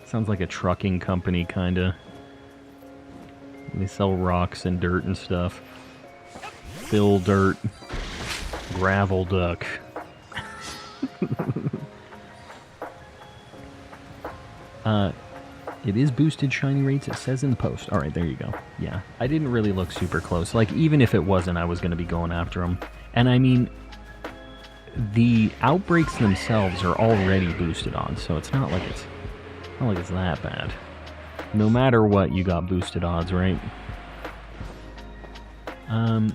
Sounds like a trucking company, kinda. They sell rocks and dirt and stuff. Fill dirt. Gravel Duck. It is boosted shiny rates, it says in the post. Alright, there you go. Yeah, I didn't really look super close. Like, even if it wasn't, I was going to be going after them. And I mean, the outbreaks themselves are already boosted on, so it's not like it's that bad. No matter what, you got boosted odds, right? I'm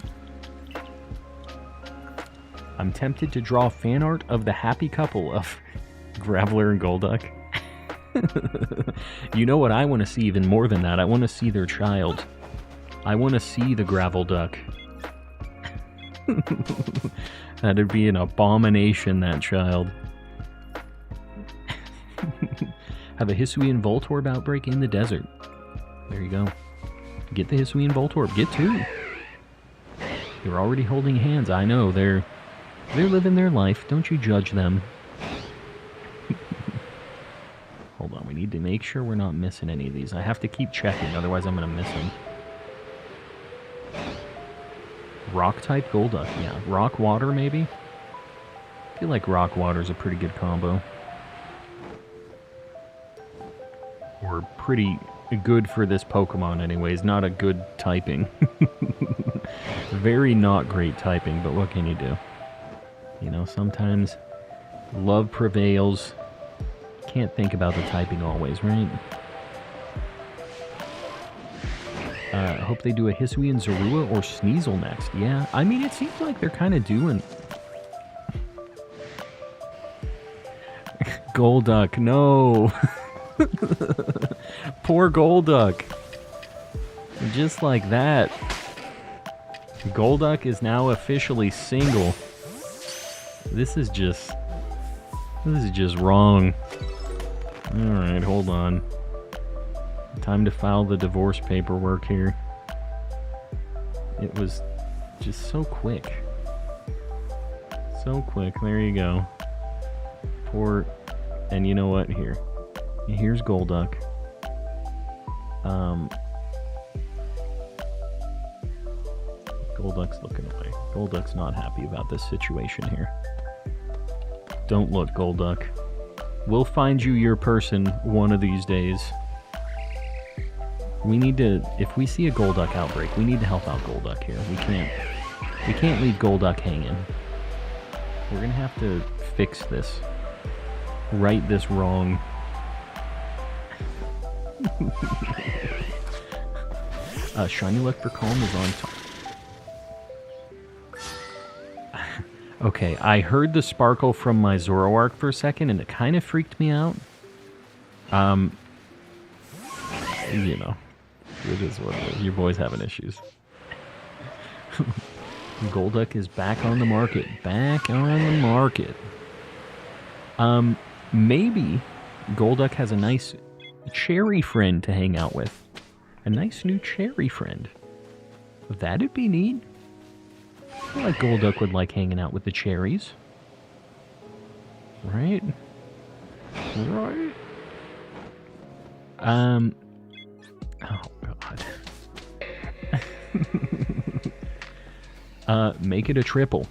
tempted to draw fan art of the happy couple of Graveler and Golduck. You know what I want to see even more than that? I want to see their child. I want to see the Gravel Duck. That'd be an abomination, that child. Have a Hisuian Voltorb outbreak in the desert. There you go. Get the Hisuian Voltorb. Get two. They're already holding hands. I know, they're living their life. Don't you judge them. Hold on, we need to make sure we're not missing any of these. I have to keep checking, otherwise I'm going to miss them. Rock-type Golduck, yeah. Rock-Water, maybe? I feel like Rock-Water's a pretty good combo. Or pretty good for this Pokemon anyways. Not a good typing. Very not great typing, but what can you do? You know, sometimes love prevails. Can't think about the typing always, right? Hope they do a Hisuian Zorua or Sneasel next. Yeah, I mean, it seems like they're kind of doing... Golduck, no! Poor Golduck. Just like that. Golduck is now officially single. This is just wrong. Alright, hold on. Time to file the divorce paperwork here. It was just so quick. So quick. There you go. Poor... And you know what? Here. Here's Golduck. Golduck's looking away. Golduck's not happy about this situation here. Don't look, Golduck. We'll find you your person one of these days. We need to, if we see a Golduck outbreak, we need to help out Golduck here. We can't leave Golduck hanging. We're gonna have to fix this. Right this wrong. Shiny Luck for Calm is on top. Okay, I heard the sparkle from my Zoroark for a second, and it kind of freaked me out. You know, it is what it is. Your boy's having issues. Golduck is back on the market. Back on the market. Maybe Golduck has a nice cherry friend to hang out with. A nice new cherry friend. That'd be neat. I feel like Golduck would like hanging out with the cherries. Right? Right? Oh, God. Make it a triple.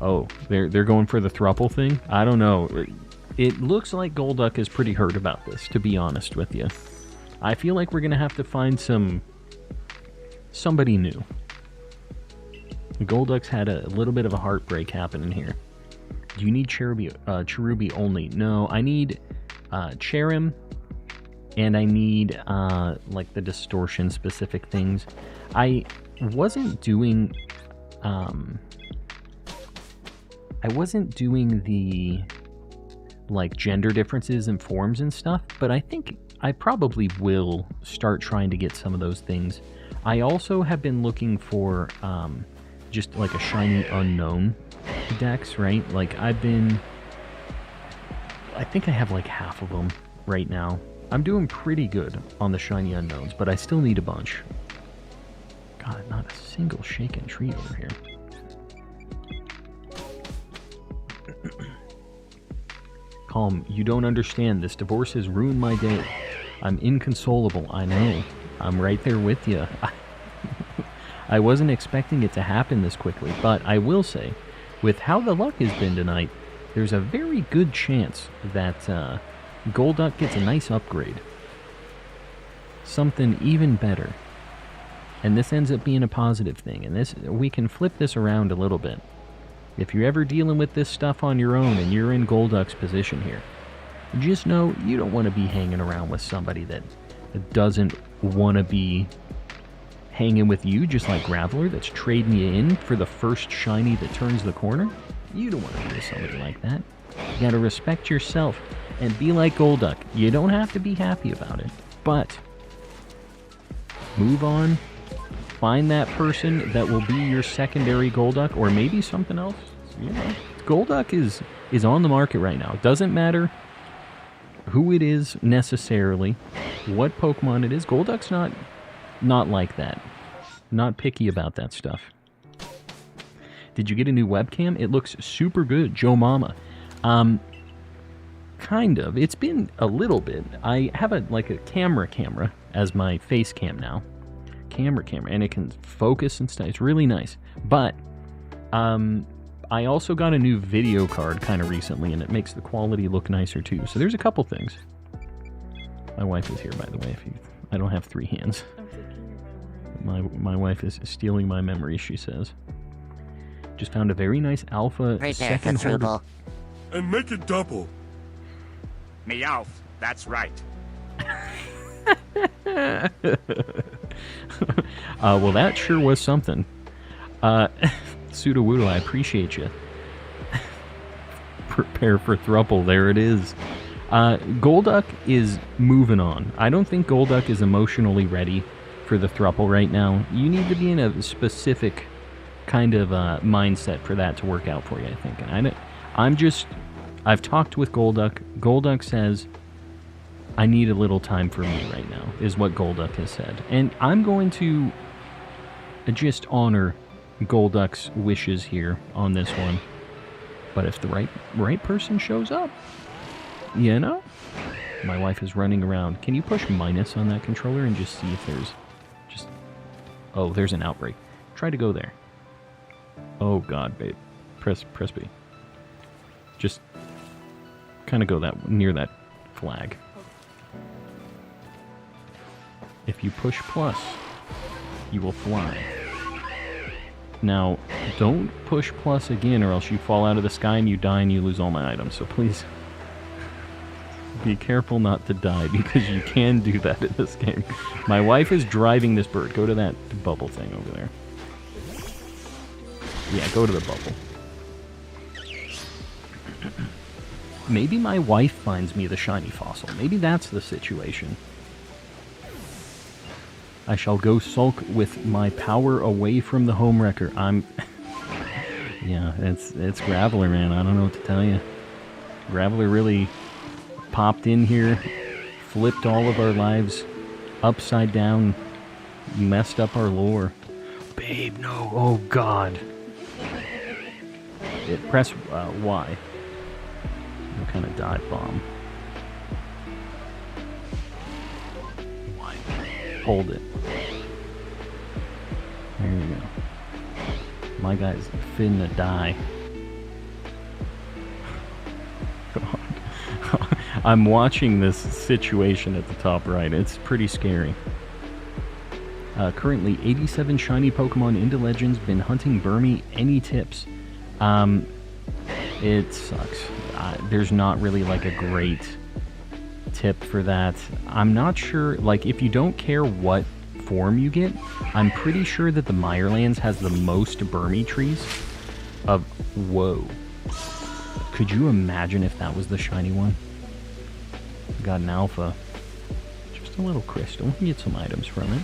Oh, they're going for the thruple thing? I don't know. It looks like Golduck is pretty hurt about this, to be honest with you. I feel like we're going to have to find somebody new. Golduck's had a little bit of a heartbreak happening here. Do you need Cherubi only? No, I need Cherim, and I need like the distortion specific things. I wasn't doing the like gender differences in forms and stuff, but I think I probably will start trying to get some of those things. I also have been looking for just like a Shiny Unown Dex, right? Like I think I have like half of them right now. I'm doing pretty good on the Shiny Unowns, but I still need a bunch. God, not a single shaken tree over here. Calm, you don't understand. This divorce has ruined my day. I'm inconsolable, I know. I'm right there with you. I wasn't expecting it to happen this quickly, but I will say, with how the luck has been tonight, there's a very good chance that Golduck gets a nice upgrade. Something even better. And this ends up being a positive thing, and this we can flip this around a little bit. If you're ever dealing with this stuff on your own and you're in Golduck's position here, just know you don't want to be hanging around with somebody that that doesn't want to be hanging with you, just like Graveler, that's trading you in for the first shiny that turns the corner. You don't want to be with somebody like that. You gotta respect yourself and be like Golduck. You don't have to be happy about it, but move on. Find that person that will be your secondary Golduck, or maybe something else. You know, Golduck is on the market right now. It doesn't matter who it is necessarily, what Pokemon it is. Golduck's not like that. Not picky about that stuff. Did you get a new webcam? It looks super good, Joe Mama. Kind of. It's been a little bit. I have a camera as my face cam now. Camera, and it can focus and stuff. It's really nice. But I also got a new video card kind of recently, and it makes the quality look nicer too. So there's a couple things. My wife is here, by the way. I don't have 3 hands. My wife is stealing my memory, she says. Just found a very nice alpha second holder. And make it double. Meowth, that's right. Well, that sure was something. Sudowoodo, I appreciate you. Prepare for thruple, there it is. Golduck is moving on. I don't think Golduck is emotionally ready for the thruple right now. You need to be in a specific kind of mindset for that to work out for you, I think. And I've talked with Golduck. Golduck says, I need a little time for me right now, is what Golduck has said. And I'm going to just honor Golduck's wishes here on this one. But if the right person shows up, you know? My wife is running around. Can you push minus on that controller and just see if there's just... Oh, there's an outbreak. Try to go there. Oh god, babe. Press B. Just kind of go near that flag. If you push plus, you will fly. Now, don't push plus again or else you fall out of the sky and you die and you lose all my items. So please, be careful not to die because you can do that in this game. My wife is driving this bird. Go to that bubble thing over there. Yeah, go to the bubble. Maybe my wife finds me the shiny fossil. Maybe that's the situation. I shall go sulk with my power away from the home wrecker. Yeah, it's Graveler, man. I don't know what to tell you. Graveler really popped in here, flipped all of our lives upside down, messed up our lore. Babe, no. Oh, God. Press Y. What kind of dive bomb? Y. Hold it. There you go. My guy's finna die. I'm watching this situation at the top right. It's pretty scary. Currently, 87 shiny Pokemon into Legends. Been hunting Burmy. Any tips? It sucks. There's not really like a great tip for that. I'm not sure, like, if you don't care what form you get, I'm pretty sure that the Mirelands has the most Burmy trees of... Whoa. Could you imagine if that was the shiny one? Got an alpha. Just a little crystal. We can get some items from it.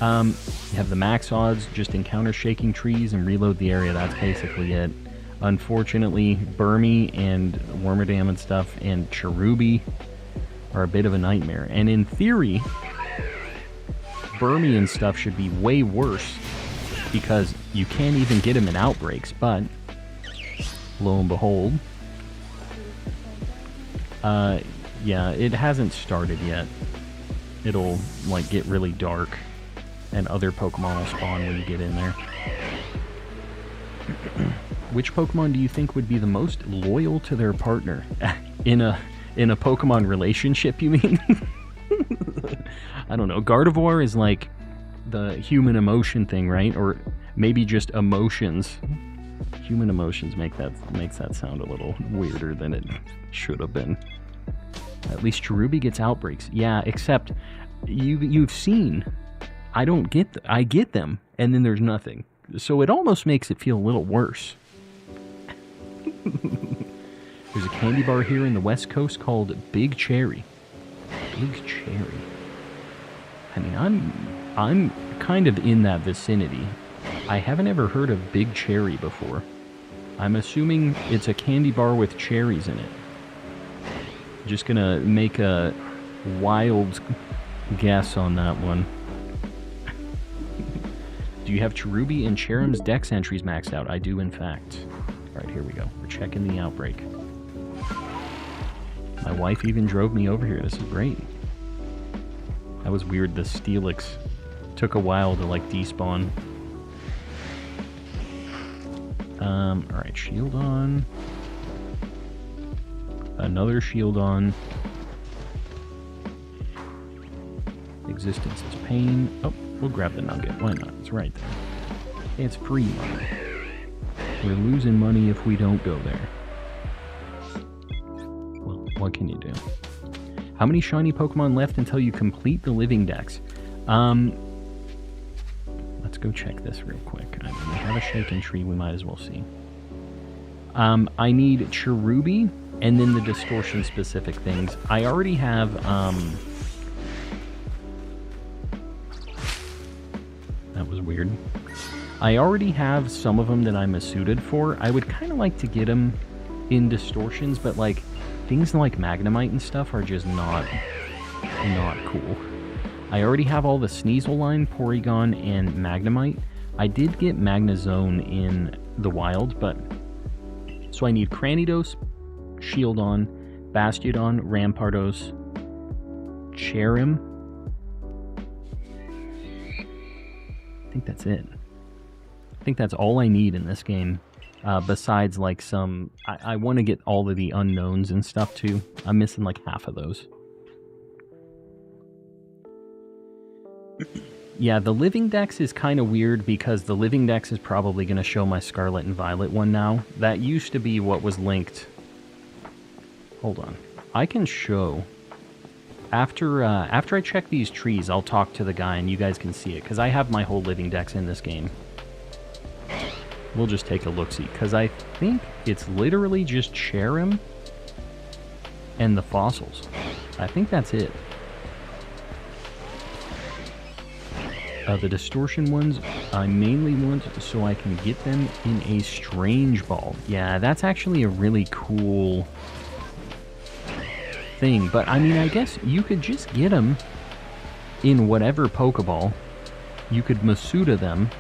You have the max odds, just encounter shaking trees and reload the area. That's basically it. Unfortunately, Burmy and Wormadam and stuff and Cherubi are a bit of a nightmare. And in theory, Burmy and stuff should be way worse because you can't even get them in outbreaks, but lo and behold, yeah, it hasn't started yet. It'll, like, get really dark and other Pokemon will spawn when you get in there. Which Pokemon do you think would be the most loyal to their partner? In a Pokemon relationship, you mean? I don't know. Gardevoir is like the human emotion thing, right? Or maybe just emotions. Human emotions makes that sound a little weirder than it should have been. At least Cherubi gets outbreaks. Yeah, except you've seen, I don't get I get them, and then there's nothing. So it almost makes it feel a little worse. There's a candy bar here in the West Coast called Big Cherry. Big Cherry. I mean, I'm kind of in that vicinity. I haven't ever heard of Big Cherry before. I'm assuming it's a candy bar with cherries in it. Just gonna make a wild guess on that one. Do you have Cherubi and Cherrim's Dex entries maxed out? I do, in fact. Alright, here we go. We're checking the outbreak. My wife even drove me over here. This is great. That was weird. The Steelix took a while to, like, despawn. Alright, shield on. Another shield on. Existence is pain. Oh, we'll grab the nugget. Why not? It's right there. It's free money. We're losing money if we don't go there. Well, what can you do? How many shiny Pokemon left until you complete the Living Dex? Let's go check this real quick. I mean, we have a Shaken Tree, we might as well see. I need Cherubi, and then the distortion-specific things. I already have, that was weird. I already have some of them that I'm suited for. I would kind of like to get them in distortions, but, like, things like Magnemite and stuff are just not cool. I already have all the Sneasel line, Porygon, and Magnemite. I did get Magnezone in the wild, but... So I need Cranidos, Shieldon, Bastiodon, Rampardos, Cherrim. I think that's it. I think that's all I need in this game. Besides, like, some... I want to get all of the unknowns and stuff, too. I'm missing, like, half of those. Yeah, the Living Dex is kind of weird because the Living Dex is probably going to show my Scarlet and Violet one now. That used to be what was linked. Hold on. I can show... After I check these trees, I'll talk to the guy and you guys can see it, because I have my whole Living Dex in this game. We'll just take a look-see, because I think it's literally just Cherrim and the fossils. I think that's it. The distortion ones, I mainly want so I can get them in a Strange Ball. Yeah, that's actually a really cool thing. But, I mean, I guess you could just get them in whatever Pokeball. You could Masuda them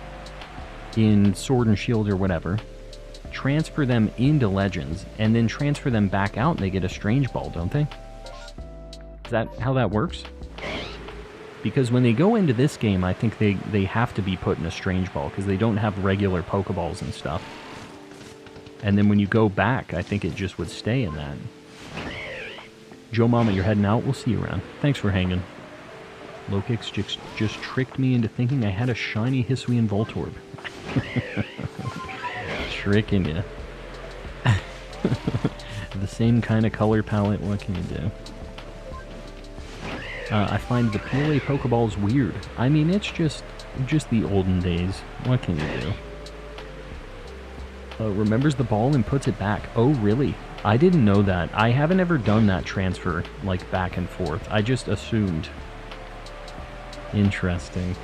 in Sword and Shield or whatever. Transfer them into Legends, and then transfer them back out and they get a Strange Ball, don't they? Is that how that works? Because when they go into this game, I think they have to be put in a Strange Ball, because they don't have regular Pokeballs and stuff. And then when you go back, I think it just would stay in that. Joe Mama, you're heading out? We'll see you around. Thanks for hanging. Lokix just tricked me into thinking I had a shiny Hisuian Voltorb. Tricking you. The same kind of color palette, what can you do? I find the PLA Pokeballs weird. I mean, it's just the olden days. What can you do? Remembers the ball and puts it back. Oh, really? I didn't know that. I haven't ever done that transfer, like, back and forth. I just assumed. Interesting.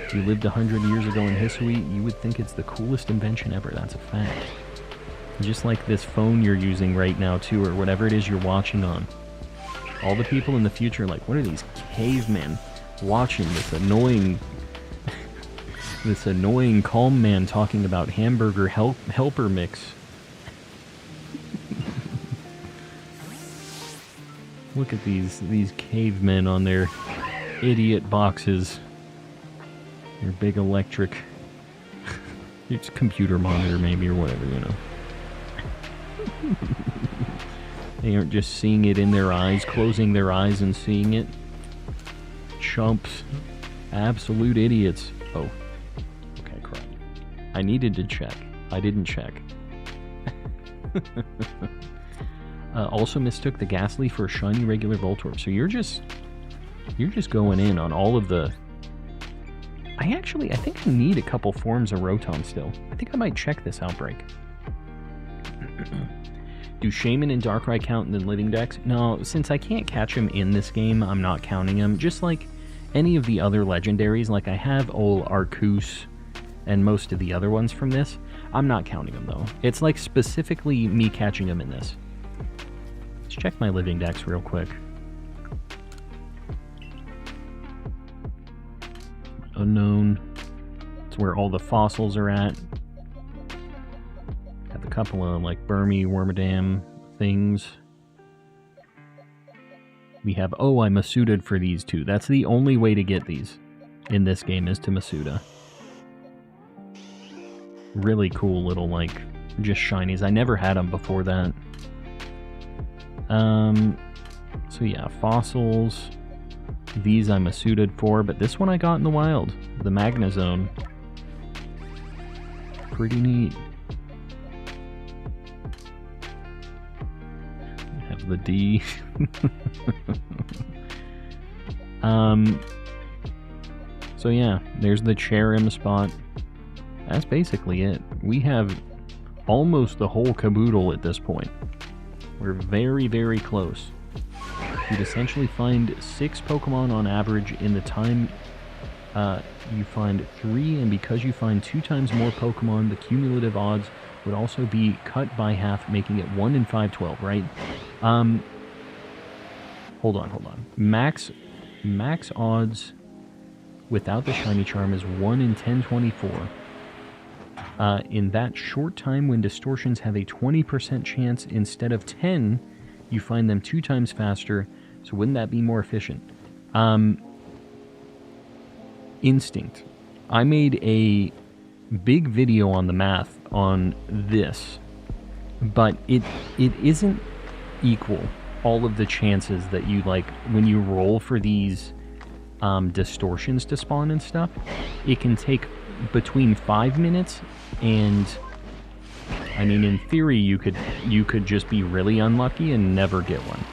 If you lived 100 years ago in Hisui, you would think it's the coolest invention ever. That's a fact. Just like this phone you're using right now, too, or whatever it is you're watching on. All the people in the future are like, what are these cavemen watching this annoying calm man talking about hamburger helper mix? Look at these cavemen on their idiot boxes. Their big electric it's computer monitor maybe or whatever, you know. They aren't just seeing it in their eyes, closing their eyes and seeing it. Chumps. Absolute idiots. Oh. Okay, crap. I needed to check. I didn't check. also mistook the Ghastly for a shiny regular Voltorb. So you're just going in on all of the... I think I need a couple forms of Rotom still. I think I might check this outbreak. Do Shaman and Darkrai count in the Living Dex? No, since I can't catch him in this game, I'm not counting him. Just like any of the other legendaries, like I have old Arceus and most of the other ones from this, I'm not counting them though. It's like specifically me catching them in this. Let's check my Living Dex real quick. Unown. It's where all the fossils are at. Have a couple of like Burmy, Wormadam things. We have, oh, I Masuda'd for these two. That's the only way to get these in this game is to Masuda. Really cool little like just shinies. I never had them before that. So yeah, fossils. These I'm Masuda'd for, but this one I got in the wild. The Magnezone. Pretty neat. Have the D. So yeah, there's the Cherim spot. That's basically it. We have almost the whole caboodle at this point. We're very, very close. You'd essentially find 6 Pokemon on average in the time you find 3, and because you find 2 times more Pokemon, the cumulative odds would also be cut by half, making it 1 in 512, right? Hold on. Max odds without the Shiny Charm is 1 in 1024. In that short time when distortions have a 20% chance instead of 10, you find them 2 times faster, so wouldn't that be more efficient? Instinct. I made a big video on the math on this, but it isn't equal all of the chances that you, like, when you roll for these distortions to spawn and stuff. It can take between 5 minutes and, I mean, in theory, you could just be really unlucky and never get one.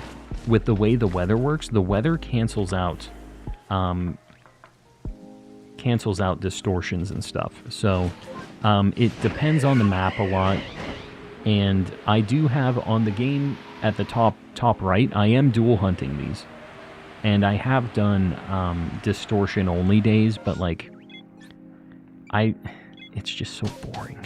With the way the weather works, the weather cancels out distortions and stuff. So it depends on the map a lot. And I do have on the game at the top right, I am dual hunting these. And I have done distortion only days, but like it's just so boring.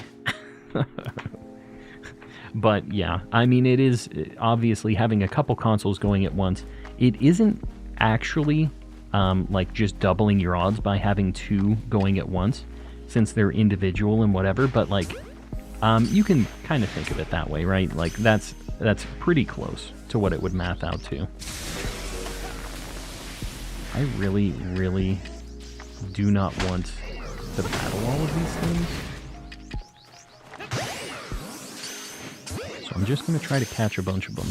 But yeah, I mean, it is obviously having a couple consoles going at once. It isn't actually like just doubling your odds by having 2 going at once, since they're individual and whatever. But like, you can kind of think of it that way, right? Like that's pretty close to what it would math out to. I really, really do not want to battle all of these things. So I'm just going to try to catch a bunch of them.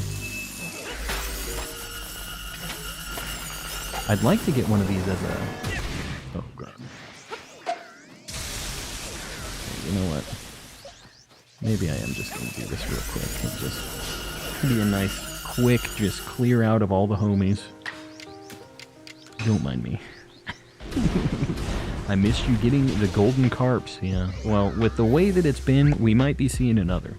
I'd like to get one of these as a... Oh, God. You know what? Maybe I am just going to do this real quick. And just be a nice, quick, just clear out of all the homies. Don't mind me. I missed you getting the golden carps, yeah. Well, with the way that it's been, we might be seeing another.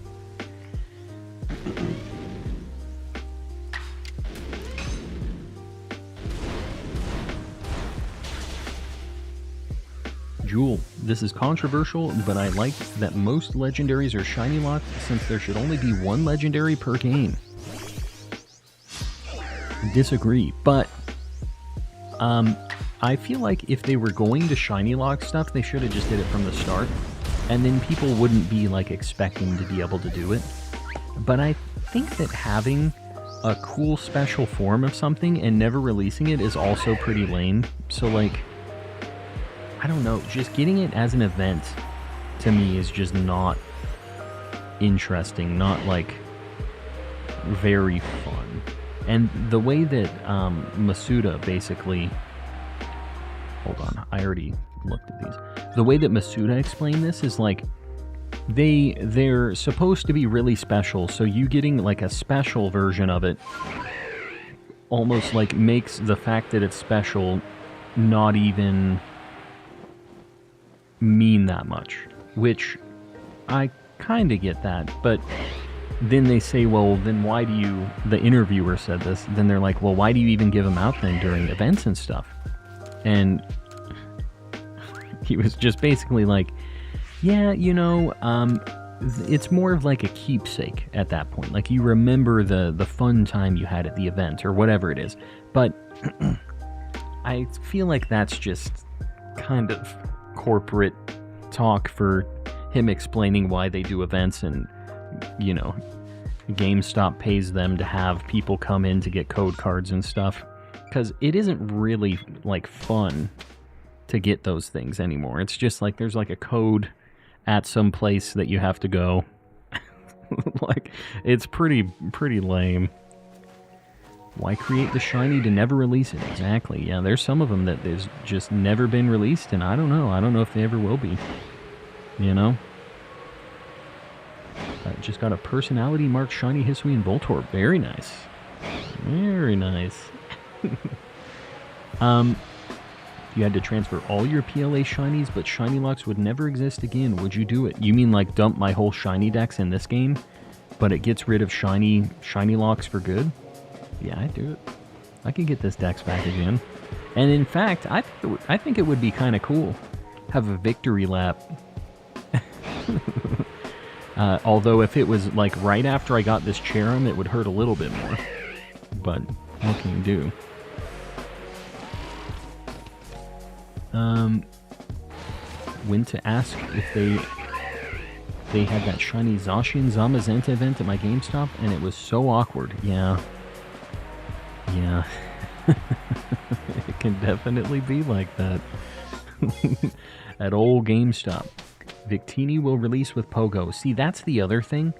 Jewel, this is controversial, but I like that most legendaries are shiny locked, since there should only be 1 legendary per game. Disagree, but I feel like if they were going to shiny lock stuff, they should have just did it from the start, and then people wouldn't be like expecting to be able to do it. But I think that having a cool special form of something and never releasing it is also pretty lame. So like, I don't know, just getting it as an event to me is just not interesting, not like very fun. And the way that Masuda basically... Hold on, I already looked at these. The way that Masuda explained this is like, they're supposed to be really special, so you getting like a special version of it almost like makes the fact that it's special not even mean that much, which I kind of get that. But then they say, well, then why do you, the interviewer said this, then they're like, well, why do you even give them out then during events and stuff? And he was just basically like, yeah, you know, it's more of like a keepsake at that point. Like, you remember the fun time you had at the event or whatever it is. But I feel like that's just kind of corporate talk for him explaining why they do events, and, you know, GameStop pays them to have people come in to get code cards and stuff. Because it isn't really, like, fun to get those things anymore. It's just like there's like a code at some place that you have to go. Like, it's pretty lame. Why create the shiny to never release it? Exactly. Yeah, there's some of them that there's just never been released, and I don't know if they ever will be. You know? Just got a personality marked shiny Hisuian Voltorb. Very nice. Very nice. You had to transfer all your PLA shinies, but shiny locks would never exist again. Would you do it? You mean like dump my whole shiny dex in this game, but it gets rid of shiny locks for good? Yeah, I'd do it. I could get this dex back again. And in fact, I think it would be kind of cool. Have a victory lap. Although if it was like right after I got this Cherim, it would hurt a little bit more. But what can you do? Went to ask if they had that shiny Zacian Zamazenta event at my GameStop, and it was so awkward. Yeah. It can definitely be like that. At old GameStop. Victini will release with Pogo. See, that's the other thing,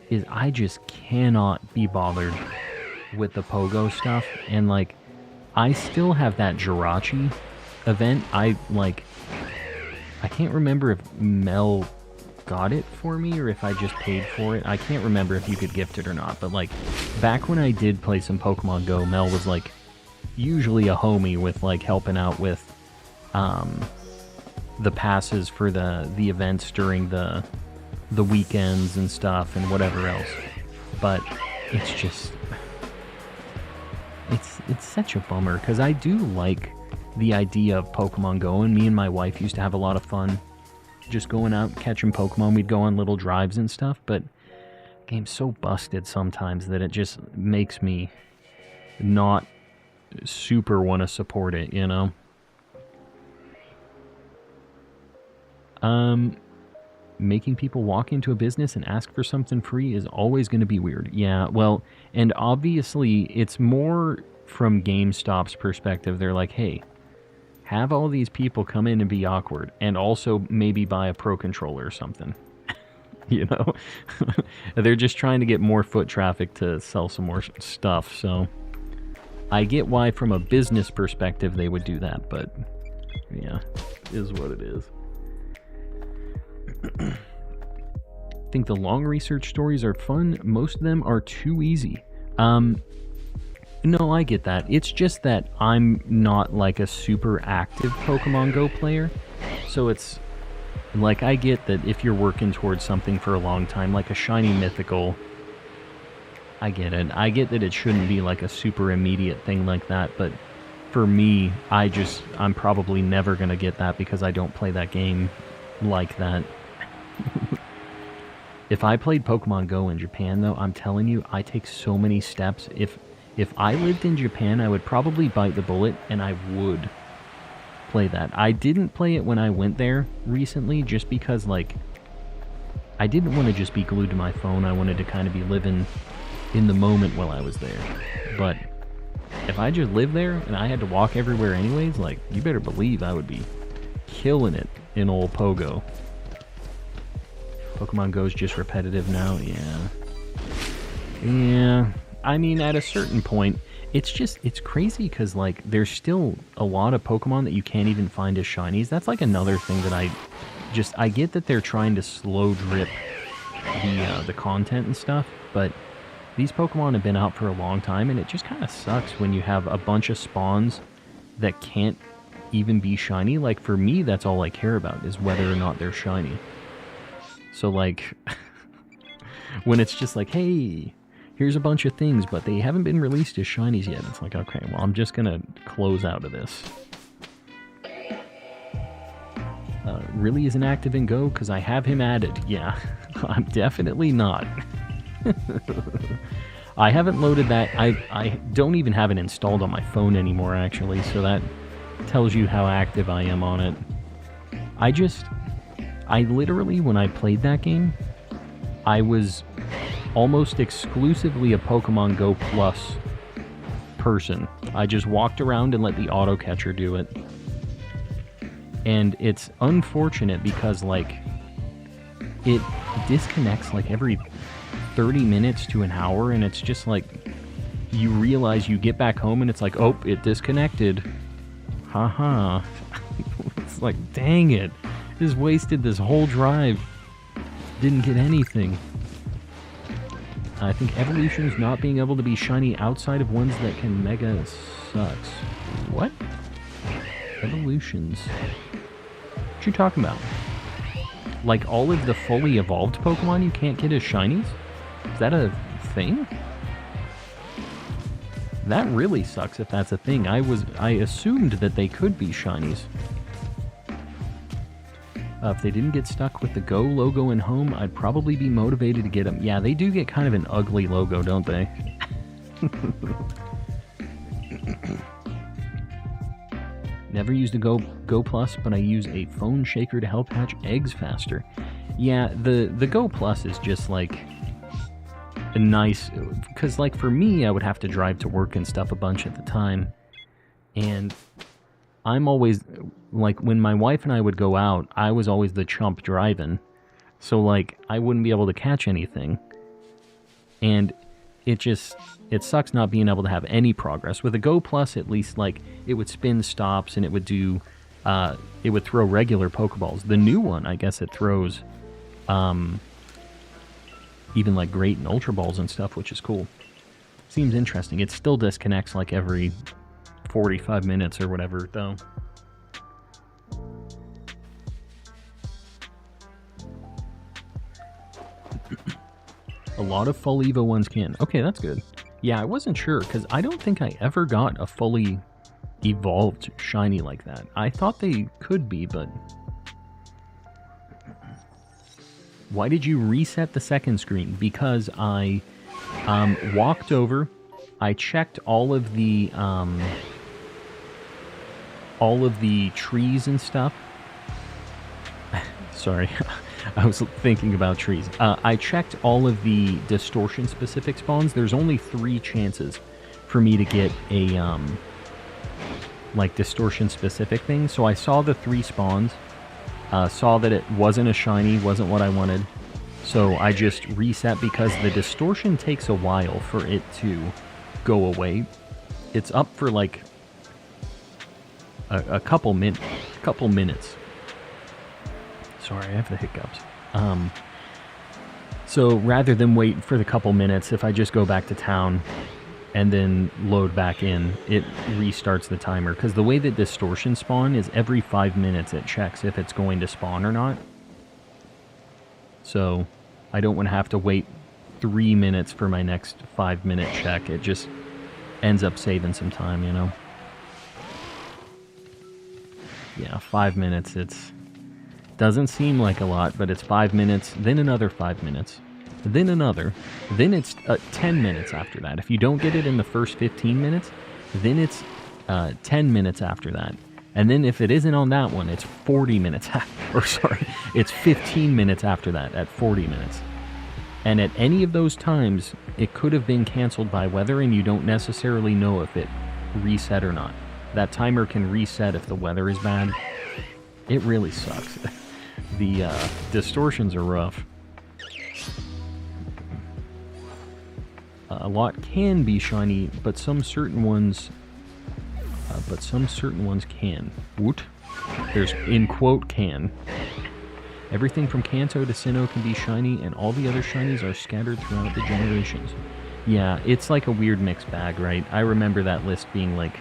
is I just cannot be bothered with the Pogo stuff. And, like, I still have that Jirachi event. I can't remember if Mel got it for me or if I just paid for it. I can't remember if you could gift it or not. But, like, back when I did play some Pokemon Go, Mel was, like, usually a homie with, like, helping out with the passes for the events during the weekends and stuff and whatever else. But it's just, it's such a bummer, because I do like the idea of Pokemon Go, and me and my wife used to have a lot of fun just going out catching Pokemon. We'd go on little drives and stuff, but the game's so busted sometimes that it just makes me not super want to support it, you know? Making people walk into a business and ask for something free is always going to be weird. Yeah, well, and obviously it's more from GameStop's perspective. They're like, hey, have all these people come in and be awkward, and also maybe buy a Pro Controller or something. You know? They're just trying to get more foot traffic to sell some more stuff, so I get why from a business perspective they would do that, but yeah, is what it is. I think the long research stories are fun. Most of them are too easy. No, I get that. It's just that I'm not like a super active Pokemon Go player. So it's like, I get that if you're working towards something for a long time, like a shiny mythical, I get it. I get that it shouldn't be like a super immediate thing like that, but for me, I'm probably never going to get that because I don't play that game like that. If I played Pokemon Go in Japan, though, I'm telling you, I take so many steps. If I lived in Japan, I would probably bite the bullet, and I would play that. I didn't play it when I went there recently, just because, like, I didn't want to just be glued to my phone. I wanted to kind of be living in the moment while I was there. But if I just lived there, and I had to walk everywhere anyways, like, you better believe I would be killing it in old Pogo. Pokemon Go's just repetitive now, yeah. Yeah, I mean, at a certain point, it's crazy because, like, there's still a lot of Pokemon that you can't even find as shinies. That's, like, another thing that just, I get that they're trying to slow drip the content and stuff, but these Pokemon have been out for a long time, and it just kind of sucks when you have a bunch of spawns that can't even be shiny. Like, for me, that's all I care about, is whether or not they're shiny. So, like, when it's just like, hey, here's a bunch of things, but they haven't been released as shinies yet, it's like, okay, well, I'm just gonna close out of this. Really isn't active in Go? Because I have him added. Yeah, I'm definitely not. I haven't loaded that. I don't even have it installed on my phone anymore, actually, so that tells you how active I am on it. I literally, when I played that game, I was almost exclusively a Pokemon Go Plus person. I just walked around and let the auto catcher do it. And it's unfortunate because, like, it disconnects like every 30 minutes to an hour, and it's just like, you realize you get back home and it's like, oh, it disconnected. Haha. It's like, dang it. Just wasted this whole drive. Didn't get anything. I think evolutions not being able to be shiny outside of ones that can mega sucks. What? Evolutions. What you talking about? Like all of the fully evolved Pokemon you can't get as shinies? Is that a thing? That really sucks if that's a thing. I assumed that they could be shinies. If they didn't get stuck with the Go logo in home, I'd probably be motivated to get them. Yeah, they do get kind of an ugly logo, don't they? Never used a Go Plus, but I use a phone shaker to help hatch eggs faster. Yeah, the Go Plus is just like a nice, because like for me, I would have to drive to work and stuff a bunch at the time, and I'm always, like, when my wife and I would go out, I was always the chump driving, so like I wouldn't be able to catch anything, and it sucks not being able to have any progress. With a Go Plus, at least, like, it would spin stops and it would do, it would throw regular Pokeballs. The new one, I guess it throws, even like Great and Ultra Balls and stuff, which is cool. Seems interesting. It still disconnects like every 45 minutes or whatever, though. A lot of full Evo ones can. Okay, that's good. Yeah, I wasn't sure, because I don't think I ever got a fully evolved shiny like that. I thought they could be, but... Why did you reset the second screen? Because I walked over, I checked all of the trees and stuff. Sorry, I was thinking about trees. I checked all of the distortion-specific spawns. There's only 3 chances for me to get a, like, distortion-specific thing. So I saw the 3 spawns, saw that it wasn't a shiny, wasn't what I wanted. So I just reset, because the distortion takes a while for it to go away. It's up for, like, a couple minutes. Sorry, I have the hiccups. So rather than wait for the couple minutes, if I just go back to town and then load back in, it restarts the timer. Because the way that distortion spawn is every 5 minutes it checks if it's going to spawn or not. So I don't want to have to wait 3 minutes for my next 5-minute check. It just ends up saving some time, you know? Yeah, 5 minutes, it's... Doesn't seem like a lot, but it's 5 minutes, then another 5 minutes, then another, then it's 10 minutes after that. If you don't get it in the first 15 minutes, then it's 10 minutes after that. And then if it isn't on that one, it's 40 minutes, it's 15 minutes after that at 40 minutes. And at any of those times, it could have been canceled by weather, and you don't necessarily know if it reset or not. That timer can reset if the weather is bad. It really sucks. The distortions are rough. A lot can be shiny, but some certain ones can. Woot. There's in quote can. Everything from Kanto to Sinnoh can be shiny, and all the other shinies are scattered throughout the generations. Yeah, it's like a weird mixed bag, right? I remember that list being, like,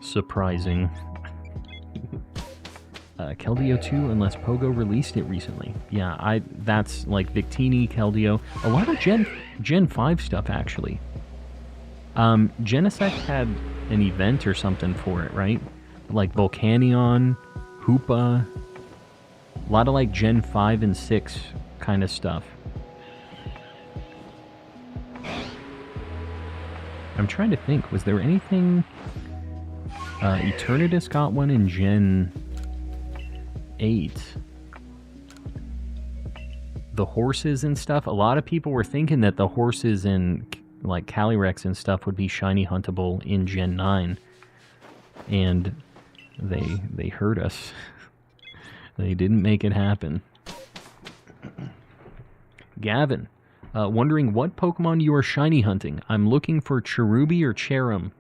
surprising. Keldeo 2, unless Pogo released it recently. Yeah, that's like Victini, Keldeo. A lot of Gen 5 stuff, actually. Genesect had an event or something for it, right? Like Volcanion, Hoopa. A lot of like Gen 5 and 6 kind of stuff. I'm trying to think, was there anything... Eternatus got one in Gen 8. The horses and stuff, a lot of people were thinking that the horses and like Calyrex and stuff would be shiny huntable in Gen 9. And they hurt us. They didn't make it happen. Gavin, wondering what Pokemon you are shiny hunting. I'm looking for Cherubi or Cherim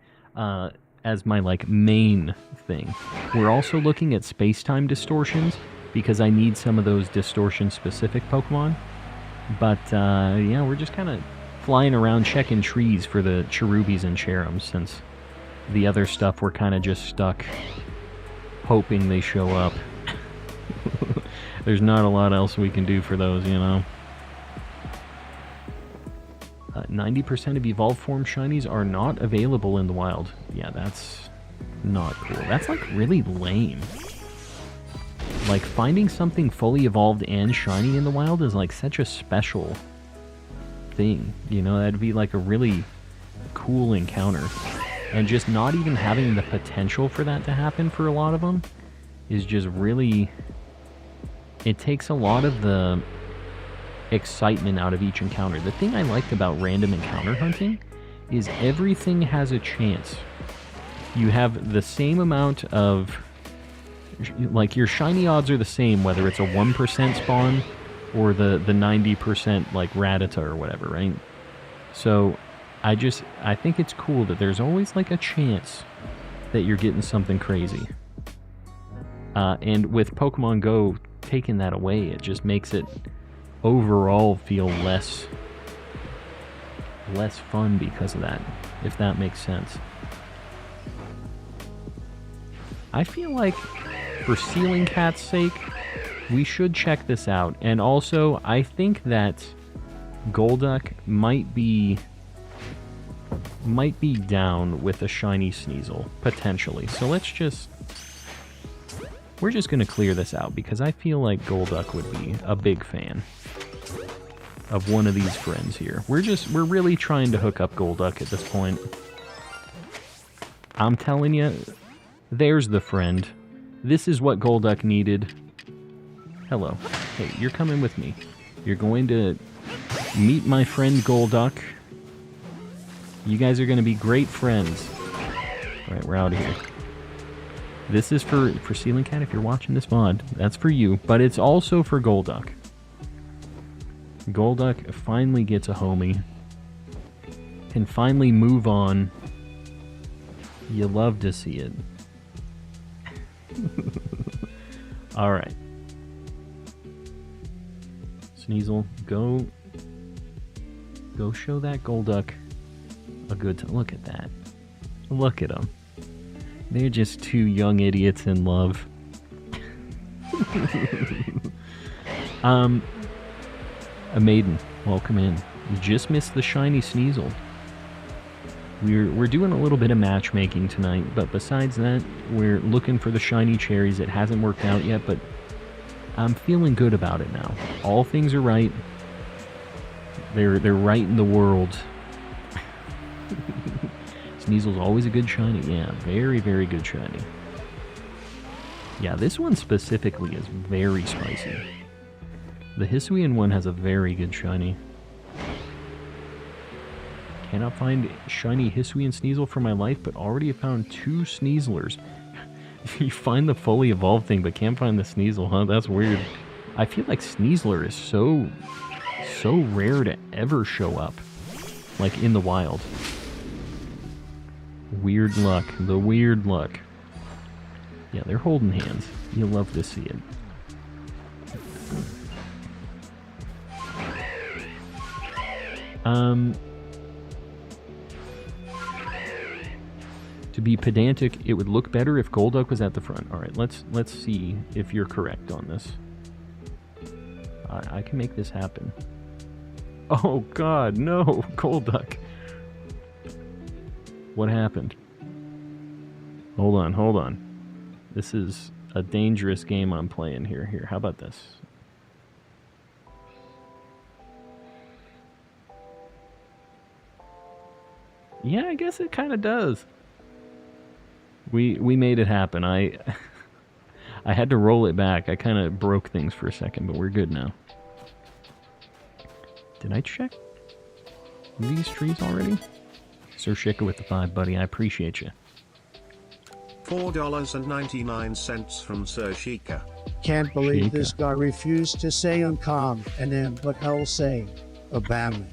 as my like main thing. We're also looking at space-time distortions because I need some of those distortion-specific Pokemon. But yeah, we're just kind of flying around checking trees for the Cherubis and Cherims, since the other stuff we're kind of just stuck hoping they show up. There's not a lot else we can do for those, you know. 90% of evolved form shinies are not available in the wild. Yeah, that's not cool. That's like really lame. Like finding something fully evolved and shiny in the wild is like such a special thing. You know, that'd be like a really cool encounter. And just not even having the potential for that to happen for a lot of them is just really... It takes a lot of the excitement out of each encounter. The thing I liked about random encounter hunting is everything has a chance. You have the same amount of... Like, your shiny odds are the same, whether it's a 1% spawn or the 90% like Rattata or whatever, right? So, I think it's cool that there's always like a chance that you're getting something crazy. And with Pokemon Go taking that away, it just makes it overall feel less fun because of that, if that makes sense. I feel like for Ceiling Cat's sake, we should check this out. And also, I think that Golduck might be down with a shiny Sneasel, potentially. So we're just going to clear this out, because I feel like Golduck would be a big fan of one of these friends here. We're really trying to hook up Golduck at this point. I'm telling you, there's the friend. This is what Golduck needed. Hello. Hey, you're coming with me. You're going to meet my friend Golduck. You guys are going to be great friends. Alright, we're out of here. This is for Ceiling Cat, if you're watching this VOD. That's for you, but it's also for Golduck. Golduck finally gets a homie. Can finally move on. You love to see it. Alright. Sneasel, go show that Golduck a good time. Look at that. Look at them. They're just two young idiots in love. A maiden, welcome in. You just missed the shiny Sneasel. We're doing a little bit of matchmaking tonight, but besides that, we're looking for the shiny cherries. It hasn't worked out yet, but I'm feeling good about it now. All things are right. They're right in the world. Sneasel's always a good shiny. Yeah, very, very good shiny. Yeah, this one specifically is very spicy. The Hisuian one has a very good shiny. Cannot find shiny Hisuian Sneasel for my life, but already have found 2 Sneaslers. You find the fully evolved thing, but can't find the Sneasel, huh? That's weird. I feel like Sneasler is so rare to ever show up, like in the wild. Weird luck. The weird luck. Yeah, they're holding hands. You'll love to see it. To be pedantic, it would look better if Golduck was at the front. All right, let's see if you're correct on this. I can make this happen. Oh God, no, Golduck. What happened? Hold on. This is a dangerous game I'm playing here. Here, how about this? Yeah, I guess it kind of does. We made it happen. I had to roll it back. I kind of broke things for a second, but we're good now. Did I check these trees already? Sir Shika with the 5, buddy. I appreciate you. $4.99 from Sir Shika. Can't believe Shika. this guy refused to say uncom and then, but I'll say Obama.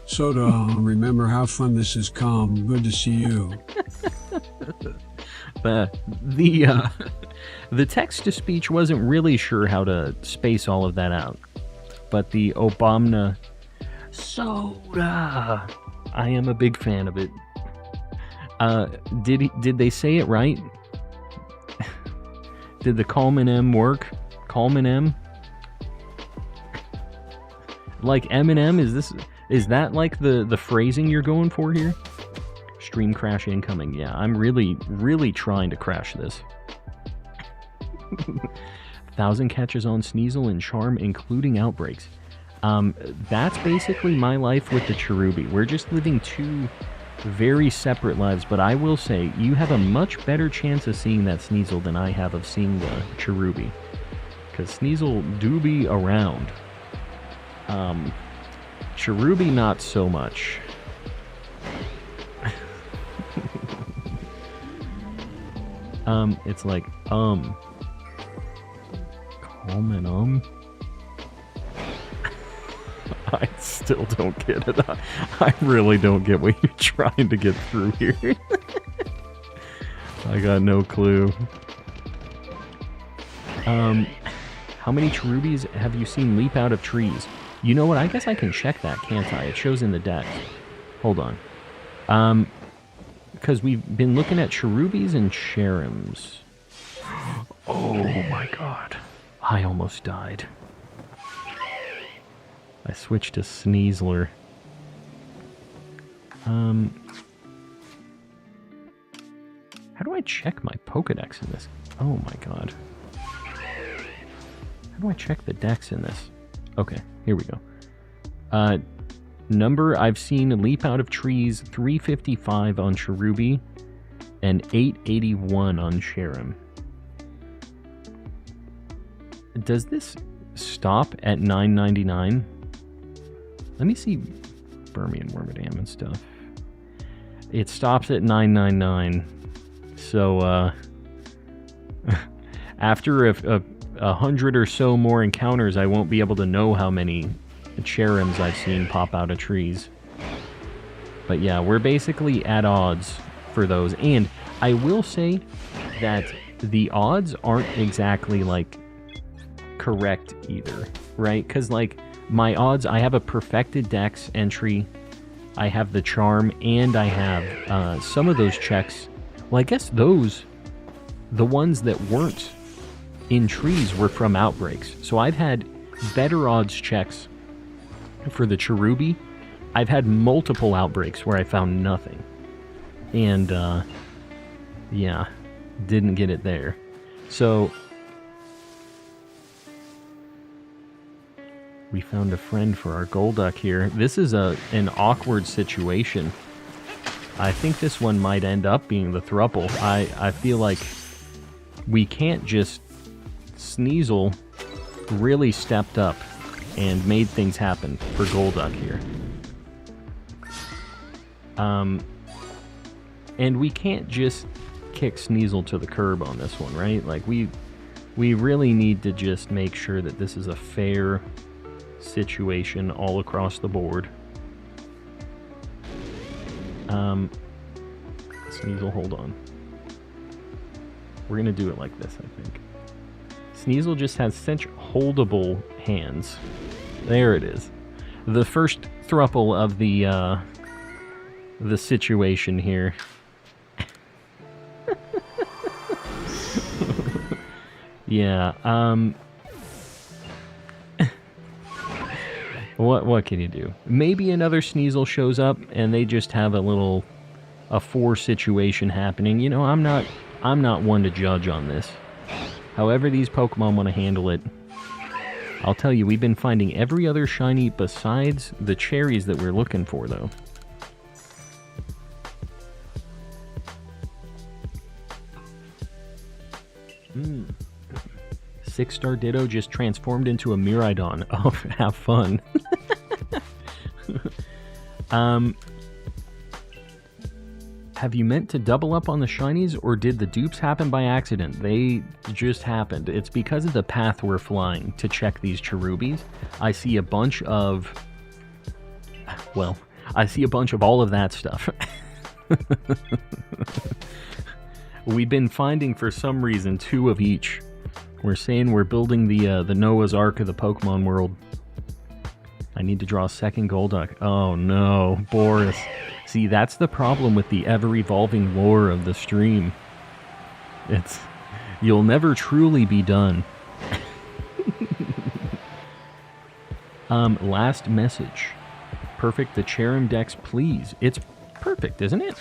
Soda, remember how fun this is, calm. Good to see you. The text-to-speech wasn't really sure how to space all of that out. But the Obama soda, I am a big fan of it. Did they say it right? Did the Coleman M work? Coleman M? Like Eminem? Is that like the phrasing you're going for here? Stream crash incoming. Yeah, I'm really trying to crash this. 1,000 catches on Sneasel and Charm, including outbreaks. That's basically my life with the Cherubi. We're just living two very separate lives, but I will say you have a much better chance of seeing that Sneasel than I have of seeing the Cherubi. Because Sneasel do be around. Cherubi not so much. It's like, Coleman, I still don't get it. I really don't get what you're trying to get through here. I got no clue. How many Cherubis have you seen leap out of trees? You know what? I guess I can check that, can't I? It shows in the deck. Hold on. Because we've been looking at Cherubis and Cherums. Oh my god. I almost died. I switched to Sneasler. How do I check my Pokedex in this? Oh my god. How do I check the decks in this? Okay, here we go. Number I've seen leap out of trees, 355 on Cherubi and 881 on Cherim. Does this stop at 999? Let me see Burmy and Wormadam and stuff. It stops at 999. So, after a 100 or so more encounters, I won't be able to know how many Cherims I've seen pop out of trees. But yeah, we're basically at odds for those. And I will say that the odds aren't exactly, like, correct either, right? Because, like, my odds, I have a perfected dex entry, I have the charm, and I have some of those checks. Well, I guess those, the ones that weren't in trees were from outbreaks. So I've had better odds checks for the Cherubi. I've had multiple outbreaks where I found nothing. And, yeah, didn't get it there. So, we found a friend for our Golduck here. This is an awkward situation. I think this one might end up being the thruple. I feel like we can't just... Sneasel really stepped up and made things happen for Golduck here. And we can't just kick Sneasel to the curb on this one, right? Like, we really need to just make sure that this is a fair situation all across the board. Sneasel, hold on. We're gonna do it like this, I think. Sneasel just has such holdable hands. There it is. the first thruple of the situation here. Yeah, what can you do? Maybe another Sneasel shows up and they just have a 4 situation happening. You know, I'm not one to judge on this. However these Pokemon want to handle it. I'll tell you, we've been finding every other shiny besides the cherries that we're looking for, though. Hmm. 6-star Ditto just transformed into a Miraidon. Oh, have fun. Have you meant to double up on the shinies, or did the dupes happen by accident? They just happened. It's because of the path we're flying to check these Cherubies. I see a bunch of... Well, I see a bunch of all of that stuff. We've been finding, for some reason, 2 of each. We're saying we're building the Noah's Ark of the Pokemon world. I need to draw a second Golduck. Oh no, Boris. See, that's the problem with the ever-evolving lore of the stream. You'll never truly be done. Last message. Perfect the Cherim Dex, please. It's perfect, isn't it?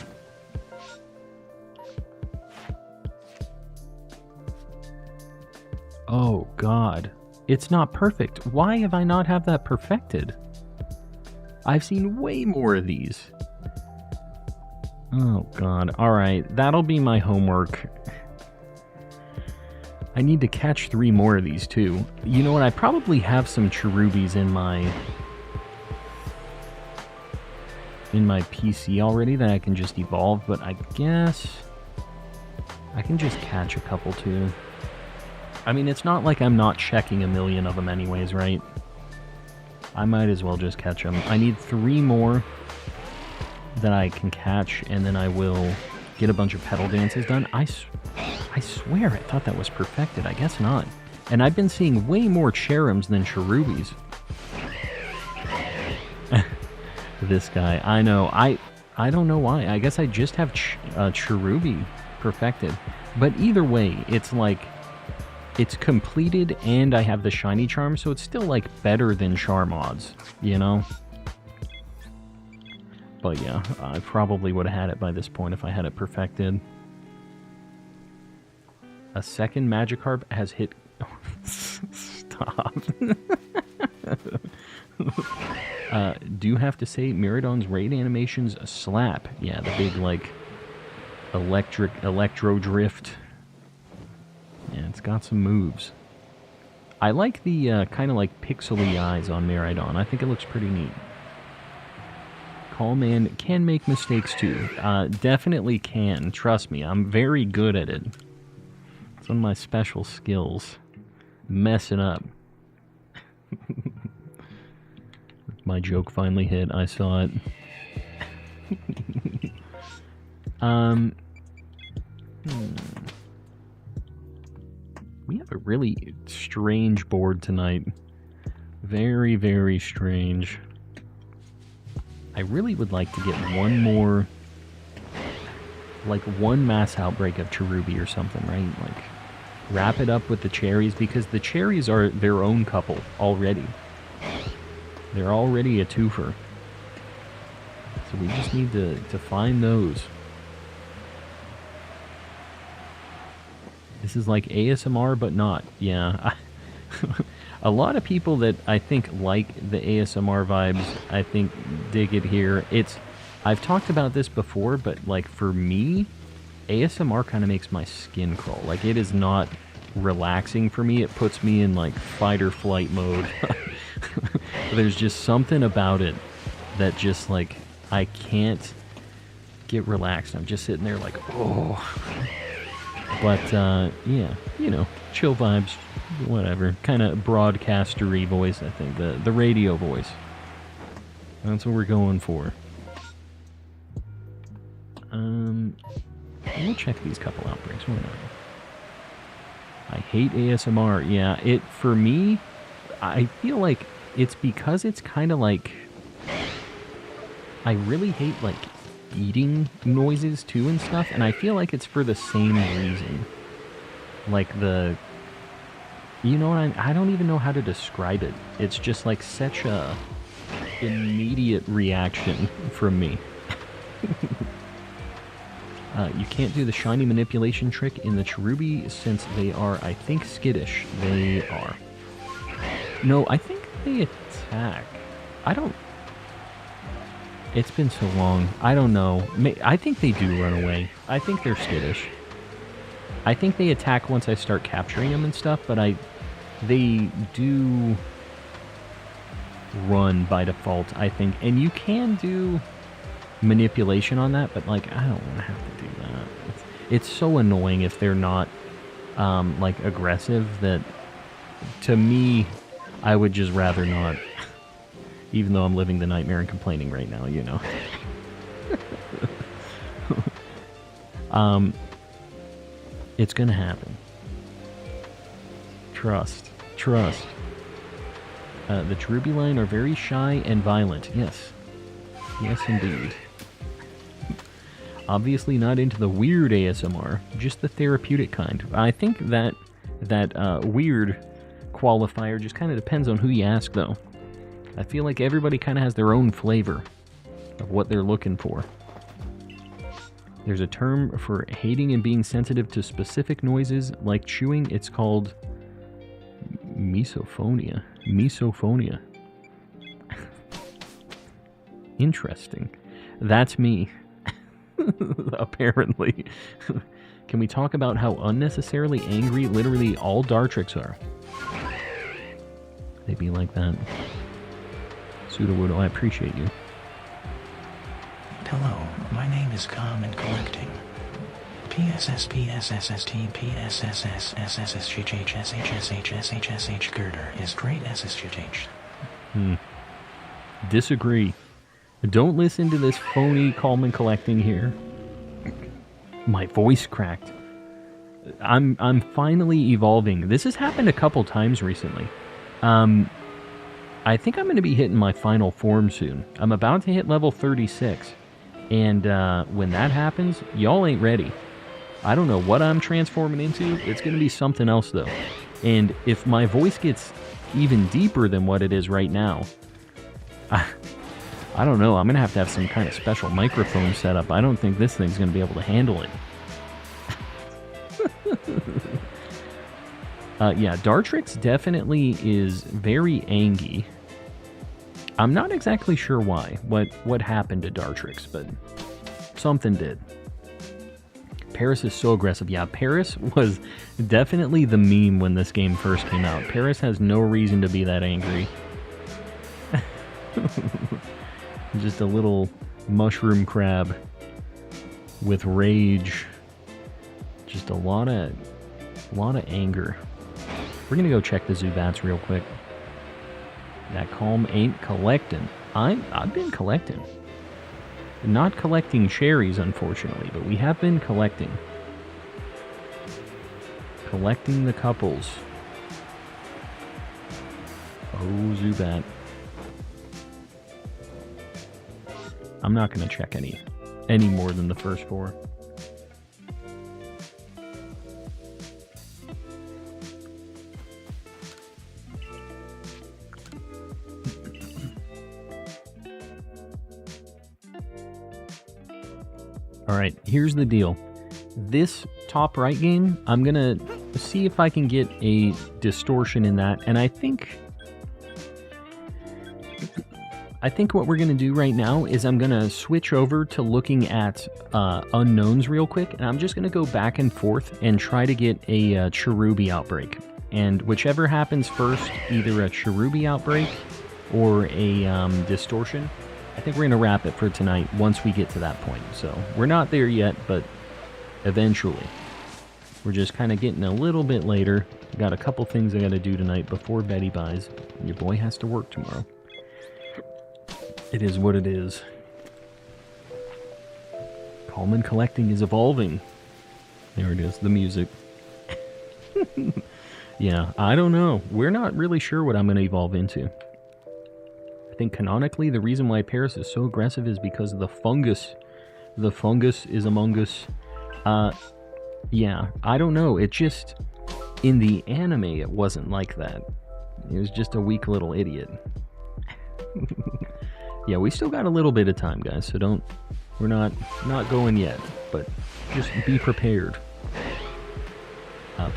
Oh, God. It's not perfect. Why have I not have that perfected? I've seen way more of these. Oh, God. Alright, that'll be my homework. I need to catch 3 more of these, too. You know what? I probably have some Cherubies in my PC already that I can just evolve, but I guess I can just catch a couple, too. I mean, it's not like I'm not checking a million of them anyways, right? I might as well just catch them. I need 3 more that I can catch, and then I will get a bunch of petal dances done. I swear I thought that was perfected. I guess not. And I've been seeing way more Cherims than Cherubies. This guy. I know. I don't know why. I guess I just have Cherubi perfected. But either way, it's like... It's completed, and I have the shiny charm, so it's still, like, better than charm odds, you know? But yeah, I probably would have had it by this point if I had it perfected. A second Magikarp has hit... Stop. Do have to say, Miraidon's raid animations slap. Yeah, the big, like, electro drift. Yeah, it's got some moves. I like the kind of like pixely eyes on Miraidon. I think it looks pretty neat. Callman can make mistakes too. Definitely can. Trust me, I'm very good at it. It's one of my special skills. Messing up. My joke finally hit. I saw it. We have a really strange board tonight. Very, very strange. I really would like to get one more... Like, one mass outbreak of Cherubi or something, right? Like, wrap it up with the cherries, because the cherries are their own couple already. They're already a twofer. So we just need to find those. This is like ASMR, but not. Yeah. A lot of people that I think like the ASMR vibes, I think dig it here. I've talked about this before, but like for me, ASMR kind of makes my skin crawl. Like it is not relaxing for me. It puts me in like fight or flight mode. There's just something about it that just like, I can't get relaxed. I'm just sitting there like, oh. But, yeah, you know, chill vibes, whatever. Kind of broadcastery voice, I think. The radio voice. That's what we're going for. We'll check these couple outbreaks. Why not? I hate ASMR. Yeah, for me, I feel like it's because it's kind of like... I really hate, like, eating noises, too, and stuff, and I feel like it's for the same reason. Like, the... You know what, I don't even know how to describe it. It's just, like, such a immediate reaction from me. You can't do the shiny manipulation trick in the Cherubi since they are, I think, skittish. They are. No, I think they attack. I don't... It's been so long. I don't know. I think they do run away. I think they're skittish. I think they attack once I start capturing them and stuff, but they do run by default, I think. And you can do manipulation on that, but, like, I don't want to have to do that. It's so annoying if they're not, like, aggressive that, to me, I would just rather not. Even though I'm living the nightmare and complaining right now, you know. It's gonna happen. Trust. Trust. The Cherubi line are very shy and violent. Yes. Yes, indeed. Obviously not into the weird ASMR, just the therapeutic kind. I think that weird qualifier just kind of depends on who you ask, though. I feel like everybody kind of has their own flavor of what they're looking for. There's a term for hating and being sensitive to specific noises, like chewing. It's called misophonia. Misophonia. Interesting. That's me. Apparently. Can we talk about how unnecessarily angry literally all Dartrix are? They be like that. Pseudowood, I appreciate you. Hello, my name is Common Collecting. PSS PSSST PSSS SSSGH SHSH SHSH Girder is great SSGH. Disagree. Don't listen to this phony Common Collecting here. My voice cracked. I'm finally evolving. This has happened a couple times recently. I think I'm going to be hitting my final form soon. I'm about to hit level 36. And when that happens, y'all ain't ready. I don't know what I'm transforming into. It's going to be something else, though. And if my voice gets even deeper than what it is right now, I don't know. I'm going to have some kind of special microphone setup. I don't think this thing's going to be able to handle it. Yeah, Dartrix definitely is very angy. I'm not exactly sure why, what happened to Dartrix, but something did. Paris is so aggressive. Yeah, Paris was definitely the meme when this game first came out. Paris has no reason to be that angry. Just a little mushroom crab with rage. Just a lot of anger. We're gonna go check the Zubats real quick. That calm ain't collecting. I've been collecting. Not collecting cherries, unfortunately, but we have been collecting. Collecting the couples. Oh, Zubat. I'm not gonna check any more than the first 4. Alright, here's the deal. This top right game, I'm gonna see if I can get a distortion in that, and I think what we're gonna do right now is I'm gonna switch over to looking at unknowns real quick, and I'm just gonna go back and forth and try to get a Cherubi outbreak. And whichever happens first, either a Cherubi outbreak or a distortion, I think we're going to wrap it for tonight once we get to that point. So we're not there yet, but eventually. We're just kind of getting a little bit later. Got a couple things I got to do tonight before Betty buys. Your boy has to work tomorrow. It is what it is. Calm and Collecting is evolving. There it is, the music. Yeah, I don't know. We're not really sure what I'm going to evolve into. I think canonically, the reason why Paris is so aggressive is because of the fungus. The fungus is among us. Yeah, I don't know. It just... In the anime, it wasn't like that. It was just a weak little idiot. Yeah, we still got a little bit of time, guys, so don't... We're not going yet, but just be prepared.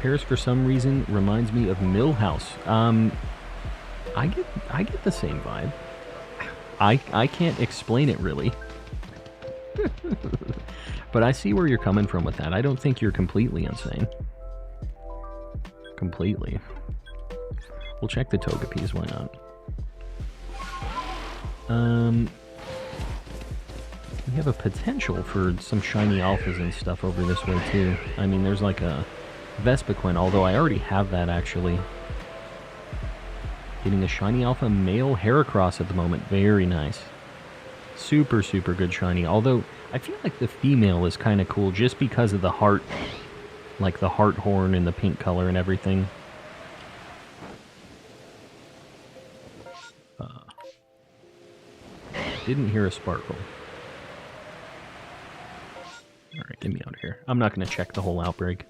Paris, for some reason, reminds me of Millhouse. I get the same vibe. I can't explain it, really. But I see where you're coming from with that. I don't think you're completely insane. Completely. We'll check the Togepi's, why not? We have a potential for some shiny alphas and stuff over this way, too. I mean, there's like a Vespiquen, although I already have that, actually. Getting a shiny alpha male Heracross at the moment. Very nice. Super, super good shiny. Although, I feel like the female is kind of cool just because of the heart. Like the heart horn and the pink color and everything. Didn't hear a sparkle. Alright, get me out of here. I'm not going to check the whole outbreak.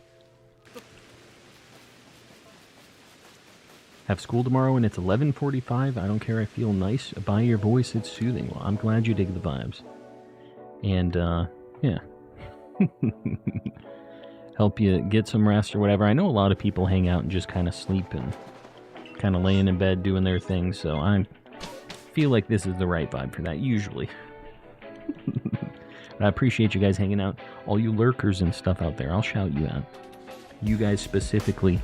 Have school tomorrow and it's 11:45. I don't care, I feel nice. By your voice, it's soothing. Well, I'm glad you dig the vibes. And, yeah. Help you get some rest or whatever. I know a lot of people hang out and just kind of sleep and kind of laying in bed doing their thing, so I feel like this is the right vibe for that, usually. I appreciate you guys hanging out. All you lurkers and stuff out there, I'll shout you out. You guys specifically.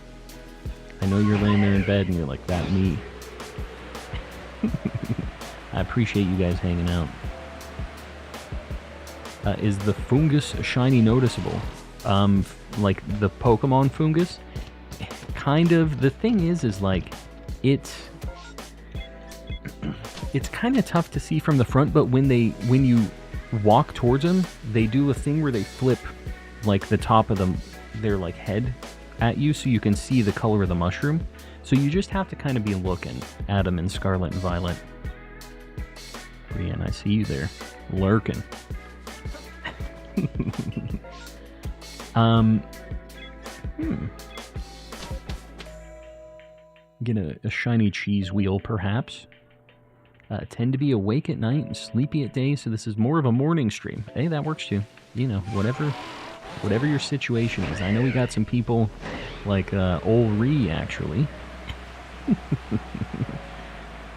I know you're laying there in bed and you're like, that me. I appreciate you guys hanging out. Is the fungus shiny noticeable? Like the Pokemon fungus? Kind of. The thing is like, it's kind of tough to see from the front, but when you walk towards them, they do a thing where they flip like the top of their like head at you so you can see the color of the mushroom. So you just have to kind of be looking at them in Scarlet and Violet. Brienne, I see you there. Lurking. Get a shiny cheese wheel, perhaps. Tend to be awake at night and sleepy at day, so this is more of a morning stream. Hey, that works too. You know, whatever your situation is. I know we got some people like Olri, actually.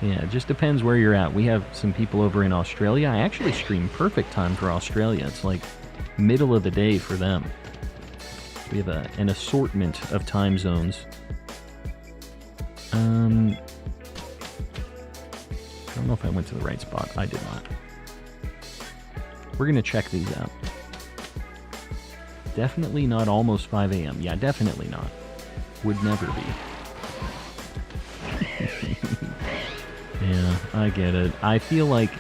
Yeah, it just depends where you're at. We have some people over in Australia. I actually stream perfect time for Australia. It's like middle of the day for them. We have an assortment of time zones. I don't know if I went to the right spot. I did not. We're going to check these out. Definitely not almost 5 a.m. Yeah, definitely not. Would never be. Yeah, I get it. I feel like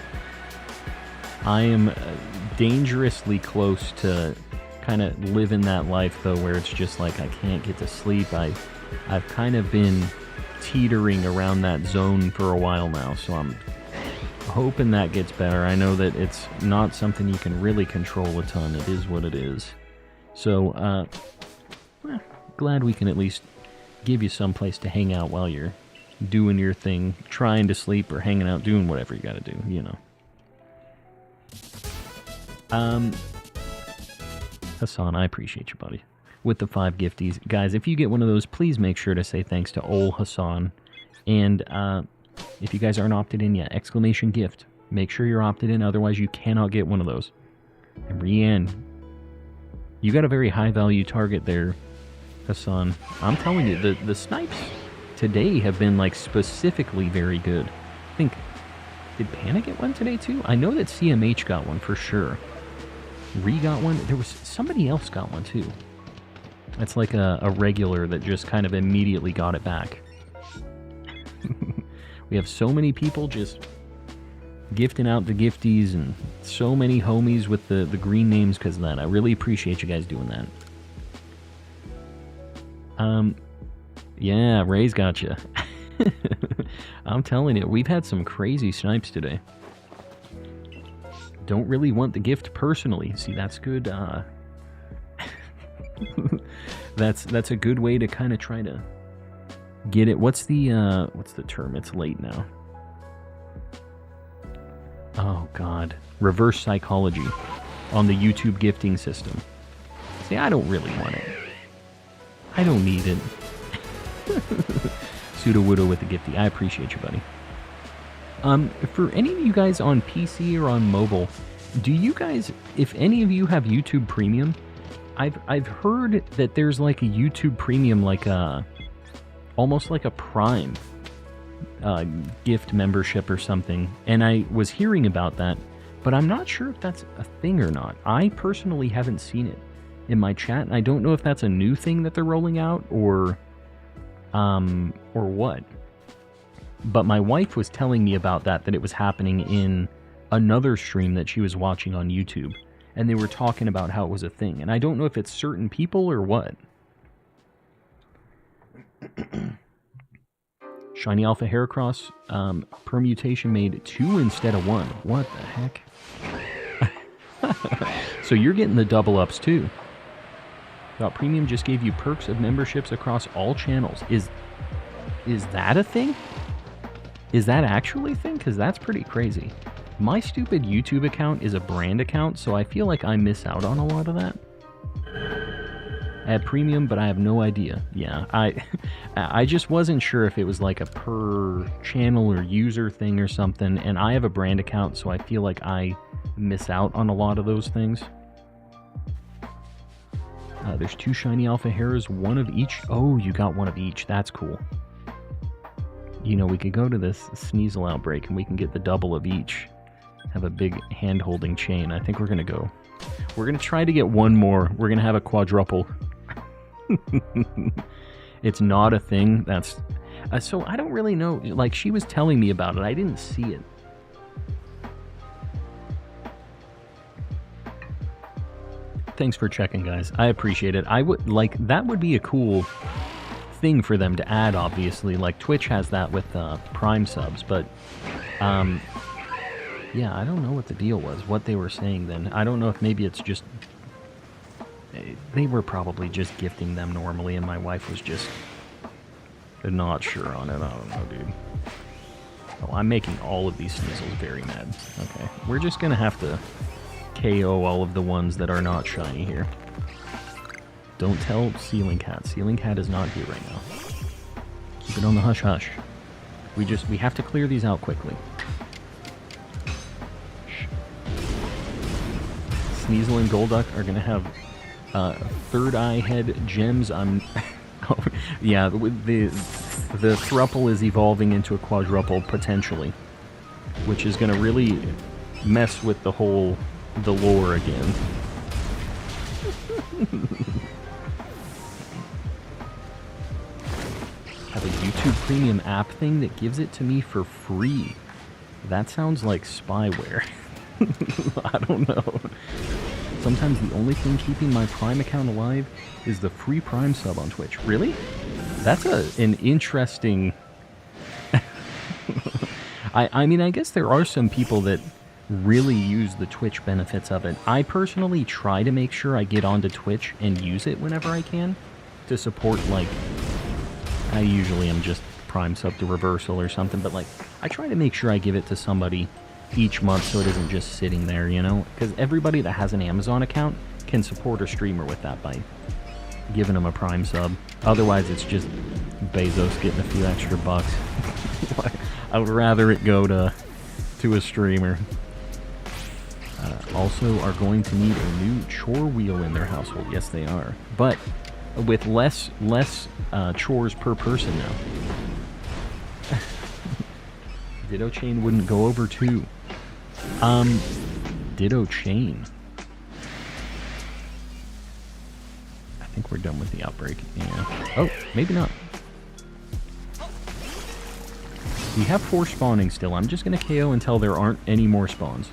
I am dangerously close to kind of living that life, though, where it's just like I can't get to sleep. I've kind of been teetering around that zone for a while now, so I'm hoping that gets better. I know that it's not something you can really control a ton. It is what it is. So, glad we can at least give you some place to hang out while you're doing your thing, trying to sleep or hanging out, doing whatever you gotta do, you know. Hassan, I appreciate you, buddy. With the 5 gifties. Guys, if you get one of those, please make sure to say thanks to Ol Hassan. And if you guys aren't opted in yet, exclamation gift. Make sure you're opted in, otherwise you cannot get one of those. And Rianne, you got a very high value target there, Hassan. I'm telling you, the snipes today have been like specifically very good. I think, did Pana get one today too? I know that CMH got one for sure. Ree got one. There was somebody else got one too. That's like a regular that just kind of immediately got it back. We have so many people just gifting out the gifties and so many homies with the green names because of that. I really appreciate you guys doing that. Yeah, Ray's got you. I'm telling you, we've had some crazy snipes today. Don't really want the gift personally. See, that's good. That's a good way to kind of try to get it. What's the term? It's late now. Oh God, reverse psychology on the YouTube gifting system. See, I don't really want it. I don't need it. Pseudo Widow with the gifty. I appreciate you, buddy. For any of you guys on PC or on mobile, do you guys, if any of you have YouTube Premium, I've heard that there's like a YouTube Premium, like almost like a Prime gift membership or something, and I was hearing about that, but I'm not sure if that's a thing or not. I personally haven't seen it in my chat, and I don't know if that's a new thing that they're rolling out or what. But my wife was telling me about that it was happening in another stream that she was watching on YouTube, and they were talking about how it was a thing, and I don't know if it's certain people or what. Shiny Alpha Heracross, permutation made 2 instead of 1. What the heck? So you're getting the double ups too. Thought Premium just gave you perks of memberships across all channels. Is that a thing? Is that actually a thing? Because that's pretty crazy. My stupid YouTube account is a brand account, so I feel like I miss out on a lot of that. I have Premium, but I have no idea. Yeah, I just wasn't sure if it was like a per channel or user thing or something, and I have a brand account, so I feel like I miss out on a lot of those things. There's 2 Shiny Alpha Heras, 1 of each. Oh, you got 1 of each. That's cool. You know, we could go to this Sneasel Outbreak, and we can get the double of each. Have a big hand-holding chain. I think we're going to go. We're going to try to get 1 more. We're going to have a quadruple. It's not a thing. That's so I don't really know. Like, she was telling me about it. I didn't see it. Thanks for checking, guys. I appreciate it. I would like that would be a cool thing for them to add, obviously. Like Twitch has that with Prime subs, but yeah, I don't know what the deal was, what they were saying then. I don't know if maybe it's just they were probably just gifting them normally, and my wife was just not sure on it. I don't know, dude. Oh, I'm making all of these Sneasels very mad. Okay, we're just gonna have to KO all of the ones that are not shiny here. Don't tell Ceiling Cat. Ceiling Cat is not here right now. Keep it on the hush-hush. We have to clear these out quickly. Sneasel and Golduck are gonna have third eye head gems. Oh, yeah, the thruple is evolving into a quadruple potentially, which is gonna really mess with the lore again. Have a YouTube Premium app thing that gives it to me for free. That sounds like spyware. I don't know. Sometimes the only thing keeping my Prime account alive is the free Prime sub on Twitch. Really? That's an interesting... I mean, I guess there are some people that really use the Twitch benefits of it. I personally try to make sure I get onto Twitch and use it whenever I can to support, like... I usually am just Prime sub to Reversal or something, but, like, I try to make sure I give it to somebody each month so it isn't just sitting there, you know? Because everybody that has an Amazon account can support a streamer with that by giving them a Prime sub. Otherwise, it's just Bezos getting a few extra bucks. I would rather it go to a streamer. Also are going to need a new chore wheel in their household. Yes, they are. But with less chores per person now. Ditto Chain wouldn't go over 2. Ditto Chain. I think we're done with the outbreak. Yeah. Oh, maybe not. We have 4 spawning still. I'm just going to KO until there aren't any more spawns.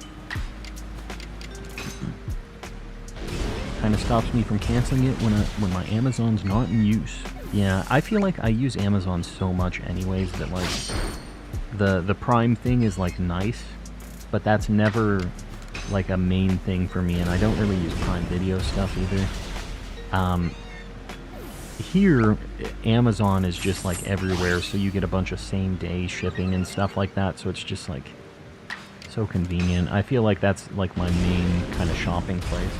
Kind kind of stops me from canceling it when my Amazon's not in use. Yeah, I feel like I use Amazon so much anyways that like the Prime thing is like nice, but that's never like a main thing for me, and I don't really use Prime Video stuff either. Here, Amazon is just like everywhere, so you get a bunch of same-day shipping and stuff like that, so it's just like so convenient. I feel like that's like my main kind of shopping place.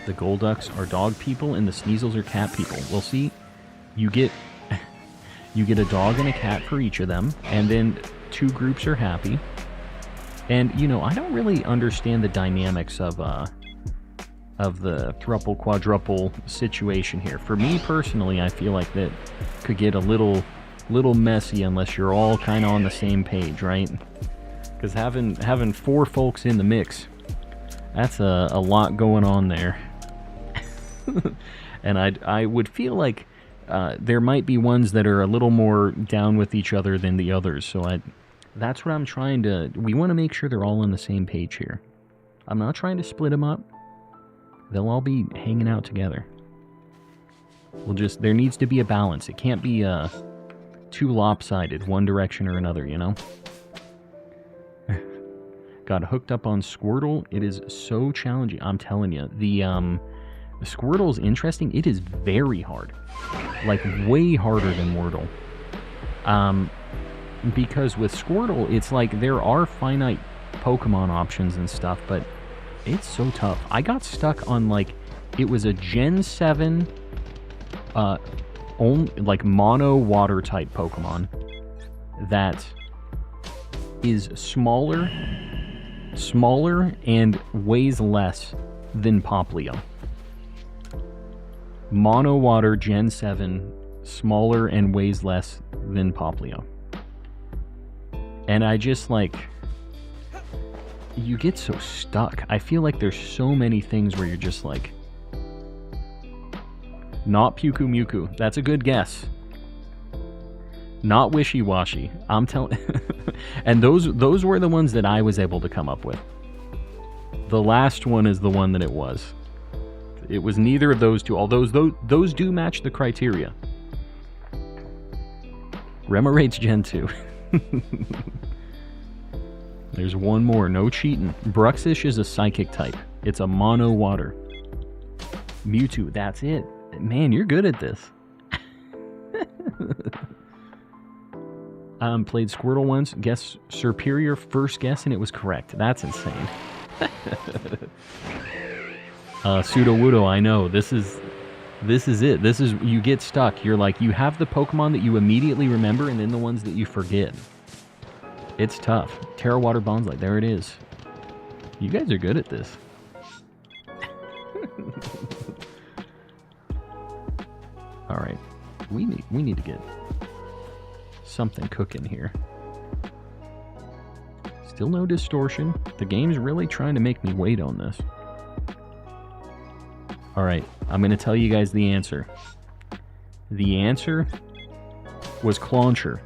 The Golducks are dog people and the Sneasels are cat people. Well, see, you get a dog and a cat for each of them, and then 2 groups are happy. And, you know, I don't really understand the dynamics of the thruple quadruple situation here. For me personally, I feel like that could get a little messy unless you're all kind of on the same page, right? Because having 4 folks in the mix, that's a lot going on there. And I would feel like there might be ones that are a little more down with each other than the others. So that's what I'm trying to... We want to make sure they're all on the same page here. I'm not trying to split them up. They'll all be hanging out together. There needs to be a balance. It can't be too lopsided, one direction or another, you know? Got hooked up on Squirtle. It is so challenging. I'm telling you. The Squirtle's interesting. It is very hard. Like, way harder than Wordle. Because with Squirtle, it's like there are finite Pokemon options and stuff, but it's so tough. I got stuck on, like, it was a Gen 7, like, mono water type Pokemon that is smaller and weighs less than Poplio. Mono water Gen 7, smaller and weighs less than Poplio. And I just, like, you get so stuck. I feel like there's so many things where you're just like, not Puku Muku. That's a good guess. Not Wishy-Washy. I'm telling... And those were the ones that I was able to come up with. The last one is the one that it was. It was neither of those two, although those do match the criteria. Remoraid's Gen 2. There's one more. No cheating. Bruxish is a psychic type. It's a mono water. Mewtwo. That's it. Man, you're good at this. Played Squirtle once. Guess Superior first guess, and it was correct. That's insane. Sudowoodo, I know. This is it. This is, you get stuck. You're like, you have the Pokemon that you immediately remember, and then the ones that you forget. It's tough. Terra Water Bonsai, there it is. You guys are good at this. Alright. We need to get something cooking here. Still no distortion. The game's really trying to make me wait on this. Alright, I'm going to tell you guys the answer. The answer was Clauncher.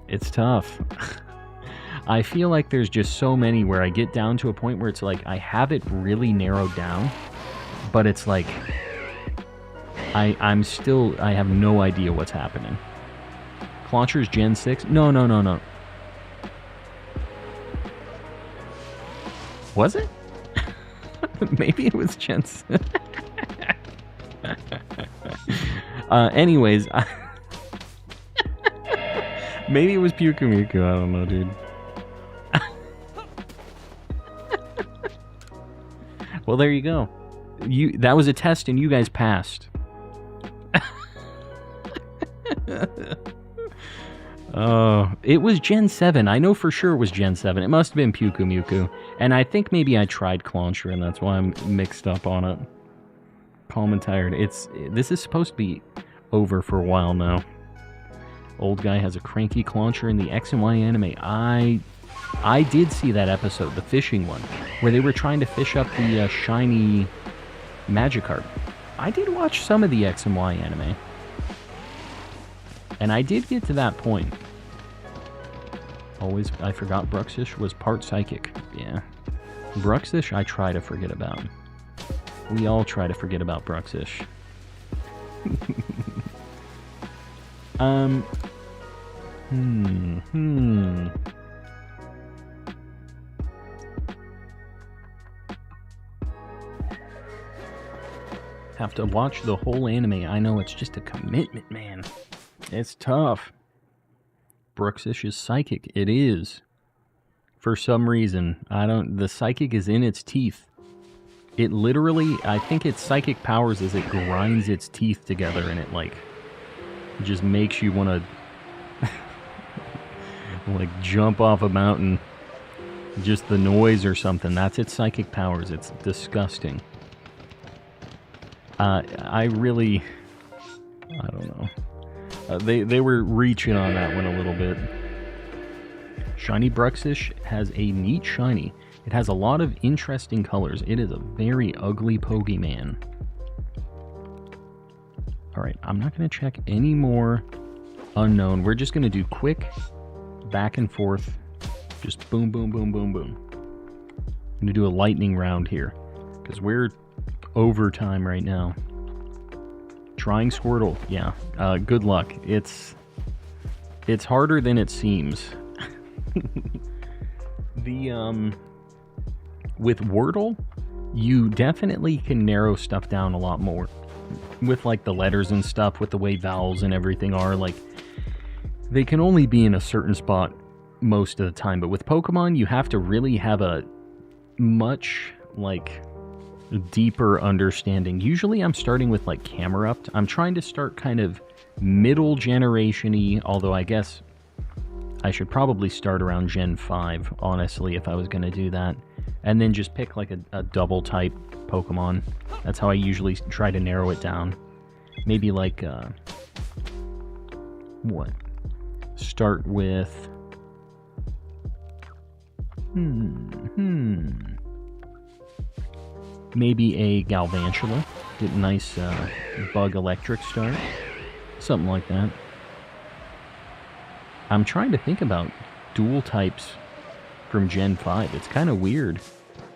It's tough. I feel like there's just so many where I get down to a point where it's like I have it really narrowed down, but it's like I have no idea what's happening. Clauncher's Gen 6? No. Was it? Maybe it was Gen 6. Anyways, maybe it was Pukumiku. I don't know, dude. Well, there you go. That was a test, and you guys passed. Oh, it was Gen 7. I know for sure it was Gen 7. It must have been Pukumiku. And I think maybe I tried Clauncher, and that's why I'm mixed up on it. Calm and tired. This is supposed to be over for a while now. Old guy has a cranky Clauncher in the X and Y anime. I did see that episode, the fishing one, where they were trying to fish up the shiny Magikarp. I did watch some of the X and Y anime. And I did get to that point. I forgot Bruxish was part psychic. Yeah. Bruxish, I try to forget about. We all try to forget about Bruxish. Have to watch the whole anime. I know, it's just a commitment, man. It's tough. Bruxish is psychic. It is. For some reason. The psychic is in its teeth. It literally, I think its psychic powers is it grinds its teeth together and it, like, just makes you want to, like, jump off a mountain. Just the noise or something. That's its psychic powers. It's disgusting. I don't know. They were reaching on that one a little bit. Shiny Bruxish has a neat shiny. It has a lot of interesting colors. It is a very ugly Pokemon. Alright, I'm not going to check any more unknown. We're just going to do quick back and forth. Just boom, boom, boom, boom, boom. I'm going to do a lightning round here. Because we're overtime right now. Trying Squirtle. Yeah, good luck. It's harder than it seems. With Wordle, you definitely can narrow stuff down a lot more. With, like, the letters and stuff, with the way vowels and everything are, like, they can only be in a certain spot most of the time. But with Pokemon, you have to really have a much, like, deeper understanding. Usually I'm starting with, like, Camerupt. I'm trying to start kind of middle generation-y, although I guess I should probably start around Gen 5, honestly, if I was going to do that. And then just pick, like, a double type Pokemon. That's how I usually try to narrow it down. Maybe, like, what? Start with... Maybe a Galvantula. Get a nice bug electric start. Something like that. I'm trying to think about dual types from Gen 5. It's kind of weird.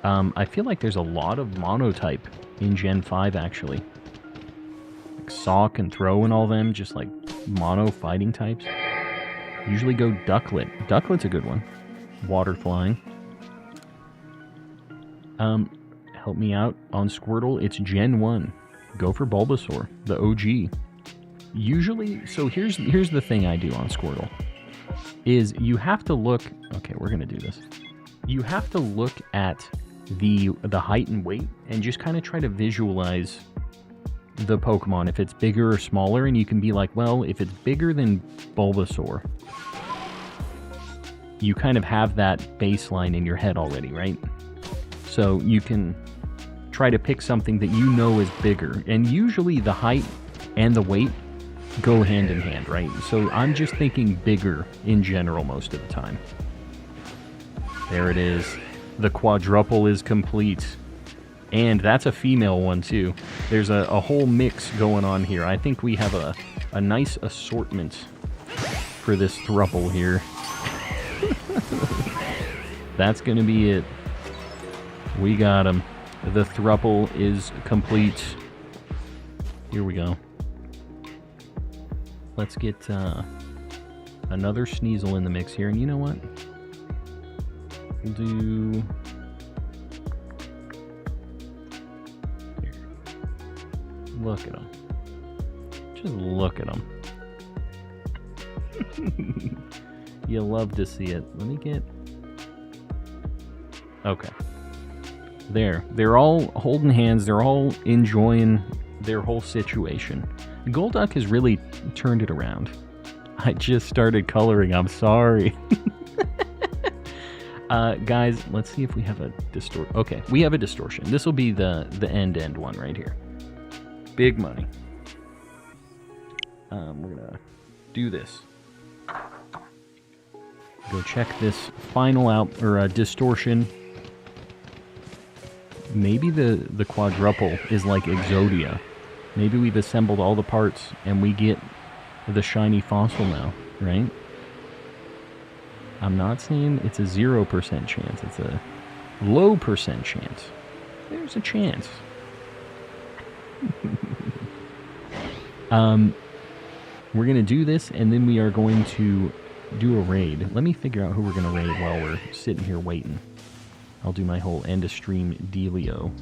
I feel like there's a lot of monotype in Gen 5, actually. Like Sawk and Throw and all them, just like mono fighting types. Usually go Ducklet. Ducklet's a good one. Water flying. Help me out on Squirtle. It's Gen 1. Go for Bulbasaur, the OG. Usually, so here's the thing I do on Squirtle. Is you have to look... Okay, we're going to do this. You have to look at the height and weight and just kind of try to visualize the Pokemon, if it's bigger or smaller, and you can be like, well, if it's bigger than Bulbasaur, you kind of have that baseline in your head already, right? So you can try to pick something that you know is bigger, and usually the height and the weight go hand in hand, right? So I'm just thinking bigger in general most of the time. There it is. The quadruple is complete. And that's a female one too. There's a whole mix going on here. I think we have a nice assortment for this thruple here. That's gonna be it. We got him. The thruple is complete. Here we go. Let's get another Sneasel in the mix here. And you know what? We'll do... Here. Look at him. Just look at him. You love to see it. Let me get... Okay. There. They're all holding hands. They're all enjoying their whole situation. Golduck has really turned it around. I just started coloring. I'm sorry. Guys, let's see if we have a distortion. Okay, we have a distortion. This will be the end one right here. Big money. We're gonna do this. Go check this final out, or distortion. Maybe the quadruple is like Exodia. Maybe we've assembled all the parts and we get the shiny fossil now, right? I'm not saying it's a 0% chance. Low percent chance. There's a chance. We're going to do this, and then we are going to do a raid. Let me figure out who we're going to raid while we're sitting here waiting. I'll do my whole end of stream dealio.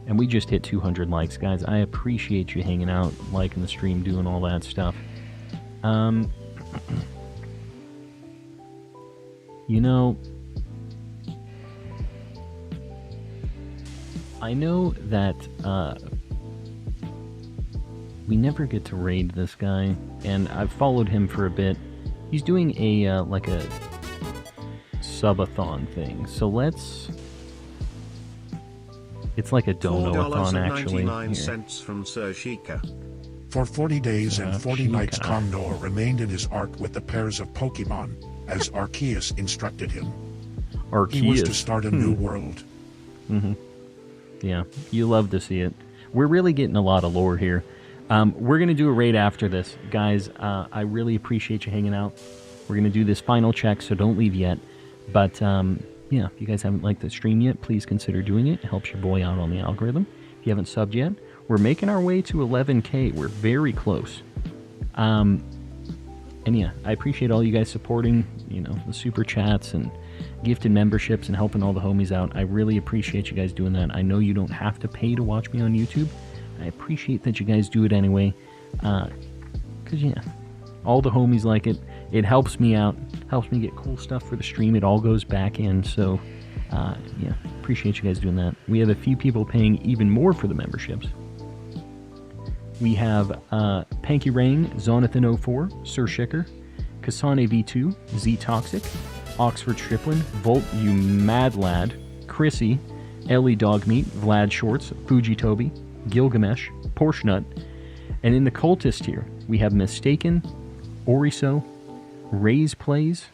And we just hit 200 likes, guys. I appreciate you hanging out, liking the stream, doing all that stuff. You know, I know that we never get to raid this guy, and I've followed him for a bit. He's doing a like a subathon thing, so let's. It's like a dono-a-thon, actually. $4.99 from Sir Sheikah. For 40 days and 40 nights, Condor remained in his ark with the pairs of Pokemon, as Arceus instructed him. Arceus. He was to start a new world. Yeah, you love to see it. We're really getting a lot of lore here. We're going to do a raid after this. Guys, I really appreciate you hanging out. We're going to do this final check, so don't leave yet. But, yeah, if you guys haven't liked the stream yet, please consider doing it. It helps your boy out on the algorithm. If you haven't subbed yet, we're making our way to 11K. We're very close. And yeah, I appreciate all you guys supporting, you know, the super chats and gifted memberships and helping all the homies out. I really appreciate you guys doing that. I know you don't have to pay to watch me on YouTube. I appreciate that you guys do it anyway. Because, yeah, all the homies like it. It helps me out. Helps me get cool stuff for the stream. It all goes back in. So, yeah, appreciate you guys doing that. We have a few people paying even more for the memberships. We have Panky Rang, Zonathan04, Sir Shicker, Kasane V2, Z Toxic, Oxford Striplin, Volt, you mad lad, Chrissy, Ellie Dogmeat, Vlad Shorts, Fuji Toby, Gilgamesh, Porsche Nut, and in the cultist here, we have Mistaken, Oriso, Ray's Plays,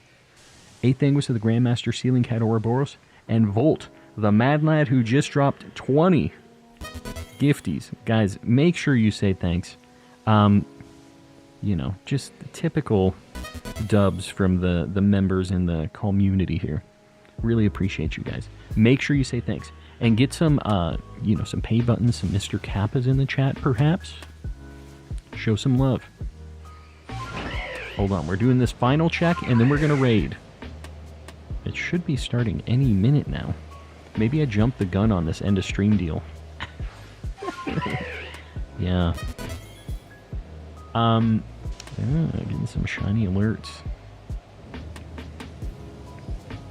8th Anguis of the Grandmaster Sealing Cat Ouroboros, and Volt, the mad lad who just dropped 20 gifties. Guys, make sure you say thanks. You know, just the typical dubs from the members in the community here. Really appreciate you guys. Make sure you say thanks. And get some, you know, some pay buttons, some Mr. Kappas in the chat, perhaps. Show some love. Hold on, we're doing this final check, and then we're going to raid. It should be starting any minute now. Maybe I jumped the gun on this end of stream deal. Yeah. Getting some shiny alerts.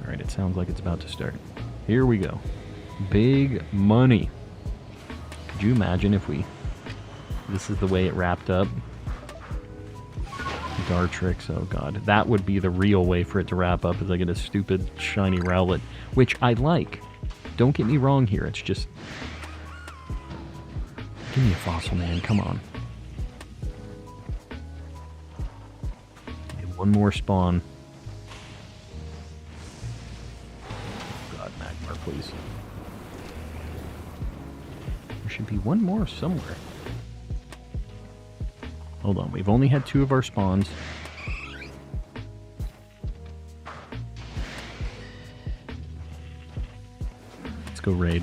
Alright, it sounds like it's about to start. Here we go. Big money. Could you imagine if this is the way it wrapped up? Dartrix, oh god. That would be the real way for it to wrap up, is I get a stupid shiny Rowlet, which I like. Don't get me wrong here, it's just... Give me a fossil, man, come on. Okay, one more spawn. Oh god, Magmar, please. There should be one more somewhere. Hold on, we've only had 2 of our spawns. Let's go raid.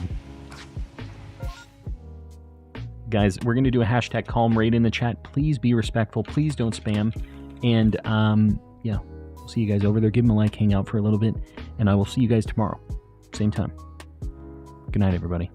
Guys, we're going to do a hashtag calm raid in the chat. Please be respectful. Please don't spam. And, yeah, we'll see you guys over there. Give them a like, hang out for a little bit. And I will see you guys tomorrow. Same time. Good night, everybody.